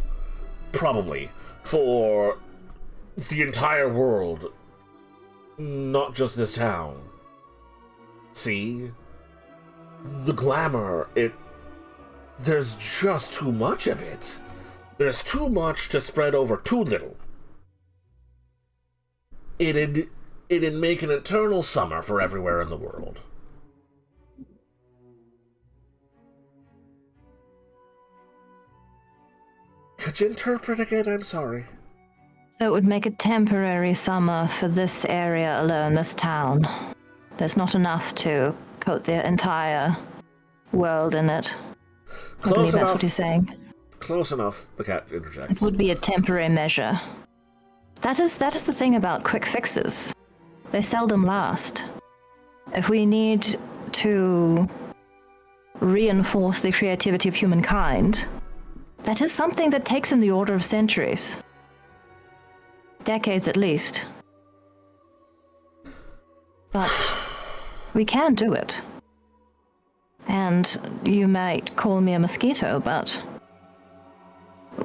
Probably. For the entire world. Not just this town. See? The glamour, there's just too much of it. There's too much to spread over too little. It'd make an eternal summer for everywhere in the world. Could you interpret again? I'm sorry. So it would make a temporary summer for this area alone, this town. There's not enough to coat the entire world in it. I believe that's what he's saying. Close enough, the cat interjects. It would be a temporary measure. That is the thing about quick fixes. They seldom last. If we need to reinforce the creativity of humankind, that is something that takes in the order of centuries. Decades at least. But we can do it. And you might call me a mosquito, but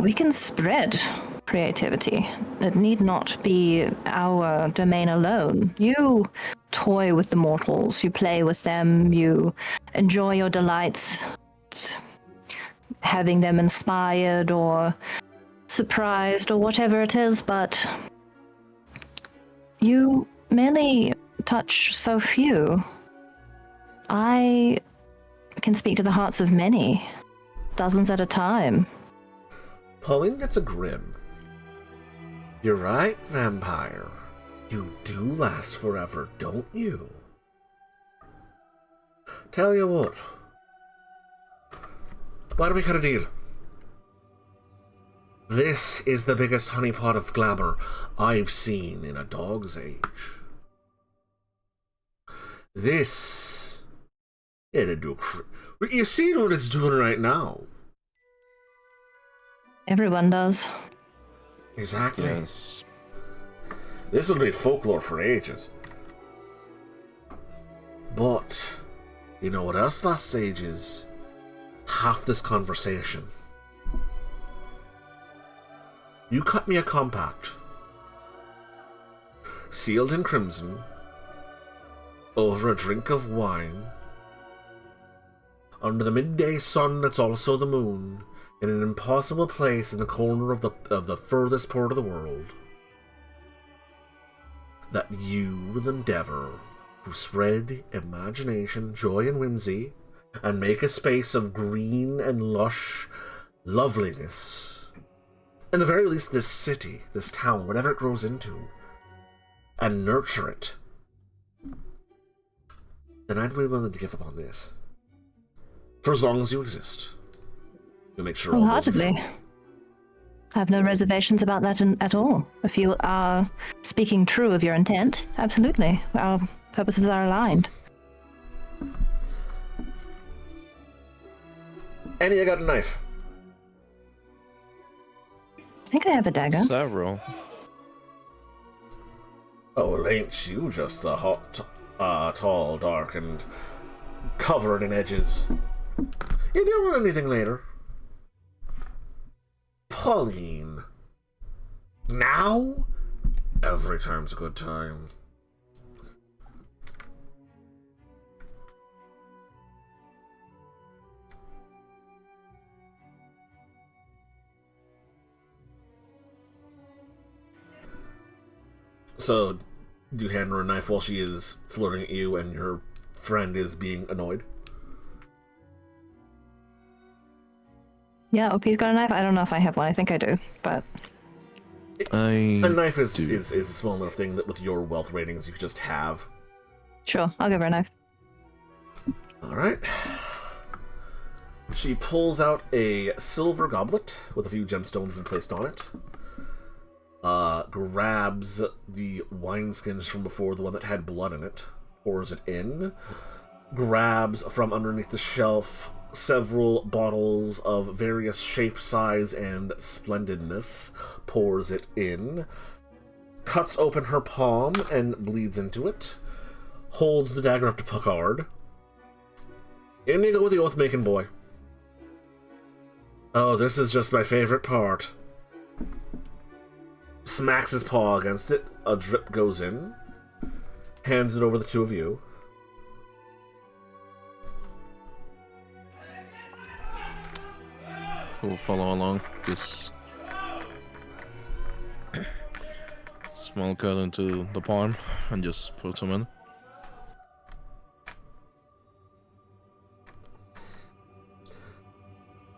we can spread creativity. It need not be our domain alone. You toy with the mortals, you play with them, you enjoy your delights, having them inspired or surprised or whatever it is, but you merely touch so few. I can speak to the hearts of many, dozens at a time. Pauline gets a grin. You're right, vampire. You do last forever, don't you? Tell you what. Why don't we cut a deal? This is the biggest honeypot of glamour I've seen in a dog's age. This... It'd do... You see what it's doing right now. Everyone does. Exactly. Yes. This will be folklore for ages. But, you know what else lasts ages? Half this conversation. You cut me a compact. Sealed in crimson. Over a drink of wine. Under the midday sun that's also the moon. In an impossible place in the corner of the furthest part of the world. That you will endeavor to spread imagination, joy, and whimsy, and make a space of green and lush loveliness. In the very least, this city, this town, whatever it grows into, and nurture it. Then I'd be willing to give up on this. For as long as you exist. You'll make sure wholeheartedly. I have no reservations about that at all. If you are speaking true of your intent, absolutely. Our purposes are aligned. Annie, I got a knife. I think I have a dagger. Several. Oh, well, ain't you just the hot, tall, dark, and covered in edges? You don't want anything later. Pauline. Now? Every time's a good time. So, do you hand her a knife while she is flirting at you and your friend is being annoyed? Yeah, OP's got a knife. I don't know if I have one. I think I do, but... A knife is a small enough thing that with your wealth ratings you could just have. Sure, I'll give her a knife. Alright. She pulls out a silver goblet with a few gemstones placed on it. Grabs the wineskins from before, the one that had blood in it. pours it in, grabs from underneath the shelf several bottles of various shape, size, and splendidness, pours it in, cuts open her palm and bleeds into it, holds the dagger up to Puckard. In you go with the oath-making boy. Oh, this is just my favorite part. Smacks his paw against it, a drip goes in, hands it over the two of you. We'll follow along. This small cut into the palm and just put some in.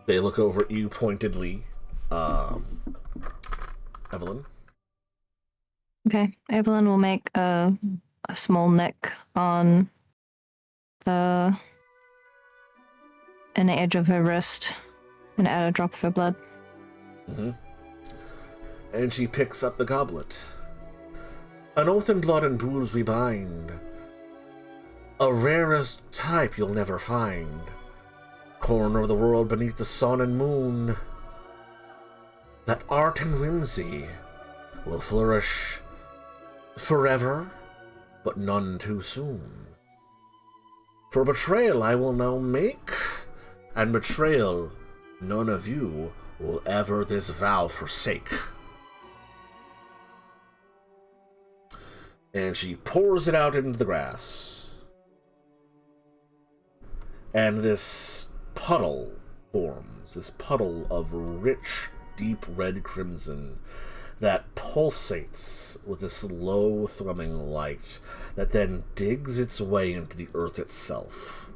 They look over at you pointedly. Evelyn? Okay, Evelyn will make a small nick on an edge of her wrist and add a drop of her blood. Mm-hmm. And she picks up the goblet. An oath in blood and booze we bind, a rarest type you'll never find. Corner of the world beneath the sun and moon, that art and whimsy will flourish forever, but none too soon. For betrayal I will now make, and betrayal none of you will ever this vow forsake. And she pours it out into the grass. And this puddle forms, this puddle of rich, deep red crimson that pulsates with this low thrumming light that then digs its way into the earth itself.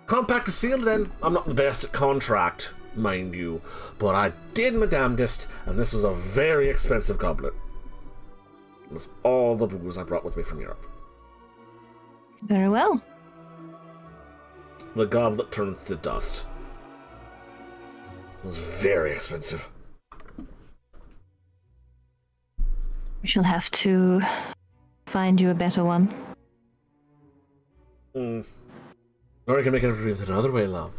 Compact is sealed then. I'm not the best at contract, mind you, but I did my damnedest, and this was a very expensive goblet. It was all the booze I brought with me from Europe. Very well. The goblet turns to dust. It was very expensive. We shall have to find you a better one. Or I can make it another way, love.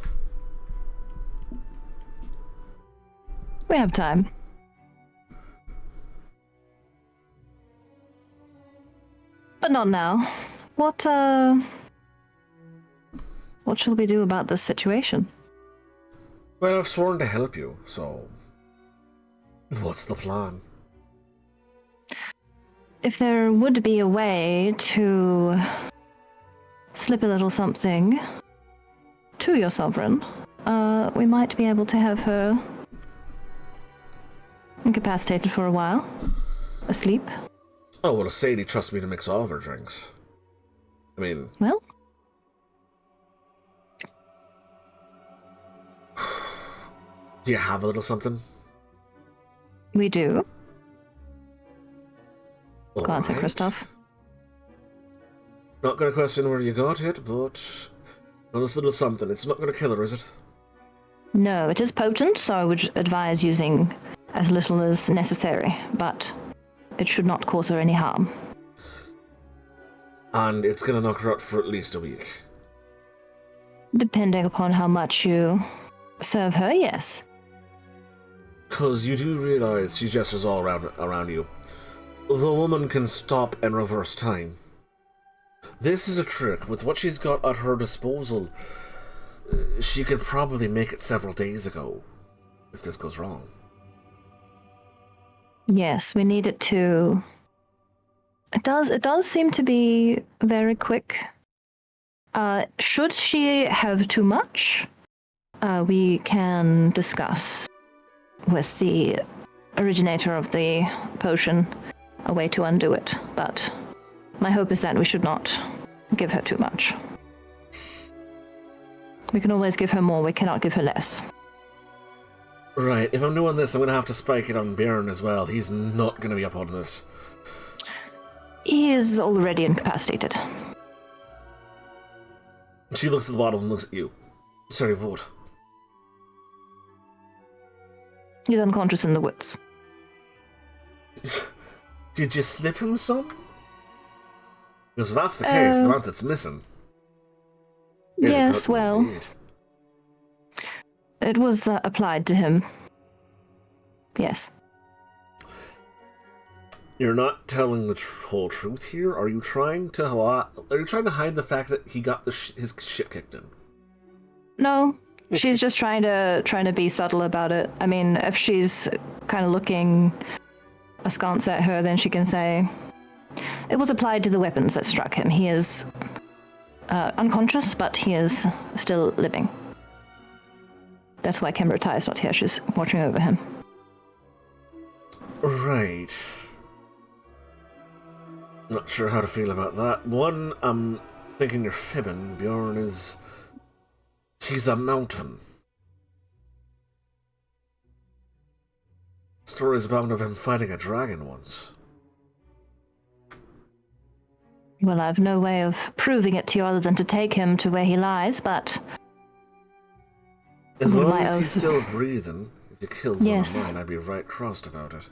We have time. But not now. What shall we do about this situation? Well, I've sworn to help you, so what's the plan? If there would be a way to slip a little something to your sovereign, we might be able to have her incapacitated for a while, asleep. Oh, well, Sadie trusts me to mix all of her drinks. I mean... Well? Do you have a little something? We do. Glance at Alright. Kristoff. Not gonna question where you got it, but... Well, this little something, it's not gonna kill her, is it? No, it is potent, so I would advise using as little as necessary, but it should not cause her any harm. And it's gonna knock her out for at least a week. Depending upon how much you serve her, yes. 'Cause you do realize she gestures all around you. The woman can stop and reverse time. This is a trick. With what she's got at her disposal, she could probably make it several days ago, if this goes wrong. Yes, we need it to... It does seem to be very quick. Should she have too much, we can discuss with the originator of the potion a way to undo it, but my hope is that we should not give her too much. We can always give her more, we cannot give her less. Right, if I'm doing this, I'm gonna have to spike it on Baron as well. He's not gonna be up on this. He is already incapacitated. She looks at the bottle and looks at you. Sorry, what? He's unconscious in the woods. Did you slip him some? Because if that's the case, the amount that's missing. Yes, well, it was applied to him. Yes. You're not telling the whole truth here. Are you trying to hide the fact that he got his shit kicked in? No, she's just trying to be subtle about it. I mean, if she's kind of looking askance at her, then she can say, it was applied to the weapons that struck him. He is unconscious, but he is still living. That's why Kimbertai is not here. She's watching over him. Right. Not sure how to feel about that. One, I'm thinking you're fibbing. Bjorn is... He's a mountain. Stories abound of him fighting a dragon once. Well, I've no way of proving it to you other than to take him to where he lies, but... As long as he's still breathing, if you killed one Yes. of mine, I'd be right crossed about it.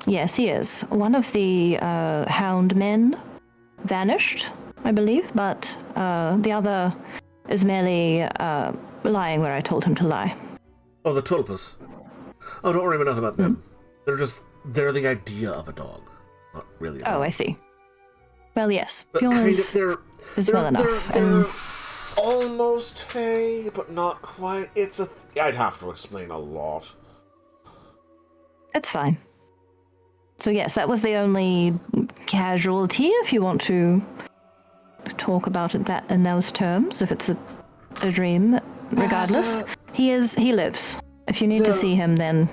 Yes, he is. One of the hound men vanished, I believe, but the other is merely lying where I told him to lie. Oh, the tulpas. Oh, don't worry about nothing about them. They're the idea of a dog. Not really a dog. Oh, I see. Well, yes. But Bjorn kind is of, well enough. They're almost fey, but not quite. I'd have to explain a lot. It's fine. So yes, that was the only casualty, if you want to talk about it that in those terms, if it's a dream. Regardless, he lives. If you need to see him, then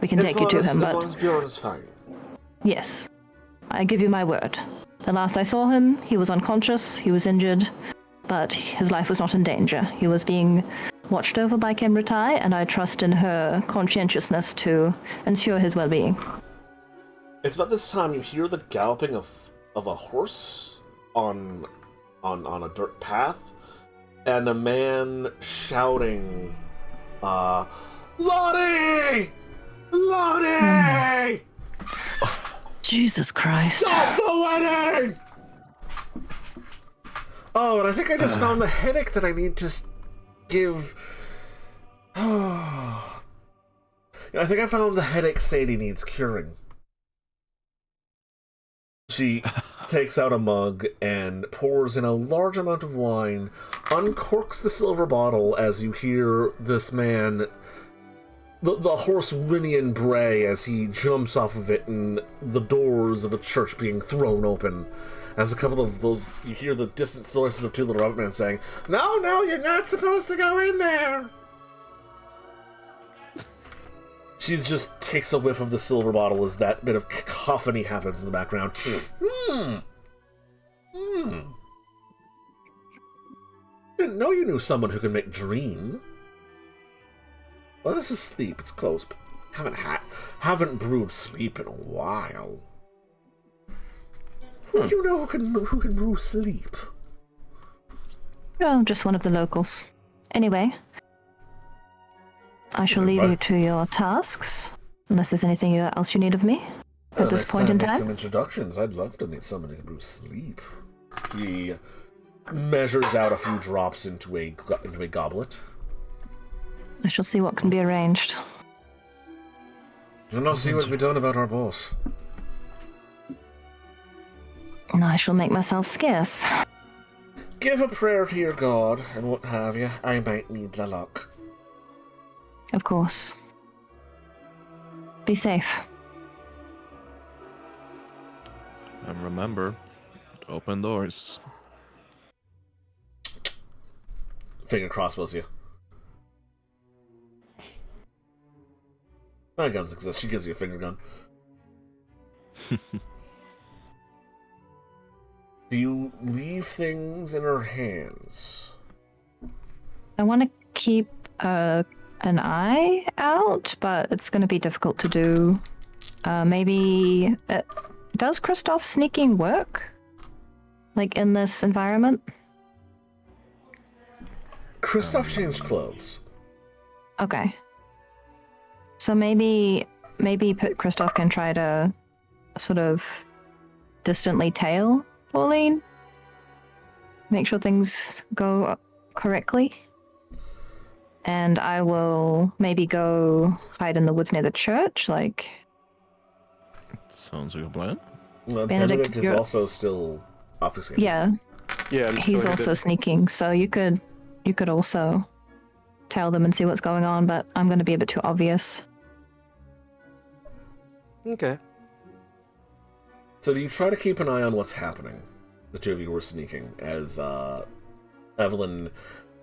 we can take you to him. As long as Bjorn is fine. Yes, I give you my word. The last I saw him, he was unconscious, he was injured, but his life was not in danger. He was being watched over by Kimbertai, and I trust in her conscientiousness to ensure his well-being. It's about this time you hear the galloping of a horse on a dirt path, and a man shouting, Lottie! Lottie! Jesus Christ. Stop the wedding! Oh, and I think I just found the headache that I need to give... I think I found the headache Sadie needs curing. She takes out a mug and pours in a large amount of wine, uncorks the silver bottle as you hear this man, the horse whinny and bray as he jumps off of it, and the doors of the church being thrown open. As a couple of those, you hear the distant voices of two little rabbit men saying, No, you're not supposed to go in there! She just takes a whiff of the silver bottle as that bit of cacophony happens in the background. Didn't know you knew someone who can make dream. Well, this is sleep. It's close, but haven't brewed sleep in a while. Who do you know who can brew sleep? Oh, just one of the locals. Anyway, I shall leave you to your tasks, unless there's anything else you need of me at this point in Make time. some introductions. I'd love to meet someone who can brew sleep. He measures out a few drops into a goblet. I shall see what can be arranged. And I'll see what can be done about our boss. And I shall make myself scarce. Give a prayer to your god, and what have you. I might need the luck. Of course. Be safe. And remember, open doors. Finger crossbows you. My guns exist. She gives you a finger gun. Do you leave things in her hands? I want to keep an eye out, but it's going to be difficult to do. Maybe... does Kristoff sneaking work? Like, in this environment? Kristoff changed clothes. Okay. So maybe Kristoff can try to sort of distantly tail Pauline. Make sure things go correctly. And I will maybe go hide in the woods near the church, like... Sounds like a plan. Benedict is also still obfuscating. Yeah. Yeah, I'm He's still also sneaking, so you could also tell them and see what's going on, but I'm going to be a bit too obvious. Okay. So do you try to keep an eye on what's happening? The two of you were sneaking, as Evelyn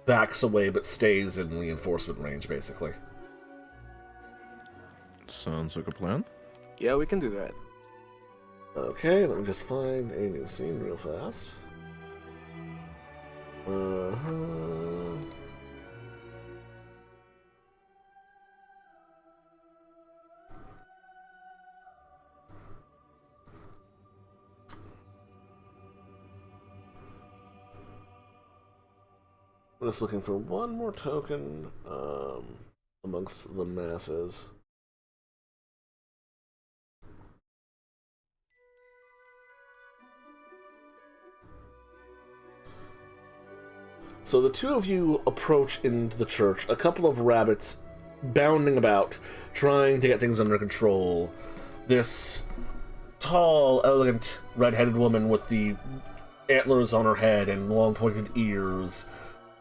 backs away but stays in reinforcement range, basically. Sounds like a plan. Yeah, we can do that. Okay, let me just find a new scene real fast. I'm just looking for one more token amongst the masses. So the two of you approach into the church, a couple of rabbits bounding about, trying to get things under control. This tall, elegant, red-headed woman with the antlers on her head and long pointed ears,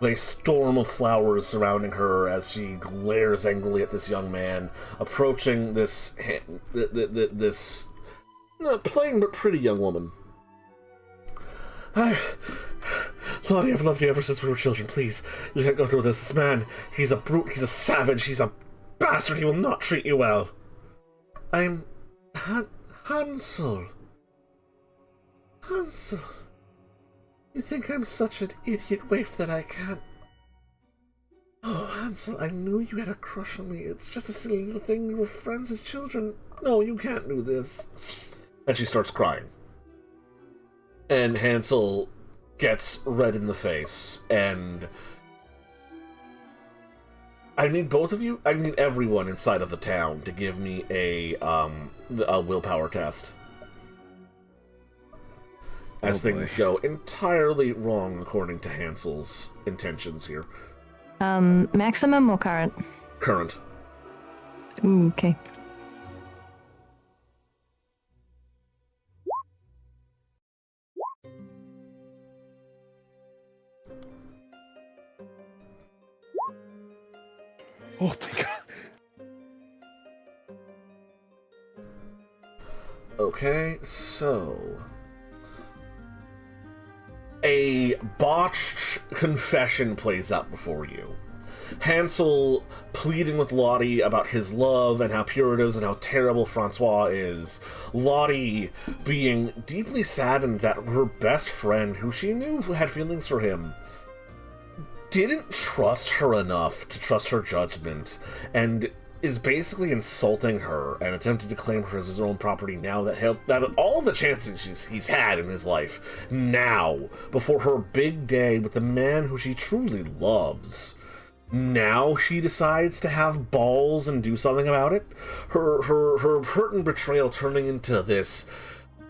with a storm of flowers surrounding her as she glares angrily at this young man, approaching this plain but pretty young woman. Lottie, I've loved you ever since we were children. Please, you can't go through this. This man, he's a brute, he's a savage, he's a bastard, he will not treat you well. I'm... Hansel. Hansel. You think I'm such an idiot waif that I can't... Oh, Hansel, I knew you had a crush on me. It's just a silly little thing. We were friends as children. No, you can't do this. And she starts crying. And Hansel gets red in the face, and I need both of you, I need everyone inside of the town to give me a willpower test. As things go entirely wrong according to Hansel's intentions here. Maximum or current? Current. Ooh, okay. Oh, thank God. Okay, so... a botched confession plays out before you. Hansel pleading with Lottie about his love and how pure it is and how terrible Francois is. Lottie being deeply saddened that her best friend, who she knew had feelings for him, didn't trust her enough to trust her judgment, and is basically insulting her and attempting to claim her as his own property now that all the chances he's had in his life, now, before her big day with the man who she truly loves. Now she decides to have balls and do something about it. Her hurt and betrayal turning into this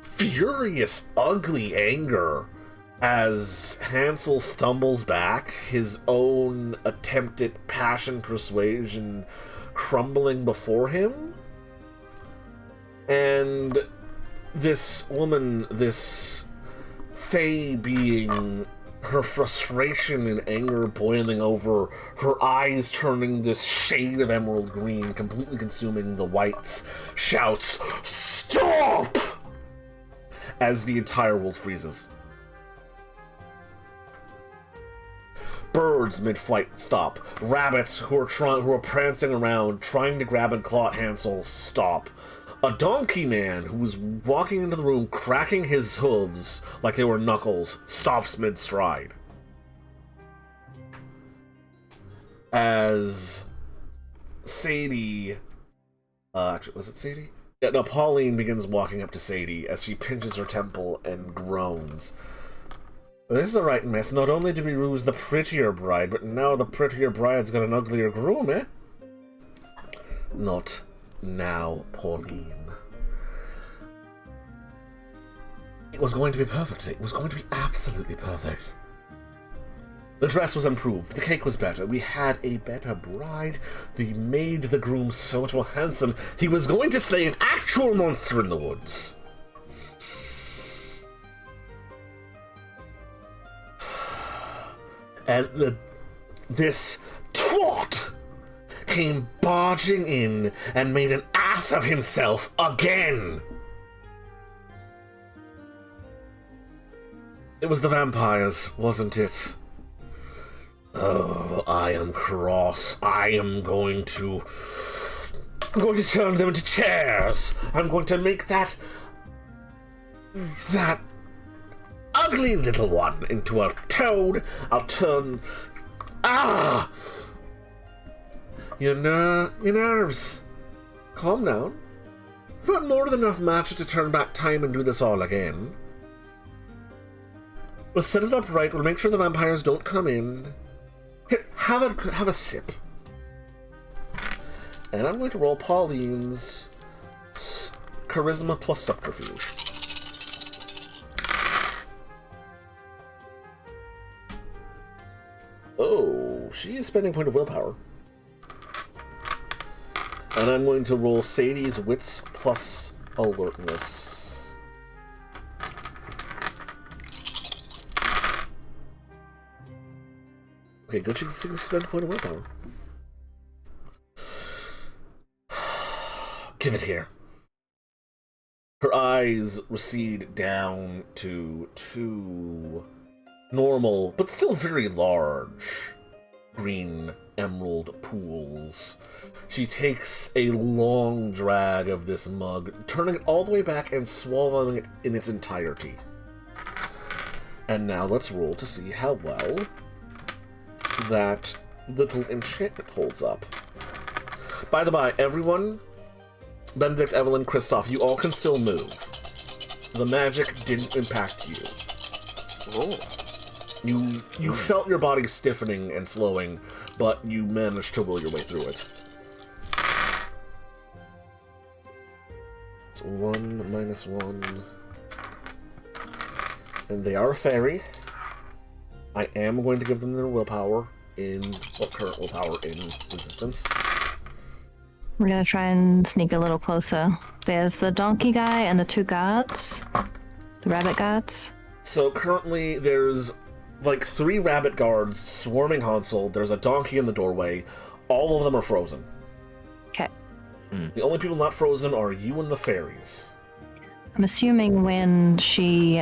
furious, ugly anger as Hansel stumbles back, his own attempted passion persuasion crumbling before him. And this woman, this Fae being, her frustration and anger boiling over, her eyes turning this shade of emerald green, completely consuming the whites, shouts, "Stop!" as the entire world freezes. Birds mid-flight stop. Rabbits who are prancing around, trying to grab and claw at Hansel, stop. A donkey man who was walking into the room, cracking his hooves like they were knuckles, stops mid-stride. As Sadie... actually, was it Sadie? Yeah, no, Pauline begins walking up to Sadie as she pinches her temple and groans. This is a right mess. Not only did we lose the prettier bride, but now the prettier bride's got an uglier groom, eh? Not now, Pauline. It was going to be perfect. It was going to be absolutely perfect. The dress was improved. The cake was better. We had a better bride. They made the groom so much more handsome. He was going to slay an actual monster in the woods. And this twat came barging in and made an ass of himself again. It was the vampires, wasn't it? Oh, I am cross. I'm going to turn them into chairs. I'm going to make that ugly little one into a toad. I'll turn... Your nerves. Calm down. I've got more than enough magic to turn back time and do this all again. We'll set it up right. We'll make sure the vampires don't come in. Here, have a sip. And I'm going to roll Pauline's charisma plus subterfuge. Oh, she is spending a point of willpower. And I'm going to roll Sadie's wits plus alertness. Okay, good. She can spend a point of willpower. Give it here. Her eyes recede down to two normal, but still very large, green emerald pools. She takes a long drag of this mug, turning it all the way back and swallowing it in its entirety. And now let's roll to see how well that little enchantment holds up. By the by, everyone, Benedict, Evelyn, Kristoff, you all can still move. The magic didn't impact you. Oh. You felt your body stiffening and slowing, but you managed to will your way through it. It's 1 minus 1. And they are a fairy. I am going to give them their willpower current willpower in resistance. We're gonna try and sneak a little closer. There's the donkey guy and the two guards. The rabbit guards. So currently there's like 3 rabbit guards swarming Hansel. There's a donkey in the doorway. All of them are frozen. Okay. The only people not frozen are you and the fairies. I'm assuming when she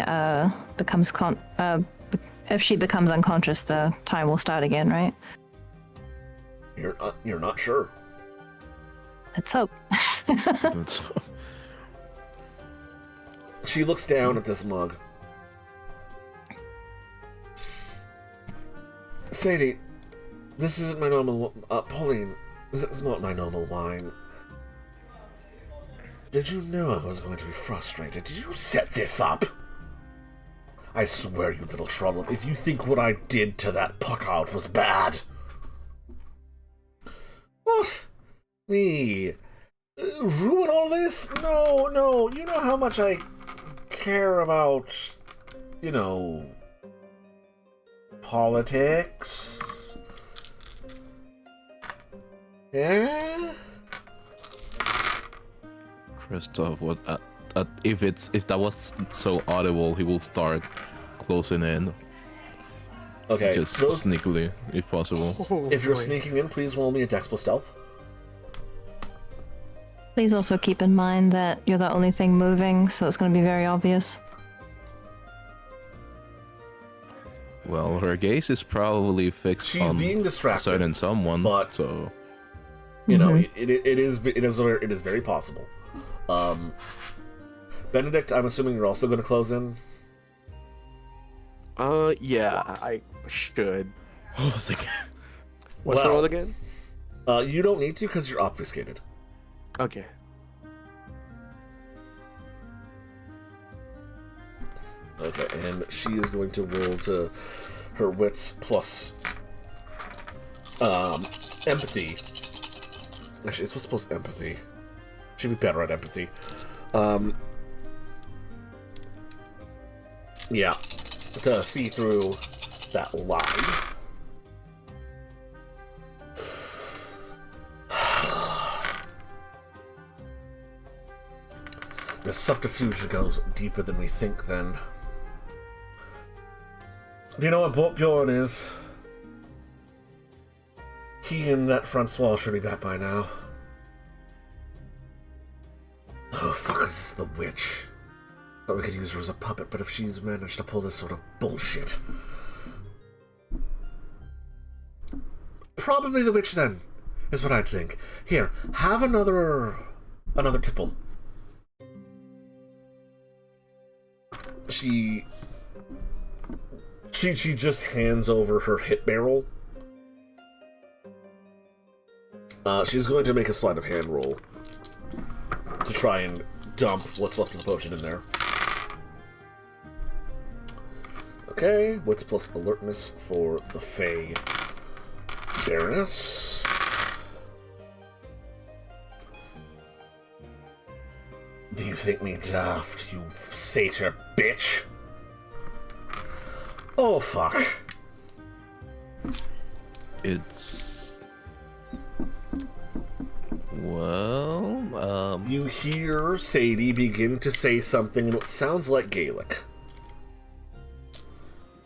becomes if she becomes unconscious, the time will start again, right? You're not sure. Let's hope. She looks down at this mug. Sadie, this isn't my normal... Pauline, this is not my normal wine. Did you know I was going to be frustrated? Did you set this up? I swear, you little trollop, if you think what I did to that puck-out was bad... What? Me? Ruin all this? No, you know how much I care about, politics? Yeah? Kristoff, what? If that was so audible, he will start closing in. Okay, Just sneakily, if possible. If you're sneaking in, please roll me a Dex plus Stealth. Please also keep in mind that you're the only thing moving, so it's going to be very obvious. Well, her gaze is probably fixed She's on being a distracted, certain someone, but so it is very possible. Benedict, I'm assuming you're also going to close in. Yeah, I should. I was like, What's the roll again? You don't need to because you're obfuscated. Okay. Okay, and she is going to roll to her wits plus empathy Actually, it's what's plus empathy. She'd be better at empathy. Yeah. To see through that lie. The subterfuge goes deeper than we think, then. Do you know what Bjorn is? He and that Francois should be back by now. Oh, fuck, this is the witch. Thought we could use her as a puppet, but if she's managed to pull this sort of bullshit... Probably the witch, then, is what I'd think. Here, have another tipple. She just hands over her hit barrel. She's going to make a sleight of hand roll to try and dump what's left of the potion in there. Okay, what's plus alertness for the Fae Baroness? Do you think me daft, you satyr bitch? Oh, fuck. It's... Well, You hear Sadie begin to say something in what sounds like Gaelic.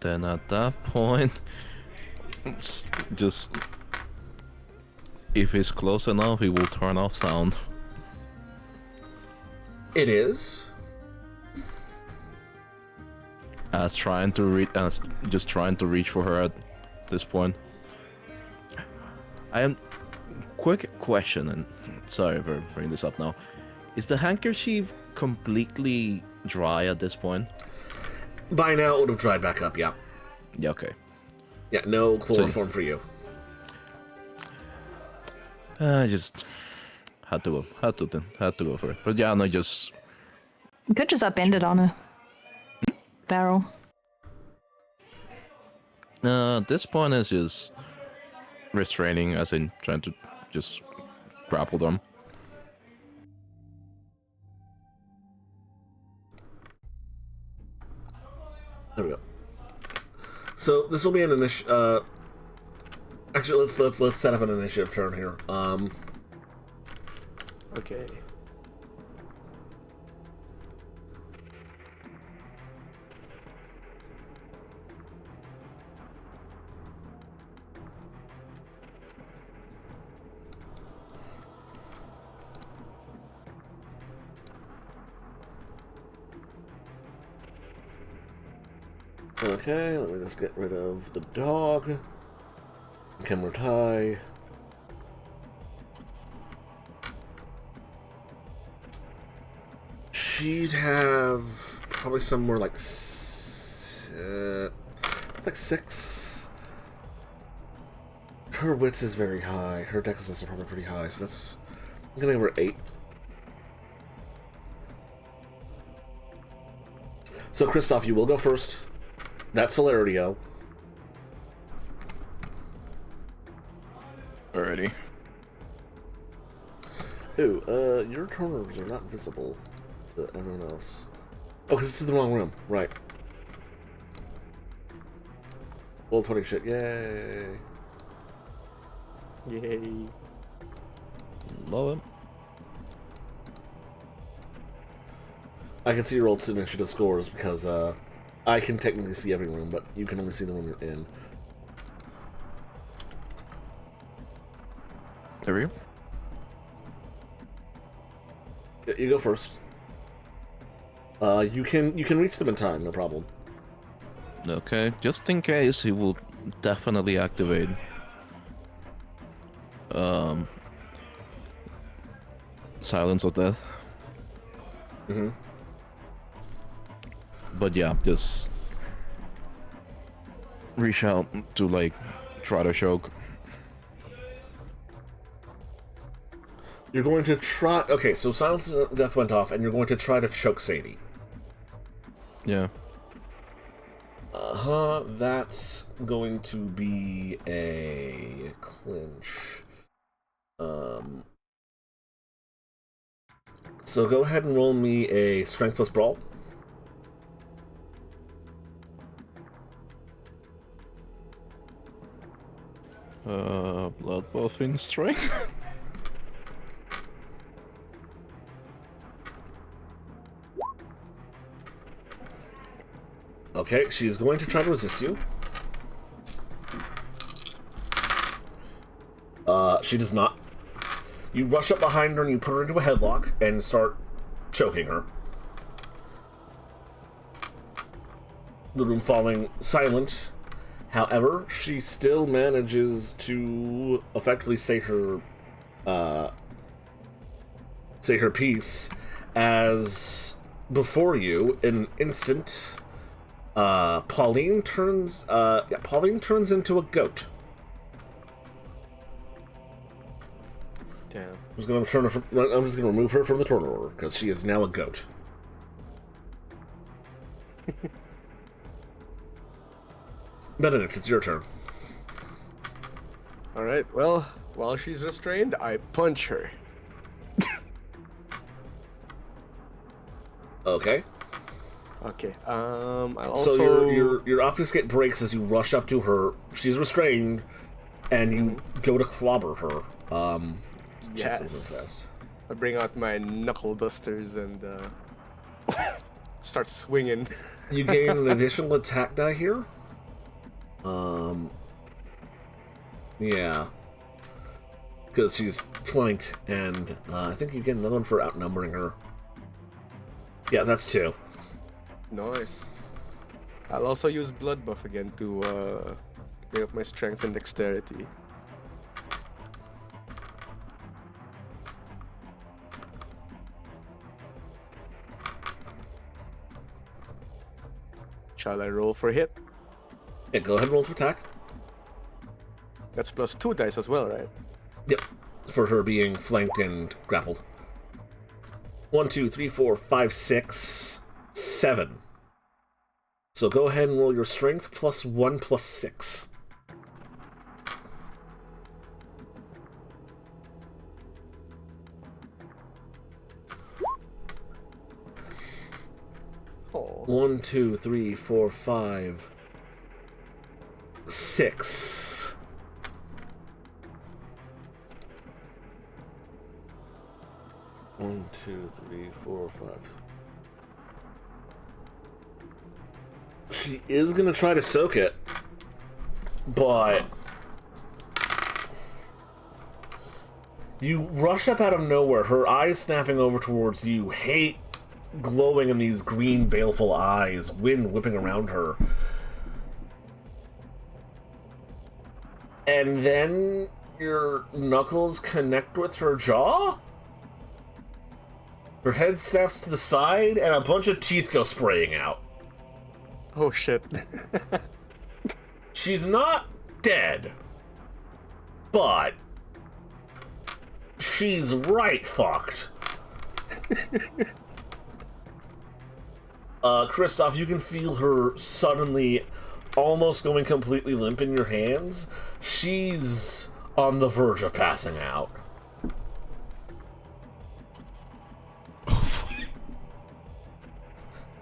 Then at that point, it's just... If it's close enough, he will turn off sound. It is. As just trying to reach for her at this point. I am... Quick question, and sorry for bringing this up now. Is the handkerchief completely dry at this point? By now, it would have dried back up, yeah. Yeah, okay. Yeah, no chloroform for you. I just had to go for it. But yeah, no, just... You could just upend it on a barrel. At this point, it's just restraining, as in trying to just grapple them. There we go. So this will be an initiative. Actually, let's set up an initiative turn here. Okay. Okay, let me just get rid of the dog. Camera tie. She'd have probably somewhere like 6. Her wits is very high. Her dex is probably pretty high, so that's... I'm gonna give her 8. So, Kristoff, you will go first. That's Celerio. Alrighty. Ooh, your turners are not visible to everyone else. Oh, because it's in the wrong room. Right. Old 20 shit. Yay. Yay. Love it. I can see your old initiative scores because, I can technically see every room, but you can only see the room you're in. There we go. You go first. You can reach them in time, no problem. Okay, just in case, he will definitely activate Silence of Death. Mm-hmm. But yeah, just reach out to, like, try to choke. You're going to try... Okay, so Silence of Death went off, and you're going to try to choke Sadie. Yeah. Uh-huh, that's going to be a clinch. So go ahead and roll me a strength plus brawl. Blood buff in strength. Okay, she's going to try to resist you. She does not. You rush up behind her and you put her into a headlock and start choking her. The room falling silent. However, she still manages to effectively say her piece, as before you, in an instant, Pauline turns into a goat. Damn. I'm just gonna remove her from the turn order because she is now a goat. Benedict, it's your turn. Alright, well, while she's restrained, I punch her. Okay. Okay, I'll also... So your obfuscate breaks as you rush up to her. She's restrained, and you go to clobber her. Yes. I bring out my knuckle dusters and start swinging. You gain an additional attack die here. Yeah. Because she's flanked, and I think you get another one for outnumbering her. Yeah, that's 2. Nice. I'll also use blood buff again to bring up my strength and dexterity. Shall I roll for hit? Yeah, go ahead and roll to attack. That's plus 2 dice as well, right? Yep. For her being flanked and grappled. 1, 2, 3, 4, 5, 6, 7. So go ahead and roll your strength plus 1 plus 6. Oh. 1, 2, 3, 4, 5, 6. One, two, three, 4, 5. She is gonna try to soak it, but you rush up out of nowhere, her eyes snapping over towards you, hate glowing in these green, baleful eyes, wind whipping around her. And then your knuckles connect with her jaw? Her head snaps to the side, and a bunch of teeth go spraying out. Oh shit. She's not dead, but she's right fucked. Kristoff, you can feel her suddenly almost going completely limp in your hands. She's on the verge of passing out.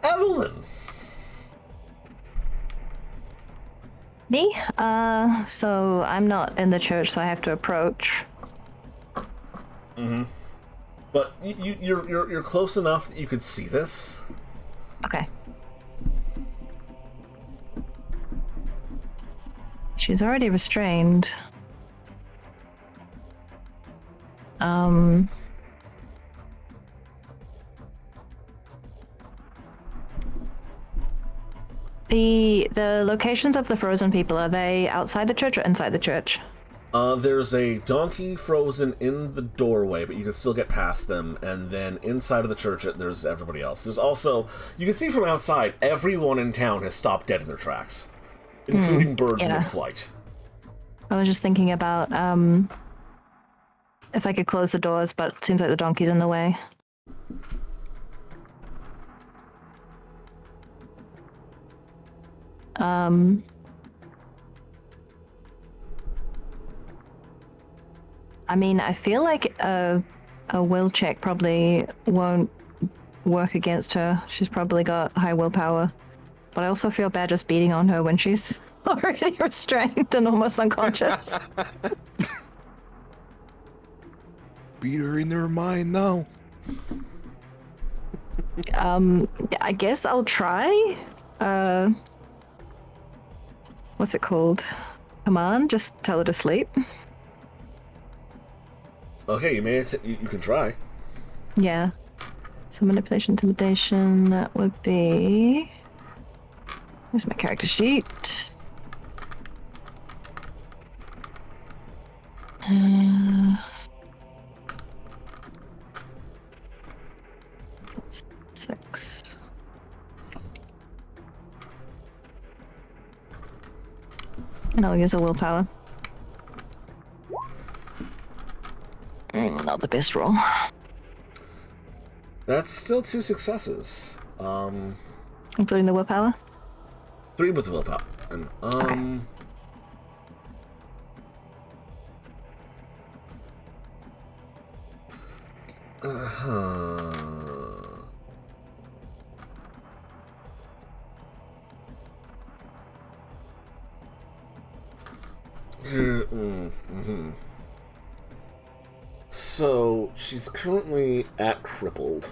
Evelyn! Me? So I'm not in the church, so I have to approach. Mm-hmm. But you're close enough that you could see this. Okay. She's already restrained. The locations of the frozen people, are they outside the church or inside the church? There's a donkey frozen in the doorway, but you can still get past them, and then inside of the church, there's everybody else. There's also, you can see from outside, everyone in town has stopped dead in their tracks, including birds mid-flight. I was just thinking about, if I could close the doors, but it seems like the donkey's in the way. I mean, I feel like a a will check probably won't work against her. She's probably got high willpower. But I also feel bad just beating on her when she's already restrained and almost unconscious. Beat her in her mind now. I guess I'll try. What's it called? Command? Just tell her to sleep. Okay, you can try. Yeah. So manipulation, intimidation, that would be... Where's my character sheet? Six. And I'll use a willpower. Not the best roll. That's still 2 successes. Including the willpower? 3 with the willpower. And, Okay. So, she's currently at crippled.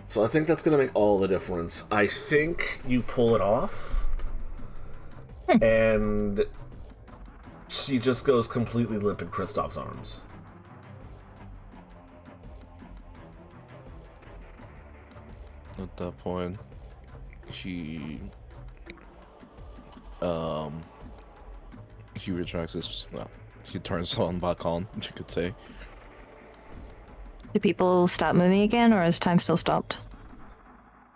So I think that's going to make all the difference. I think you pull it off, and she just goes completely limp in Kristoff's arms. At that point, he retracts his, well, he turns on back on, you could say. Do people start moving again, or is time still stopped?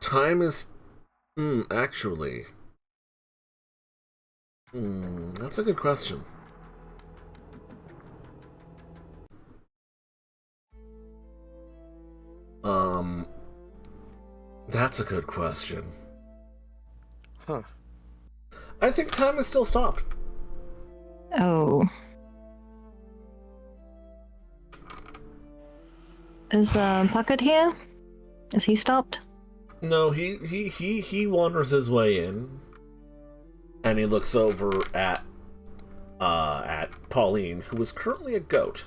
Time is... actually... that's a good question. That's a good question. Huh. I think time is still stopped. Oh. Is Puckett here? Is he stopped? No, he wanders his way in, and he looks over at Pauline, who is currently a goat.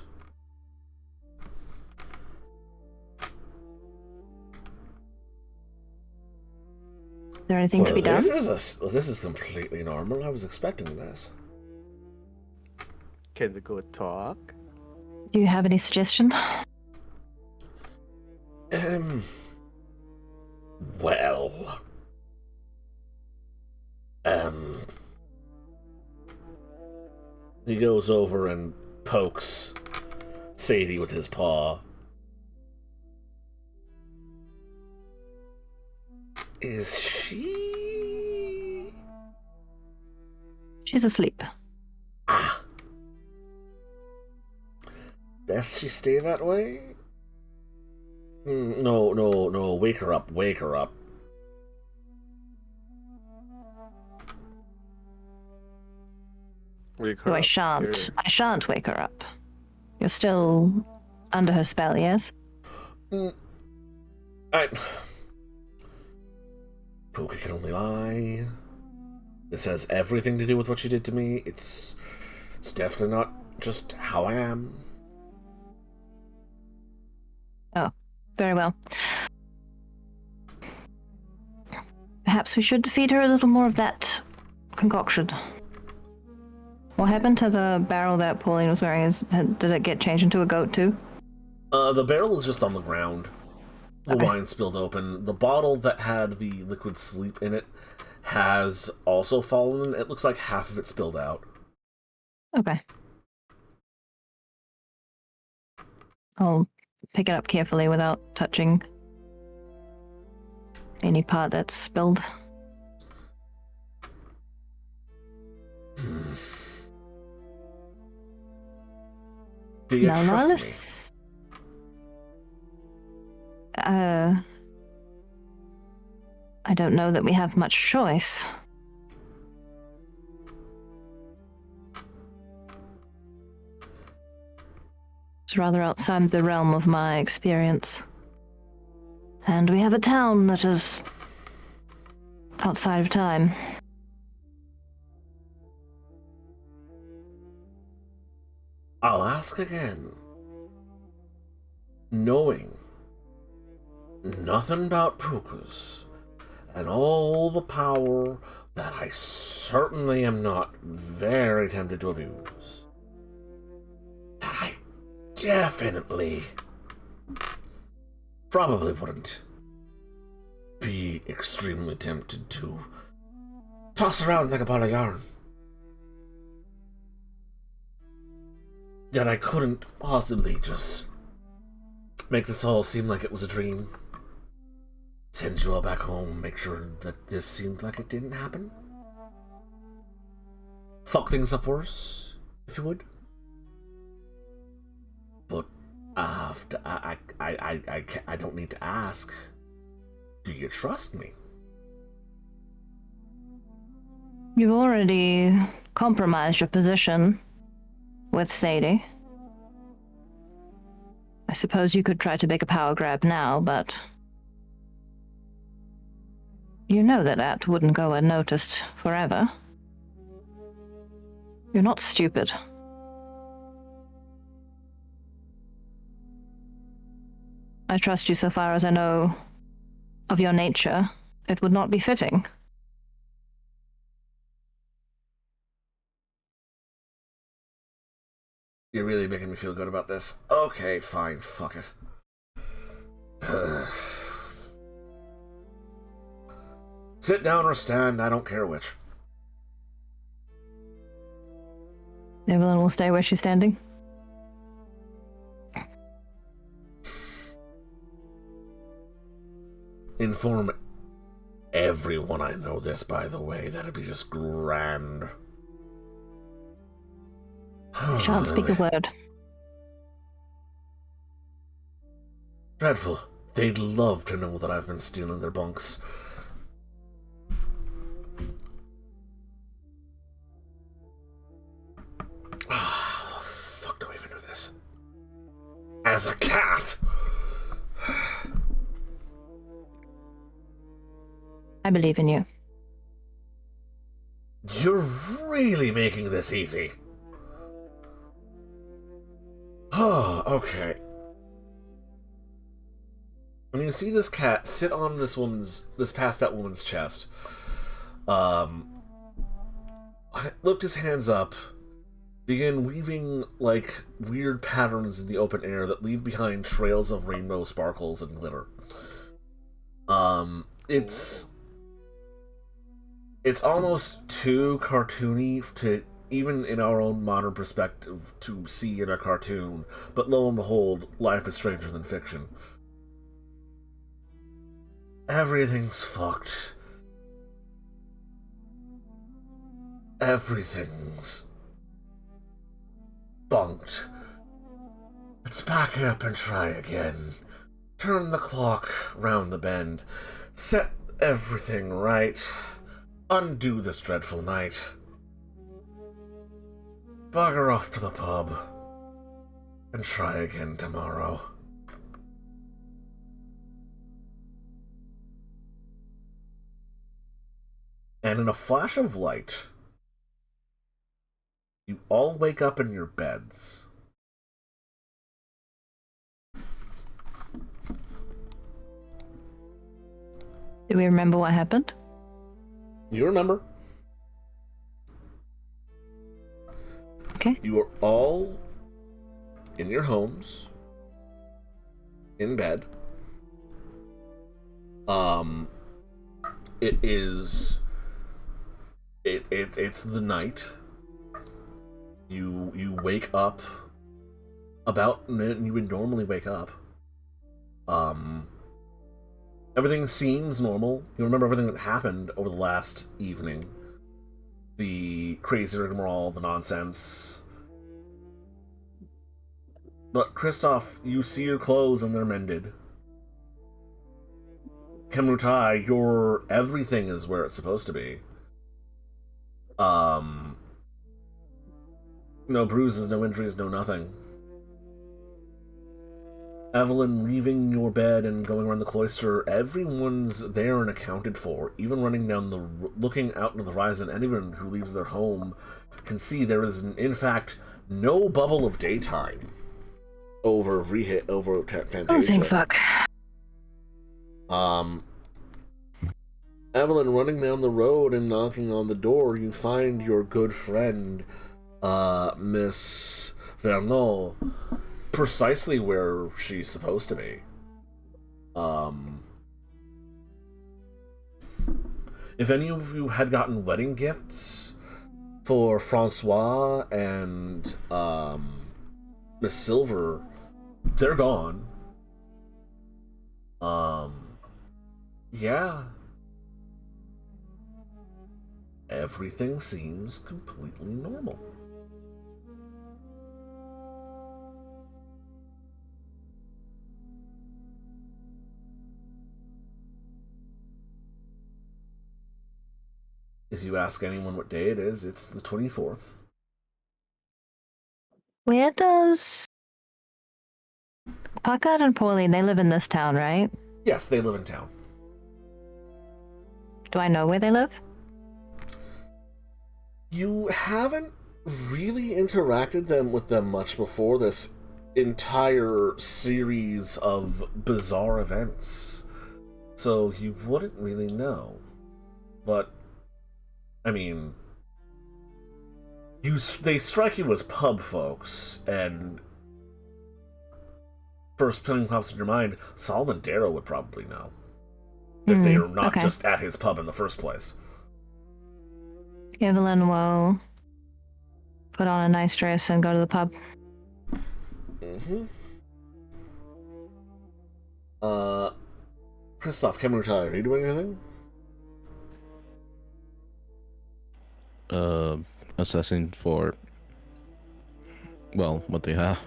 Is there anything to be done? This is completely normal. I was expecting this. Can the goat talk? Do you have any suggestion? Well... He goes over and pokes Sadie with his paw. Is she... She's asleep. Ah. Best she stay that way? No. Wake her up. Wake her Oh, up. I shan't. Here. I shan't wake her up. You're still under her spell, yes? Puka can only lie. This has everything to do with what she did to me. It's definitely not just how I am. Oh, very well. Perhaps we should feed her a little more of that concoction. What happened to the barrel that Pauline was wearing? Did it get changed into a goat too? The barrel is just on the ground. The Okay. wine spilled open. The bottle that had the liquid sleep in it has also fallen. It looks like half of it spilled out. Okay. I'll pick it up carefully without touching any part that's spilled. Do you Now, trust me? let's... I don't know that we have much choice. It's rather outside the realm of my experience. And we have a town that is outside of time. I'll ask again. Knowing nothing about pukas and all the power that I certainly am not very tempted to abuse, that I definitely probably wouldn't be extremely tempted to toss around like a ball of yarn. That I couldn't possibly just make this all seem like it was a dream. Send you all back home, make sure that this seemed like it didn't happen. Fuck things up worse, if you would. But I don't need to ask. Do you trust me? You've already compromised your position with Sadie. I suppose you could try to make a power grab now, but you know that wouldn't go unnoticed forever. You're not stupid. I trust you so far as I know of your nature. It would not be fitting. You're really making me feel good about this. Okay, fine, fuck it. Sit down or stand, I don't care which. Evelyn will stay where she's standing. Inform everyone I know this, by the way. That'd be just grand. I shan't speak a word. Dreadful. They'd love to know that I've been stealing their bunks. How the fuck do I even do this? As a cat! I believe in you. You're really making this easy. Oh, okay. When you see this cat sit on this passed out woman's chest, lift his hands up, begin weaving like weird patterns in the open air that leave behind trails of rainbow sparkles and glitter. It's almost too cartoony to, even in our own modern perspective, to see in a cartoon, but lo and behold, life is stranger than fiction. Everything's fucked. Everything's bunked. Let's back up and try again. Turn the clock round the bend. Set everything right. Undo this dreadful night. Bugger off to the pub. And try again tomorrow. And in a flash of light, you all wake up in your beds. Do we remember what happened? You remember. Okay. You are all in your homes, in bed. It's the night. You wake up about when you would normally wake up. Everything seems normal. You remember everything that happened over the last evening. The crazy rigmarole, the nonsense. But Kristoff, you see your clothes and they're mended. Kemrutai, your everything is where it's supposed to be. No bruises, no injuries, no nothing. Evelyn, leaving your bed and going around the cloister, everyone's there and accounted for. Even looking out into the horizon, anyone who leaves their home can see there is, in fact, no bubble of daytime over Fantasia. Oh, thank fuck. Evelyn, running down the road and knocking on the door, you find your good friend, Miss Vernon, precisely where she's supposed to be. If any of you had gotten wedding gifts for Francois and Miss Silver, they're gone. Yeah. Everything seems completely normal. If you ask anyone what day it is, it's the 24th. Where does Packard and Pauline, they live in this town, right? Yes, they live in town. Do I know where they live? You haven't really interacted with them much before this entire series of bizarre events, so you wouldn't really know. But, I mean, they strike you as pub folks, and first thing pops in your mind, Solomon Darrow would probably know. If they are not just at his pub in the first place. Evelyn will put on a nice dress and go to the pub. Christoph, Kemutai, are you doing anything? Assessing for, well, what they have.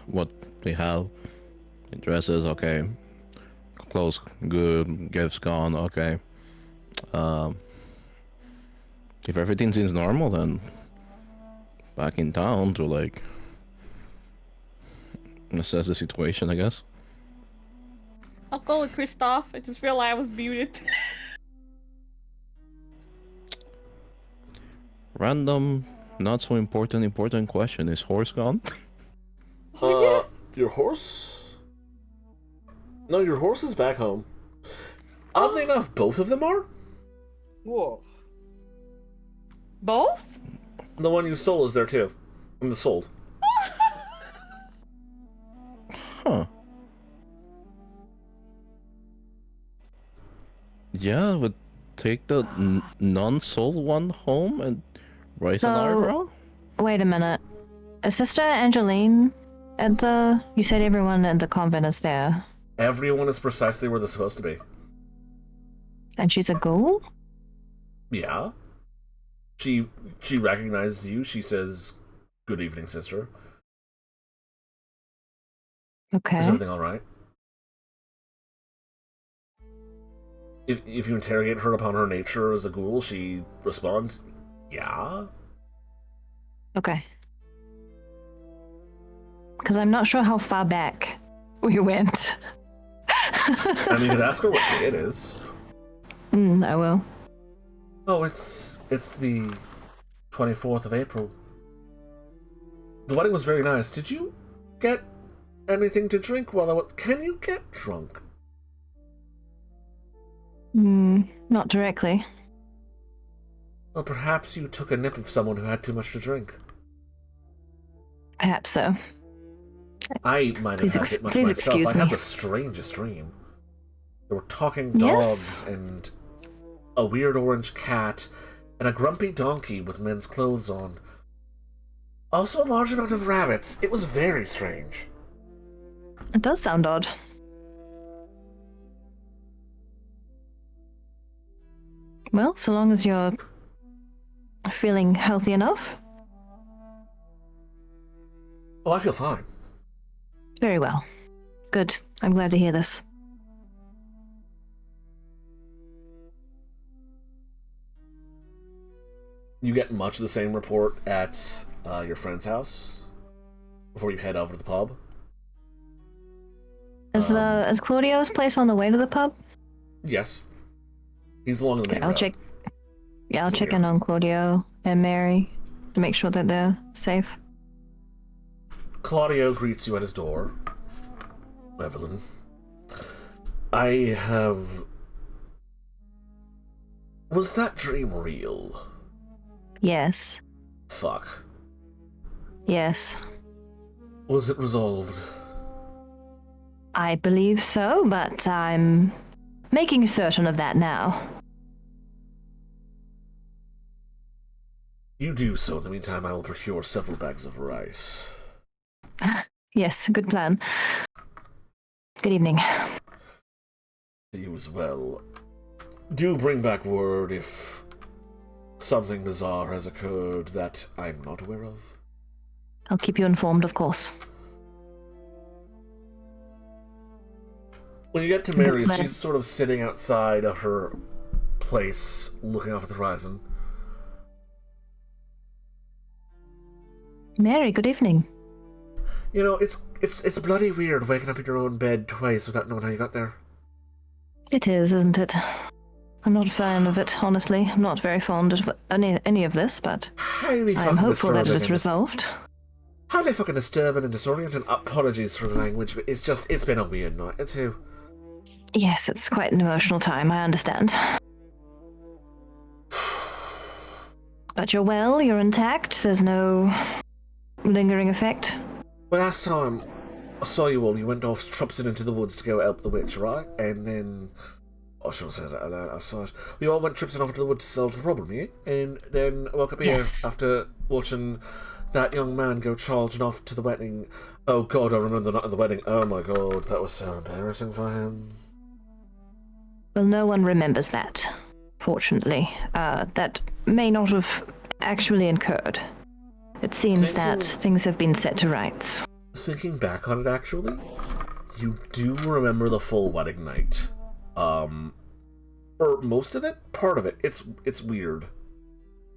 Dresses, okay. Clothes, good. Gifts gone, okay. If everything seems normal, then back in town to, like, assess the situation, I guess. I'll go with Christoph. I just realized I was muted. Random, not so important question. Is horse gone? Your horse? No, your horse is back home. Oddly enough, both of them are? Whoa. Both? The one you stole is there too. And sold. Huh. Yeah, I would take the non-sold one home and raise an eyebrow? Wait a minute. Is Sister Angeline at you said everyone at the convent is there. Everyone is precisely where they're supposed to be. And she's a ghoul? Yeah. She recognizes you. She says, "Good evening, sister." Okay. Is everything all right? If you interrogate her upon her nature as a ghoul, she responds, "Yeah." Okay. Because I'm not sure how far back we went. I mean, you could ask her what day it is. I will. Oh, it's the 24th of April. The wedding was very nice. Did you get anything to drink while I was... Can you get drunk? Not directly. Well, perhaps you took a nip of someone who had too much to drink. Perhaps so. I might have had it much myself. Excuse I me. had the strangest dream. There were talking dogs and a weird orange cat and a grumpy donkey with men's clothes on. Also a large amount of rabbits. It was very strange. It does sound odd. Well, so long as you're feeling healthy enough. Oh, I feel fine. Very well. Good. I'm glad to hear this. You get much the same report at your friend's house before you head over to the pub? Is Claudio's place on the way to the pub? Yes. He's along the main I'll road. check. Yeah, I'll So check here. in on Claudio and Mary to make sure that they're safe. Claudio greets you at his door. Evelyn. I have... Was that dream real? Yes. Fuck. Yes. Was it resolved? I believe so, but I'm making certain of that now. You do so. In the meantime, I will procure several bags of rice. Yes, good plan. Good evening. To you as well. Do bring back word if something bizarre has occurred that I'm not aware of. I'll keep you informed, of course. When you get to Good Mary's, plan. she's sort of sitting outside of her place, looking off at the horizon. Mary, good evening. You know, it's bloody weird waking up in your own bed twice without knowing how you got there. It is, isn't it? I'm not a fan of it, honestly. I'm not very fond of any of this, but Highly I'm fucking hopeful that it disturbing is and resolved. highly fucking disturbing and disorienting. Apologies for the language, but it's been a weird night too. Yes, it's quite an emotional time, I understand. But you're well, you're intact, there's no lingering effect. Well, last time I saw you all, you went off trupsing into the woods to go help the witch, right? And then... I should have said that aloud. I saw it. We all went tripsing off into the woods to solve the problem, yeah? And then I woke up here Yes. after watching that young man go charging off to the wedding. Oh god, I remember the night of the wedding. Oh my god, that was so embarrassing for him. Well, no one remembers that, fortunately. That may not have actually occurred. It seems that things have been set to rights. Thinking back on it, actually, you do remember the full wedding night. Or most of it? Part of it. It's weird.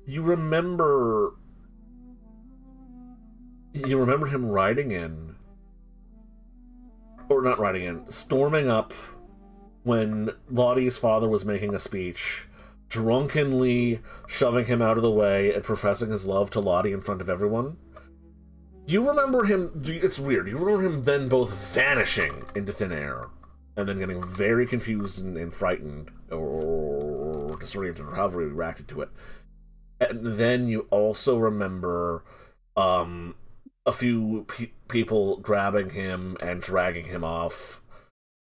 You remember him riding in, or not riding in, storming up when Lottie's father was making a speech, drunkenly shoving him out of the way and professing his love to Lottie in front of everyone. You remember him, it's weird, you remember him then both vanishing into thin air, and then getting very confused and frightened, or disoriented, or however he reacted to it. And then you also remember a few people grabbing him and dragging him off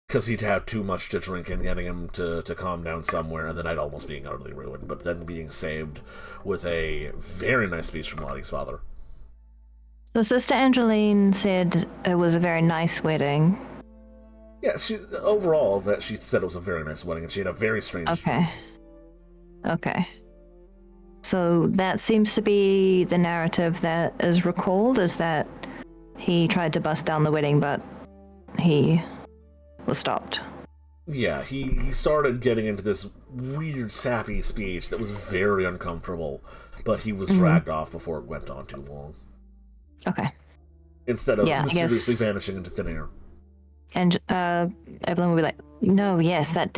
because he'd had too much to drink and getting him to calm down somewhere, and the night almost being utterly ruined, but then being saved with a very nice speech from Lottie's father. So Sister Angeline said it was a very nice wedding. Yeah, overall, that she said it was a very nice wedding, and she had a very strange dream. Okay. So that seems to be the narrative that is recalled, is that he tried to bust down the wedding, but he was stopped. Yeah, he started getting into this weird, sappy speech that was very uncomfortable, but he was dragged off before it went on too long. Okay. Instead of Yeah, I mysteriously guess- vanishing into thin air. And Evelyn will be like, no, yes, that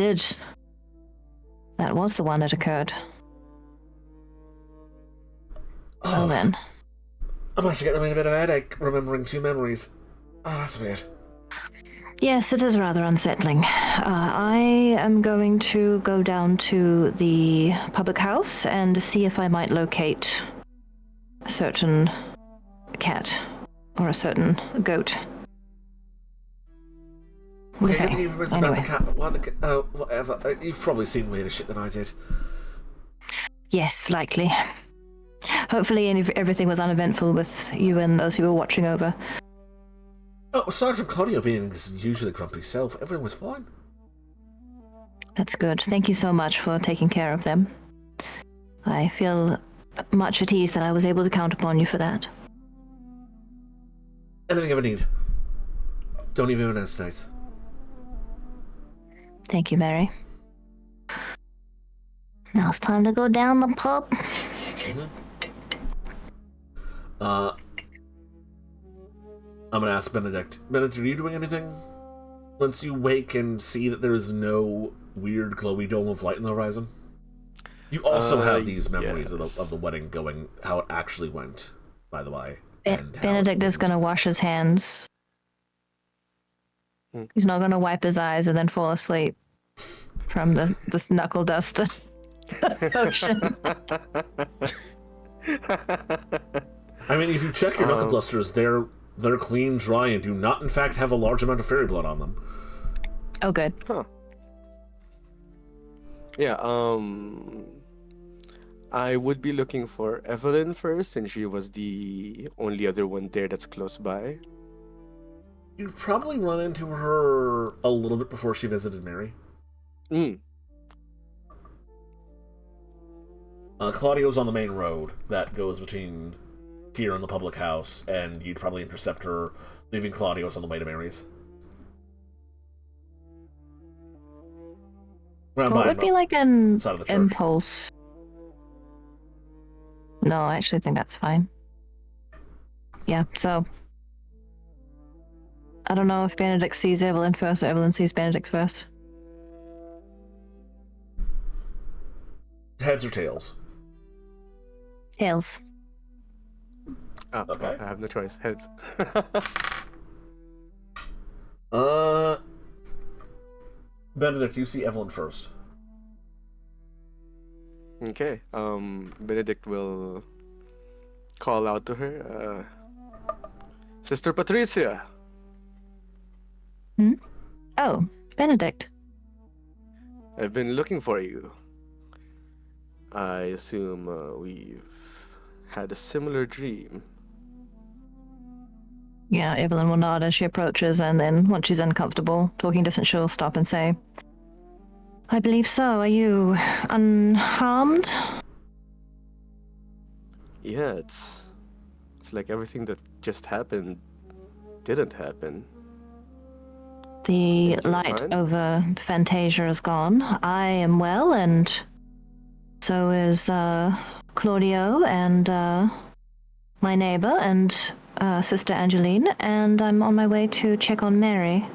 was the one that occurred. Well then. I'm actually getting a bit of a headache remembering two memories. Oh, that's weird. Yes, it is rather unsettling. I am going to go down to the public house and see if I might locate a certain cat or a certain goat. Okay, good news about the Anyway. cat, but whatever. You've probably seen weirder shit than I did. Yes, likely. Hopefully everything was uneventful with you and those who were watching over. Oh, aside from Claudio being his usually grumpy self, everything was fine. That's good. Thank you so much for taking care of them. I feel much at ease that I was able to count upon you for that. Anything you ever need. Don't even hesitate. Thank you, Mary. Now it's time to go down the pub. I'm gonna ask Benedict. Benedict, are you doing anything? Once you wake and see that there is no weird glowy dome of light in the horizon, you also have these memories of the wedding going, how it actually went, by the way. Benedict is going to wash his hands. He's not going to wipe his eyes and then fall asleep from the knuckle duster potion. I mean, if you check your knuckle dusters, they're clean, dry, and do not, in fact, have a large amount of fairy blood on them. Oh, good. Huh. Yeah, I would be looking for Evelyn first, since she was the only other one there that's close by. You'd probably run into her a little bit before she visited Mary. Claudio's on the main road that goes between here and the public house, and you'd probably intercept her leaving Claudio's on the way to Mary's. What would be like an side of the church. impulse? No, I actually think that's fine. Yeah, so I don't know if Benedict sees Evelyn first or Evelyn sees Benedict first. Heads or tails? Tails. Oh, Okay. I have no choice. Heads. Benedict, you see Evelyn first. Okay. Benedict will call out to her. Sister Patricia. Oh, Benedict. I've been looking for you. I assume we've had a similar dream. Yeah, Evelyn will nod as she approaches, and then once she's uncomfortable, talking distance, she'll stop and say, I believe so. Are you unharmed? Yeah, it's like everything that just happened didn't happen. The Is you light fine? over Fantasia is gone. I am well, and so is Claudio and my neighbor and Sister Angeline, and I'm on my way to check on Mary.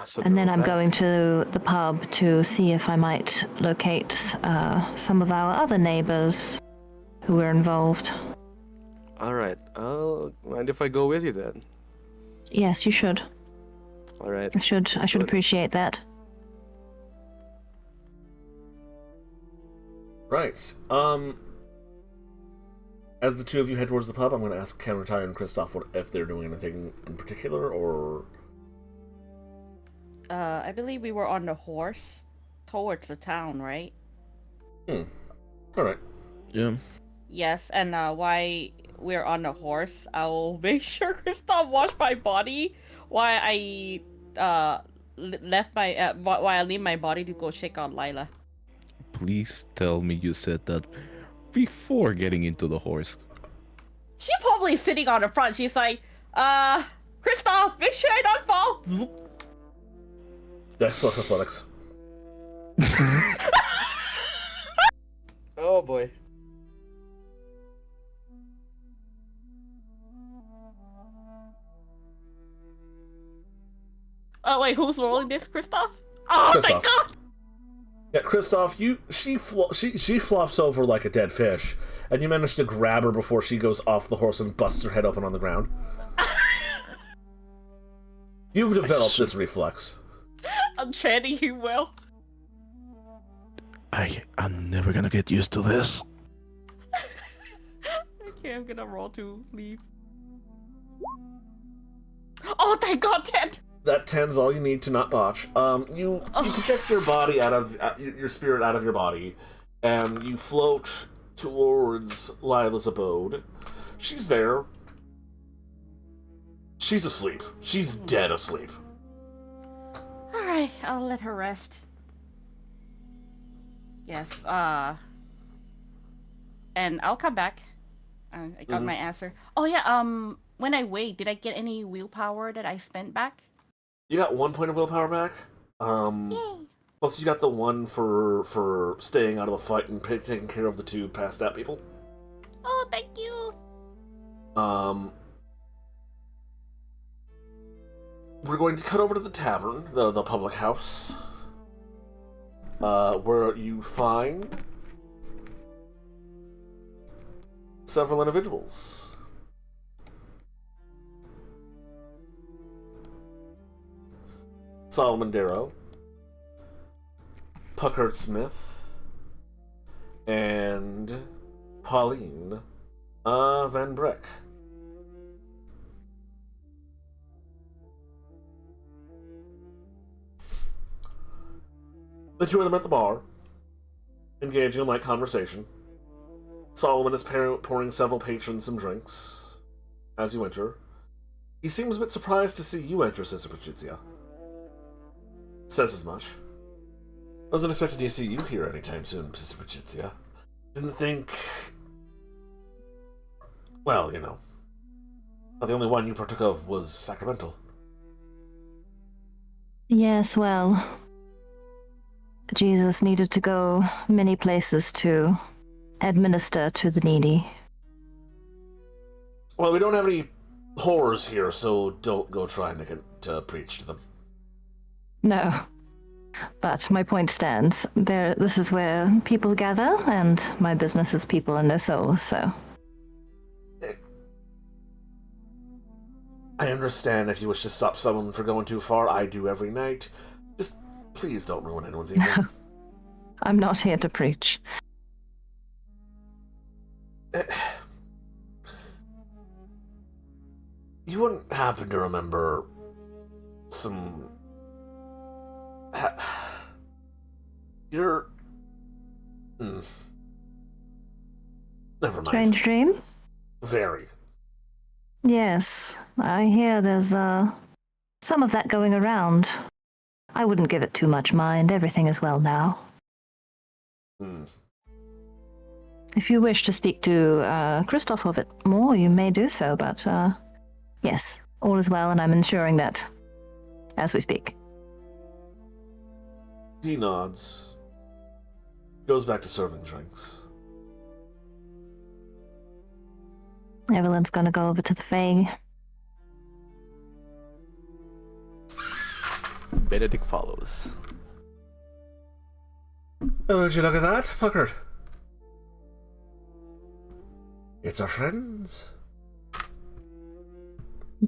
So And then they're all I'm back. going to the pub to see if I might locate some of our other neighbors who were involved. All right. Mind if I go with you then? Yes, you should. All right. I should good. appreciate that. Right. As the two of you head towards the pub, I'm going to ask Kamertai and Kristoff if they're doing anything in particular, or... I believe we were on the horse towards the town, right? Alright. Yeah. Yes, and while we're on the horse, I'll make sure Kristoff washed my body while I while I leave my body to go check on Lila. Please tell me you said that before getting into the horse. She's probably sitting on the front. She's like, Kristoff, make sure I don't fall. Dex plus athletics. Oh boy. Oh wait, who's rolling this, Kristoff? Oh my Kristoff. god! Yeah, Kristoff, she flops over like a dead fish, and you manage to grab her before she goes off the horse and busts her head open on the ground. You've developed this reflex. I'm training you well. I'm never gonna get used to this. Okay, I'm gonna roll to leave. Oh, thank God, 10! That 10's all you need to not botch. You project your body out of your spirit out of your body, and you float towards Lila's abode. She's there. She's asleep. She's dead asleep. Alright, I'll let her rest. Yes, and I'll come back. I got my answer. Oh yeah, when I wait, did I get any willpower that I spent back? You got 1 point of willpower back. Yay! Plus you got the one for staying out of the fight and taking care of the two passed out people. Oh, thank you! we're going to cut over to the tavern, the public house, where you find several individuals. Solomon Darrow, Puckard Smith, and Pauline Van Brick. The two of them at the bar, engaging in light conversation. Solomon is pouring several patrons some drinks. As you enter, he seems a bit surprised to see you enter, Sister Patrizia. Says as much. I wasn't expecting to see you here anytime soon, Sister Patrizia. Didn't think... Well, you know. The only one you partook of was sacramental. Yes, well, Jesus needed to go many places to administer to the needy. Well, we don't have any whores here, so don't go trying to preach to them. No. But my point stands. This is where people gather, and my business is people and their souls, so... I understand if you wish to stop someone from going too far. I do every night. Just please don't ruin anyone's evening. I'm not here to preach. You wouldn't happen to remember some... You're... Never mind. Strange dream? Very. Yes, I hear there's, some of that going around. I wouldn't give it too much mind. Everything is well now. If you wish to speak to, Christoph of it more, you may do so, but, yes, all is well, and I'm ensuring that as we speak. He nods. Goes back to serving drinks. Evelyn's gonna go over to the Fae. Benedict follows. Oh, would you look at that, Puckard? It's our friends.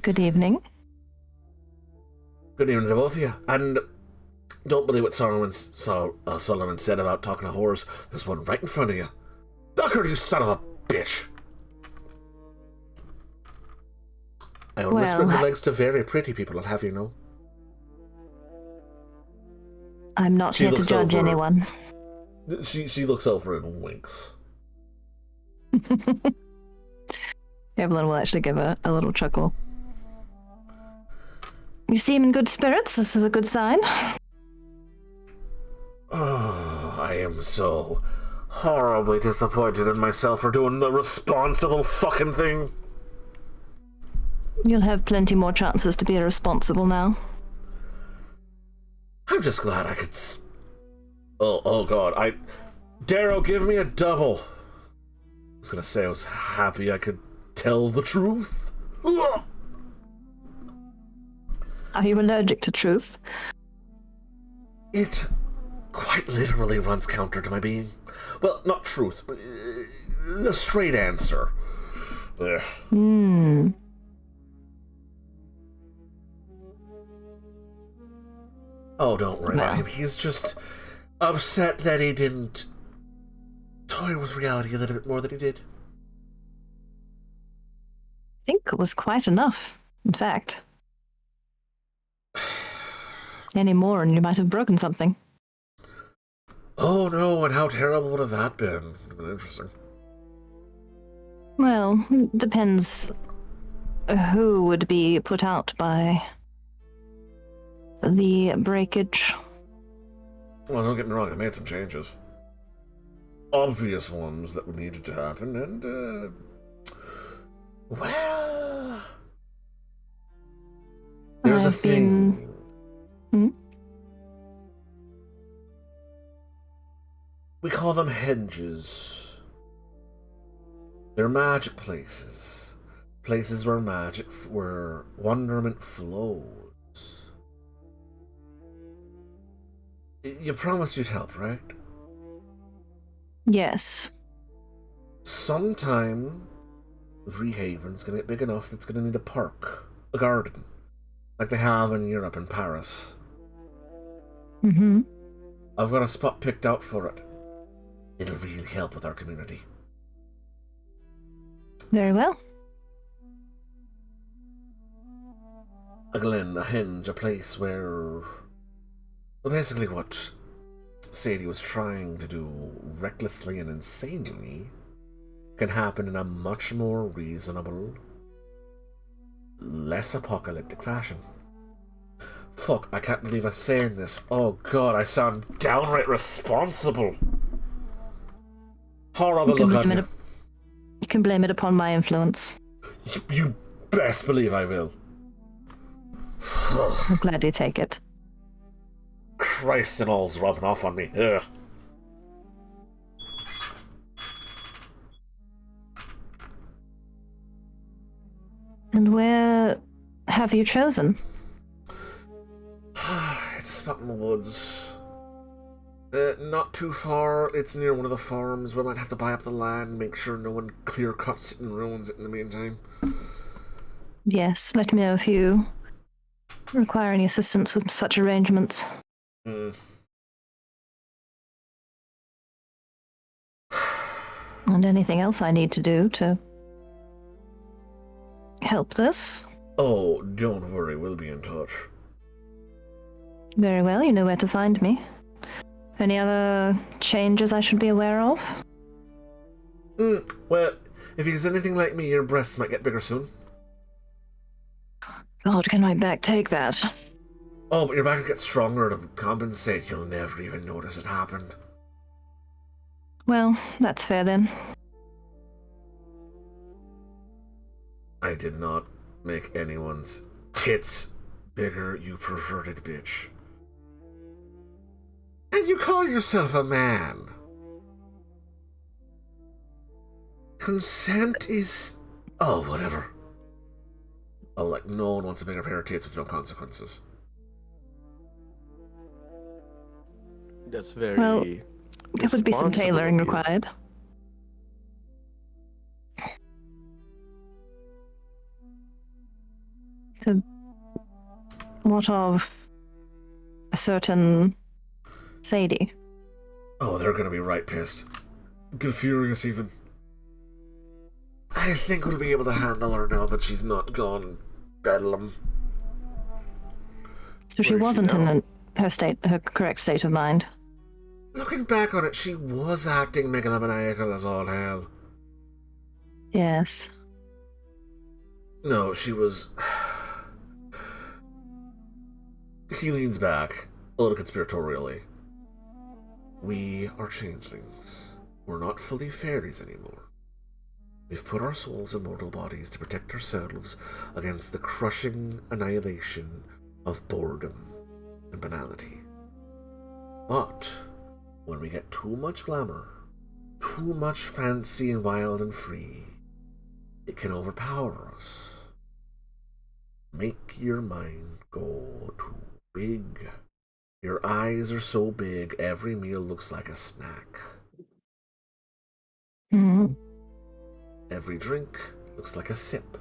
Good evening. Good evening to both of you. And don't believe what Solomon said about talking to whores. There's one right in front of you. Puckard, you son of a bitch! I only spread my legs to very pretty people, I'll have you know. I'm not here to judge anyone. She looks over and winks. Evelyn will actually give a little chuckle. You seem in good spirits. This is a good sign. Oh, I am so horribly disappointed in myself for doing the responsible fucking thing. You'll have plenty more chances to be responsible now. I'm just glad I could... Oh god, Darrow, give me a double. I was gonna say I was happy I could tell the truth. Ugh! Are you allergic to truth? It quite literally runs counter to my being. Well, not truth, but the straight answer. Ugh. Oh, don't worry about him. He's just upset that he didn't toy with reality a little bit more than he did. I think it was quite enough, in fact. Any more and you might have broken something. Oh no, and how terrible would have that been? It would have been interesting. Well, depends who would be put out by the breakage. Well, don't get me wrong, I made some changes. Obvious ones that needed to happen, and, well... There's a thing... We call them henges. They're magic places. Places where where wonderment flows. You promised you'd help, right? Yes. Sometime, Vreehaven's gonna get big enough that it's gonna need a park, a garden, like they have in Europe and Paris. Mm-hmm. I've got a spot picked out for it. It'll really help with our community. Very well. A glen, a henge, a place where... Well, basically what Sadie was trying to do recklessly and insanely can happen in a much more reasonable, less apocalyptic fashion. Fuck, I can't believe I'm saying this. Oh god, I sound downright responsible. Horrible look on you. You can blame it upon my influence. You best believe I will. I'm glad you take it. Christ and all's rubbing off on me. Ugh. And where have you chosen? It's a spot in the woods. Not too far. It's near one of the farms. We might have to buy up the land, make sure no one clear cuts it and ruins it in the meantime. Yes, let me know if you require any assistance with such arrangements. Hmm. And anything else I need to do to help this? Oh, don't worry, we'll be in touch. Very well, you know where to find me. Any other changes I should be aware of? Well, if he's anything like me, your breasts might get bigger soon. God, can my back take that? Oh, but your back will get stronger to compensate. You'll never even notice it happened. Well, that's fair then. I did not make anyone's tits bigger, you perverted bitch. And you call yourself a man. Consent is... Oh, whatever. Oh, like, no one wants a bigger pair of tits with no consequences. That's very. Well, there would be some responsible tailoring of you. required. So, what of a certain Sadie? Oh, they're gonna be right pissed. Get furious, even. I think we'll be able to handle her now that she's not gone bedlam. So she Where is she wasn't now? in her correct state of mind. Looking back on it, she was acting megalomaniacal as all hell. Yes. No, she was... He leans back, a little conspiratorially. We are changelings. We're not fully fairies anymore. We've put our souls in mortal bodies to protect ourselves against the crushing annihilation of boredom and banality. But when we get too much glamour, too much fancy and wild and free, it can overpower us. Make your mind go too big. Your eyes are so big, every meal looks like a snack. Mm. Every drink looks like a sip.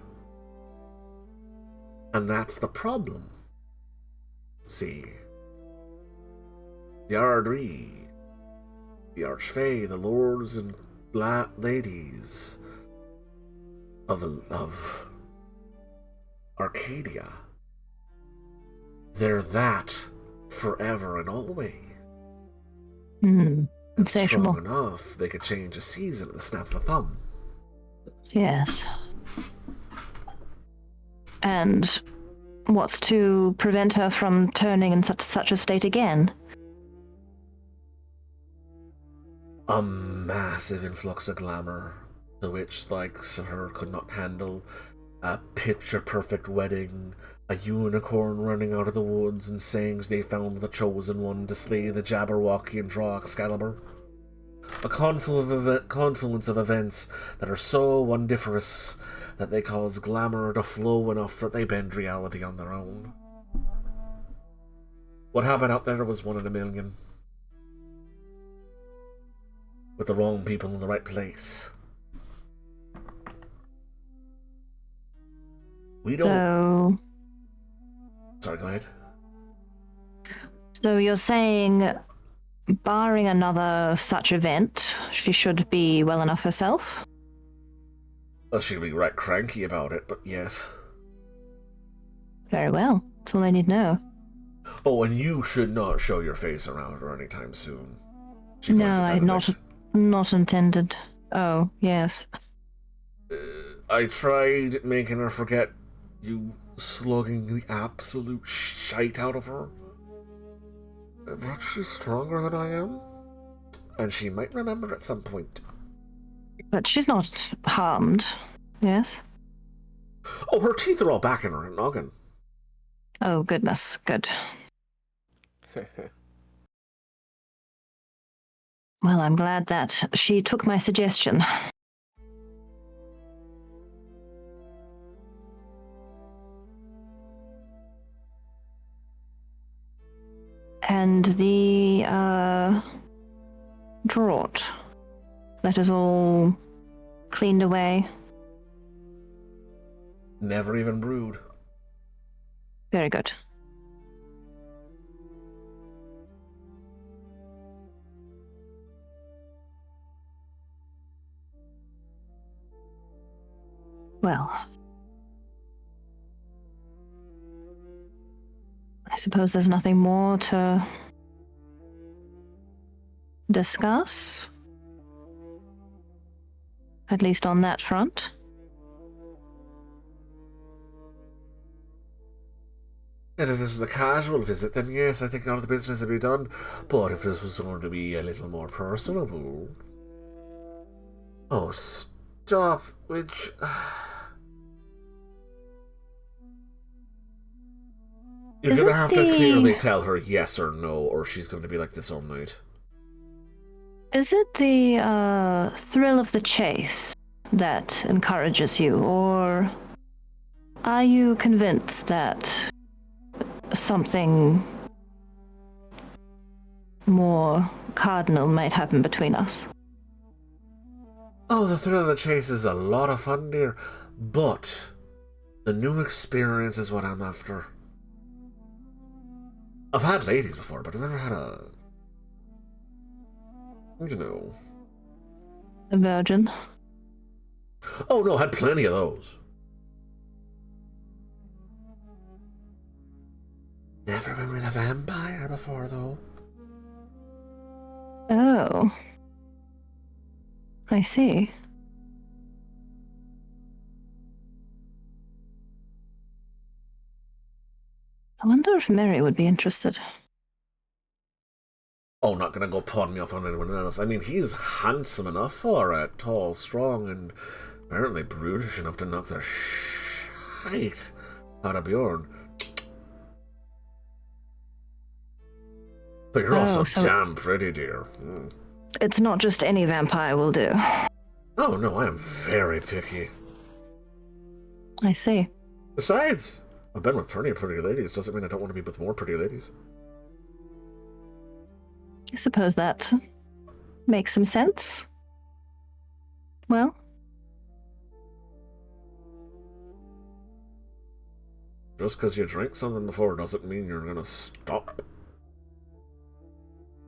And that's the problem. See, the Ardri, the Archfey, the lords and ladies of Arcadia, they're that forever and always. Mm. And strong Insatiable. enough, they could change a season at the snap of a thumb. Yes. And what's to prevent her from turning in such a state again? A massive influx of glamour, the which likes of her could not handle. A picture-perfect wedding, a unicorn running out of the woods and saying they found the chosen one to slay the Jabberwocky and draw Excalibur. A confluence of events that are so wondiferous that they cause glamour to flow enough that they bend reality on their own. What happened out there was one in a million. with the wrong people in the right place. We don't... Sorry, go ahead. So you're saying, barring another such event, she should be well enough herself? Well, she'll be right cranky about it, but yes. Very well. That's all I need to know. Oh, and you should not show your face around her anytime soon. No, I not intended. Oh, yes. I tried making her forget you slugging the absolute shite out of her. But she's stronger than I am. And she might remember at some point. But she's not harmed, yes? Oh, her teeth are all back in her noggin. Oh, goodness, good. Well, I'm glad that she took my suggestion. And the, draught. That is all cleaned away. Never even brewed. Very good. Well, I suppose there's nothing more to discuss, at least on that front. And if this was a casual visit, then yes, I think all the business would be done. But if this was going to be a little more personable... Oh, stop. Which... You're going to have to clearly tell her yes or no, or she's going to be like this all night. Is it the thrill of the chase that encourages you, or are you convinced that something more cardinal might happen between us? Oh, the thrill of the chase is a lot of fun, dear, but the new experience is what I'm after. I've had ladies before, but I've never had a... You know... A virgin? Oh no, had plenty of those. Never been with a vampire before, though. Oh. I see. I wonder if Mary would be interested. Oh, not gonna go pawning me off on anyone else. I mean, he's handsome enough for it. Tall, strong, and apparently brutish enough to knock the shite out of Bjorn. But you're also damn pretty, dear. Mm. It's not just any vampire will do. Oh, no, I am very picky. I see. Besides, I've been with plenty of pretty ladies. Doesn't mean I don't want to be with more pretty ladies. I suppose that makes some sense. Well? Just because you drank something before doesn't mean you're gonna stop.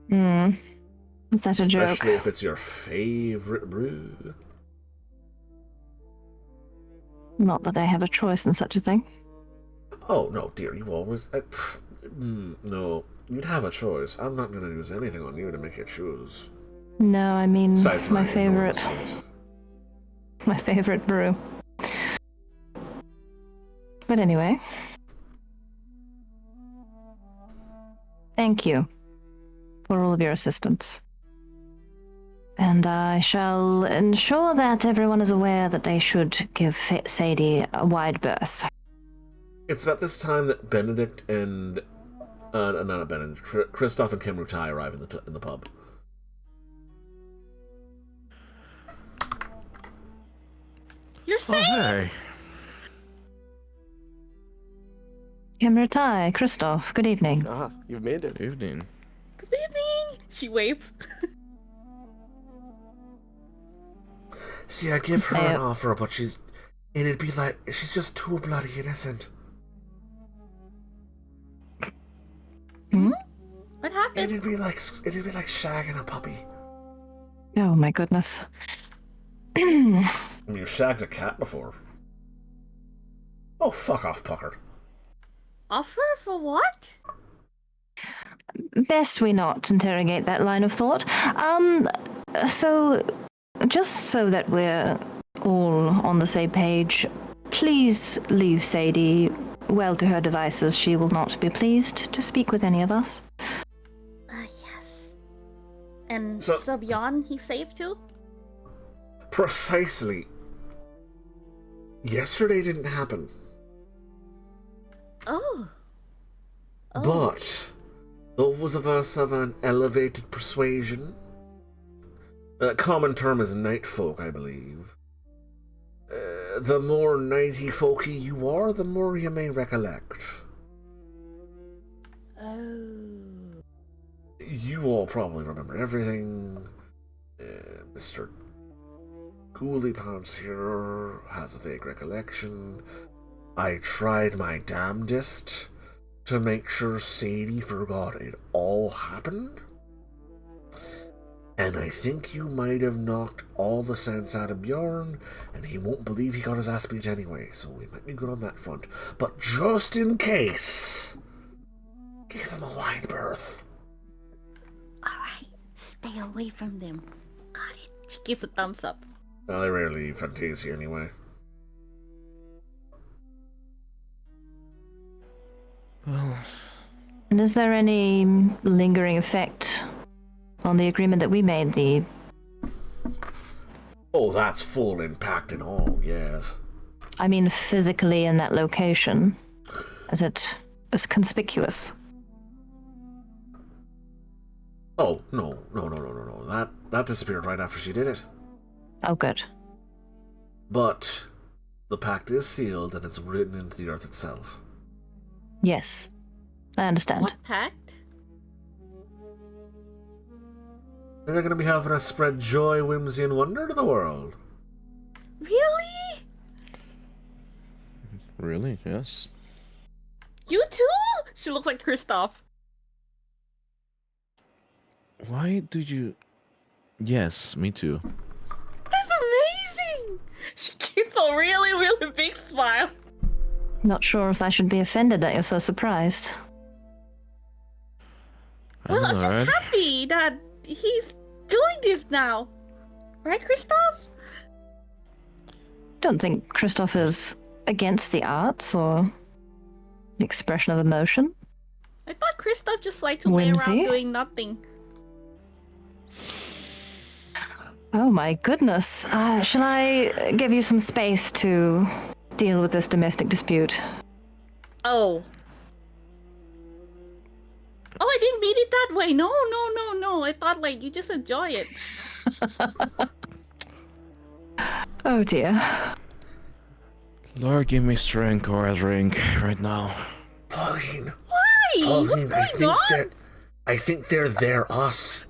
Is that a joke? Especially if it's your favorite brew. Not that I have a choice in such a thing. Oh, no, dear, you always... no, you'd have a choice. I'm not going to use anything on you to make you choose. No, I mean, Besides my favorite... My favorite brew. But anyway. Thank you for all of your assistance. And I shall ensure that everyone is aware that they should give Sadie a wide berth. It's about this time that Benedict and... not Benedict. Kristoff and Kemrutai arrive in the pub. You're safe! Oh, hey. Kemrutai, Kristoff, good evening. Ah, you've made it. Evening. Good evening! She waves. See, I give her an offer, but it'd be like, she's just too bloody innocent. Hmm? What happened? It'd be like shagging a puppy. Oh my goodness. I mean, you've shagged a cat before. Oh, fuck off, Pucker. Offer for what? Best we not interrogate that line of thought. So, just so that we're all on the same page, please leave Sadie well to her devices. She will not be pleased to speak with any of us. Yes. And So- Subyon, he's safe too? Precisely. Yesterday didn't happen. Oh. But those of us of an elevated persuasion, a common term is night folk, I believe. The more nighty folky you are, the more you may recollect. Oh. You all probably remember everything. Mr. Ghoulie Pants here has a vague recollection. I tried my damnedest to make sure Sadie forgot it all happened. And I think you might have knocked all the sense out of Bjorn, and he won't believe he got his ass beat anyway, so we might be good on that front. But just in case, give him a wide berth. Alright, stay away from them. Got it. She gives a thumbs up. I rarely leave Fantasia anyway. Well, And is there any lingering effect on the agreement that we made? Oh, that's full impact and all, yes. I mean, physically in that location. Is it as conspicuous? Oh, no. That disappeared right after she did it. Oh, good. But the pact is sealed and it's written into the earth itself. Yes, I understand. What pact? They're going to be having us spread joy, whimsy, and wonder to the world. Really? really? Yes. You too? She looks like Kristoff. Why do you... Yes, me too. That's amazing! She keeps a really, really big smile. Not sure if I should be offended that you're so surprised. Well, I'm just Alright. happy that he's doing this now. Right, Kristoff? Don't think Christoph is against the arts or the expression of emotion. I thought Kristoff just liked to lay around Whimsy? doing nothing. Oh my goodness. Shall I give you some space to deal with this domestic dispute? Oh. Oh, I didn't mean it that way. No. I thought, like, you just enjoy it. Oh dear. Lord, give me strength or a drink right now. Pauline, Why? Pauline, What's going on? I think they're us.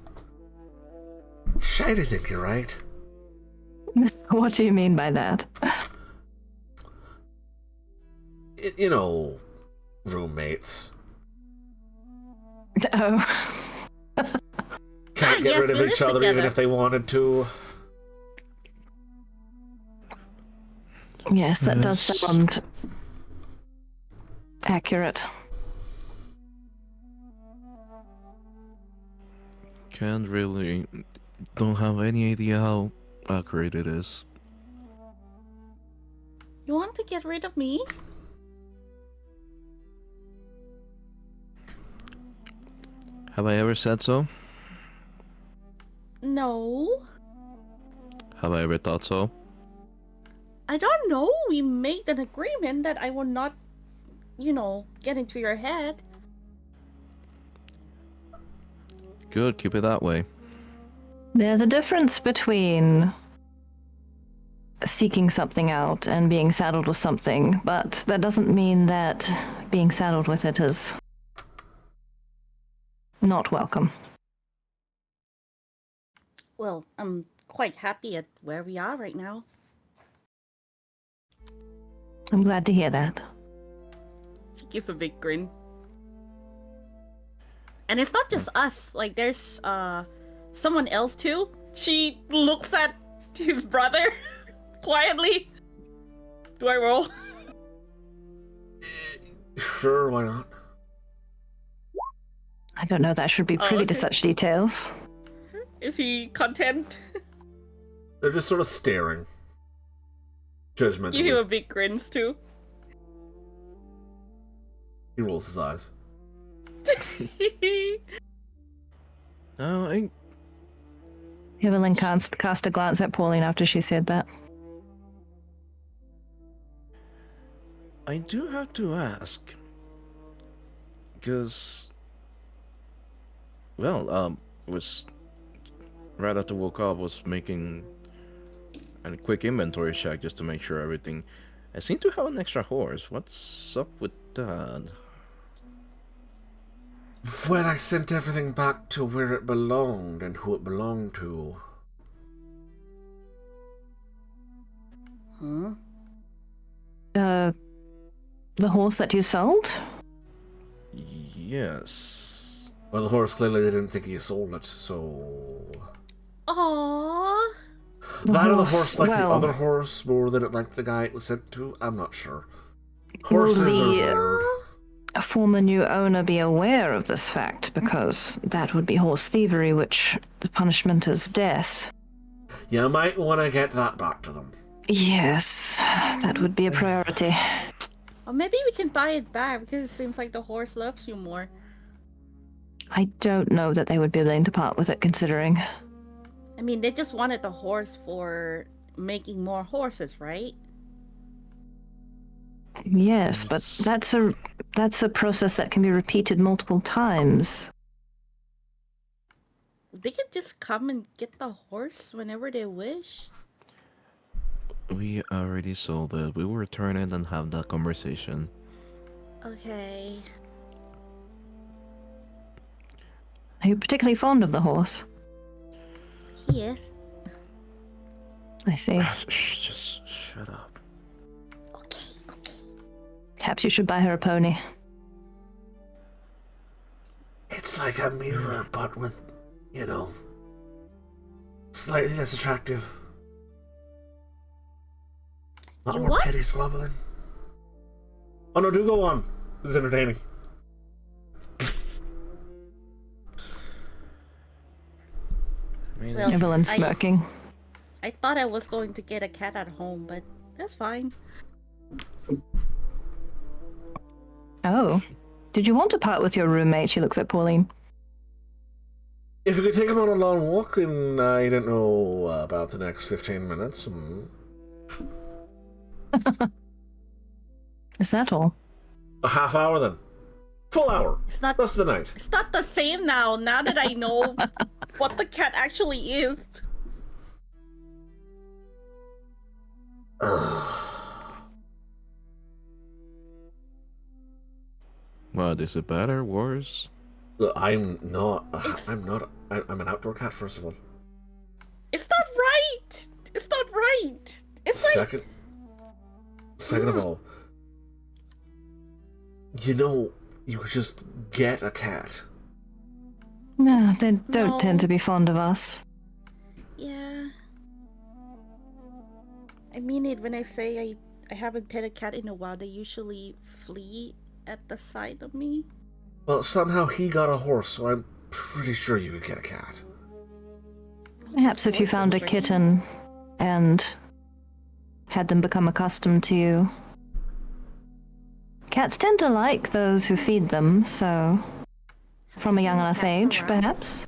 Shite, I think you're right. What do you mean by that? You know, roommates. Oh. Can't get yes, rid of we each live other even together. if they wanted to. Yes, that does Yes. sound accurate. Can't really... Don't have any idea how accurate it is. You want to get rid of me? Have I ever said so? No. Have I ever thought so? I don't know. We made an agreement that I will not, get into your head. Good, keep it that way. There's a difference between seeking something out and being saddled with something, but that doesn't mean that being saddled with it is not welcome. Well, I'm quite happy at where we are right now. I'm glad to hear that. She gives a big grin. And it's not just us. Like, there's someone else too. She looks at his brother quietly. Do I roll? Sure, why not? I don't know that I should be privy to okay. such details. Is he content? They're just sort of staring. Judgmentally. Give him a big grins too. He rolls his eyes. I Evelyn cast a glance at Pauline after she said that. I do have to ask, because, well, was right after woke up, was making a quick inventory check just to make sure everything. I seem to have an extra horse. What's up with that? Well, I sent everything back to where it belonged and who it belonged to. Huh? The horse that you sold? Yes. Well, the horse clearly didn't think he sold it, so... Aww. That or the horse liked the well- other horse more than it liked the guy it was sent to? I'm not sure. Horses are weird. A former new owner be aware of this fact, because that would be horse thievery, which the punishment is death. You might want to get that back to them. Yes, that would be a priority. Or maybe we can buy it back because it seems like the horse loves you more. I don't know that they would be willing to part with it, considering. I mean, they just wanted the horse for making more horses, right? Yes, but that's a process that can be repeated multiple times. They could just come and get the horse whenever they wish. We already sold it. We will return it and have that conversation. Okay. Are you particularly fond of the horse? He is. I see. Shh, just shut up. Okay. Perhaps you should buy her a pony. It's like a mirror, but with, slightly less attractive. Not more What? petty squabbling. Oh no, do go on. This is entertaining. Well, Evelyn's smirking. I thought I was going to get a cat at home, but that's fine. Oh. Did you want to part with your roommate? She looks at Pauline. If you could take him on a long walk in, I don't know, about the next 15 minutes. Is that all? A half hour then. Full hour. It's not. Rest of the night. It's not the same now. Now that I know what the cat actually is. What, is it better, worse? Look, I'm an outdoor cat, first of all. It's not right. It's not right. It's like. Second of all, you could just get a cat. No, they don't No. tend to be fond of us. Yeah. I mean it when I say I haven't pet a cat in a while. They usually flee at the sight of me. Well, somehow he got a horse, so I'm pretty sure you could get a cat. Perhaps if you found a kitten and had them become accustomed to you. Cats tend to like those who feed them, so from a young enough age, perhaps.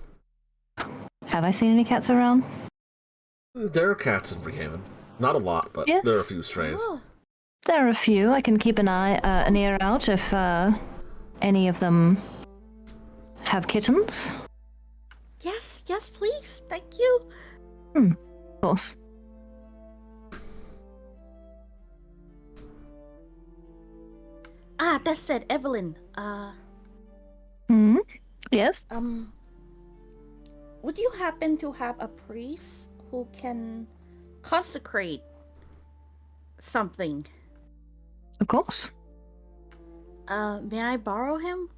Have I seen any cats around? There are cats in Freehaven. Not a lot, but Yes. there are a few strays. Oh, There are a few. I can keep an ear out if any of them have kittens. yes, please. Thank you. Of course. Ah, that said, Evelyn. Yes. Would you happen to have a priest who can consecrate something. Of course. May I borrow him?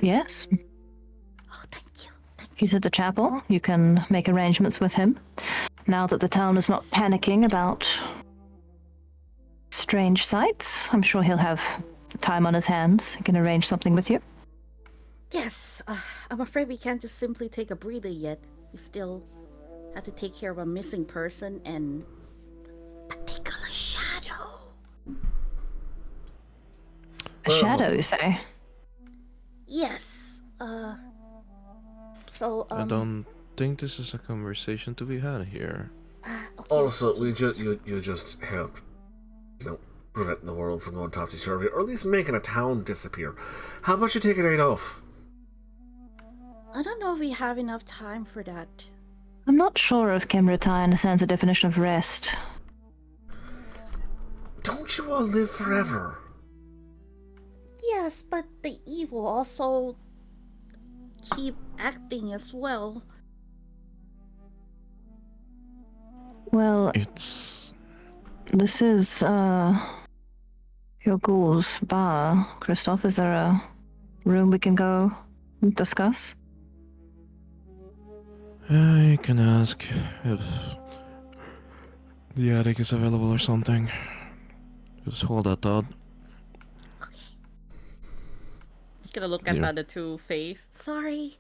Yes. Oh, thank you. He's at the chapel. You can make arrangements with him. Now that the town is not panicking about strange sights, I'm sure he'll have time on his hands. He can arrange something with you. Yes, I'm afraid we can't just simply take a breather yet. We still have to take care of a missing person and particular shadow. A shadow, you say? Yes, so, I don't think this is a conversation to be had here. okay. Also, you just helped, prevent the world from going topsy-turvy, or at least making a town disappear. How about you take a night off? I don't know if we have enough time for that. I'm not sure if Kemritai understands the definition of rest. Don't you all live forever? Yes, but the evil also keep acting as well. Well, It's... this is, your ghoul's bar. Christoph, is there a room we can go and discuss? I can ask if the attic is available or something. Just hold that thought. Okay. Just gonna look at Yeah. the other two face. Sorry.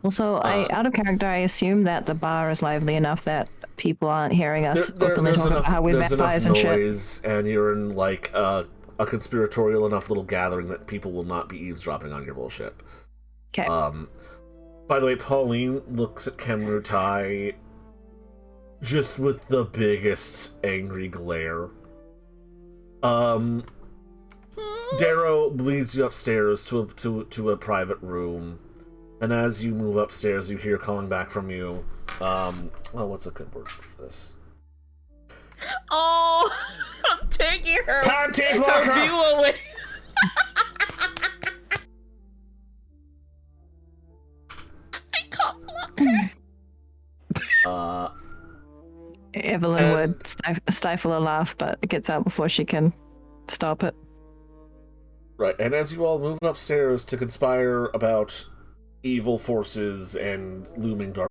Also, out of character, I assume that the bar is lively enough that people aren't hearing us openly talk about how we're vampires and shit. Noise, and you're in like a conspiratorial enough little gathering that people will not be eavesdropping on your bullshit. Okay. By the way, Pauline looks at Kemrutai just with the biggest angry glare. Darrow leads you upstairs to a private room, and as you move upstairs, you hear calling back from you. What's a good word for this? Oh, I'm taking her view away. I can't block her. Evelyn would stifle a laugh, but it gets out before she can stop it. Right, and as you all move upstairs to conspire about evil forces and looming dark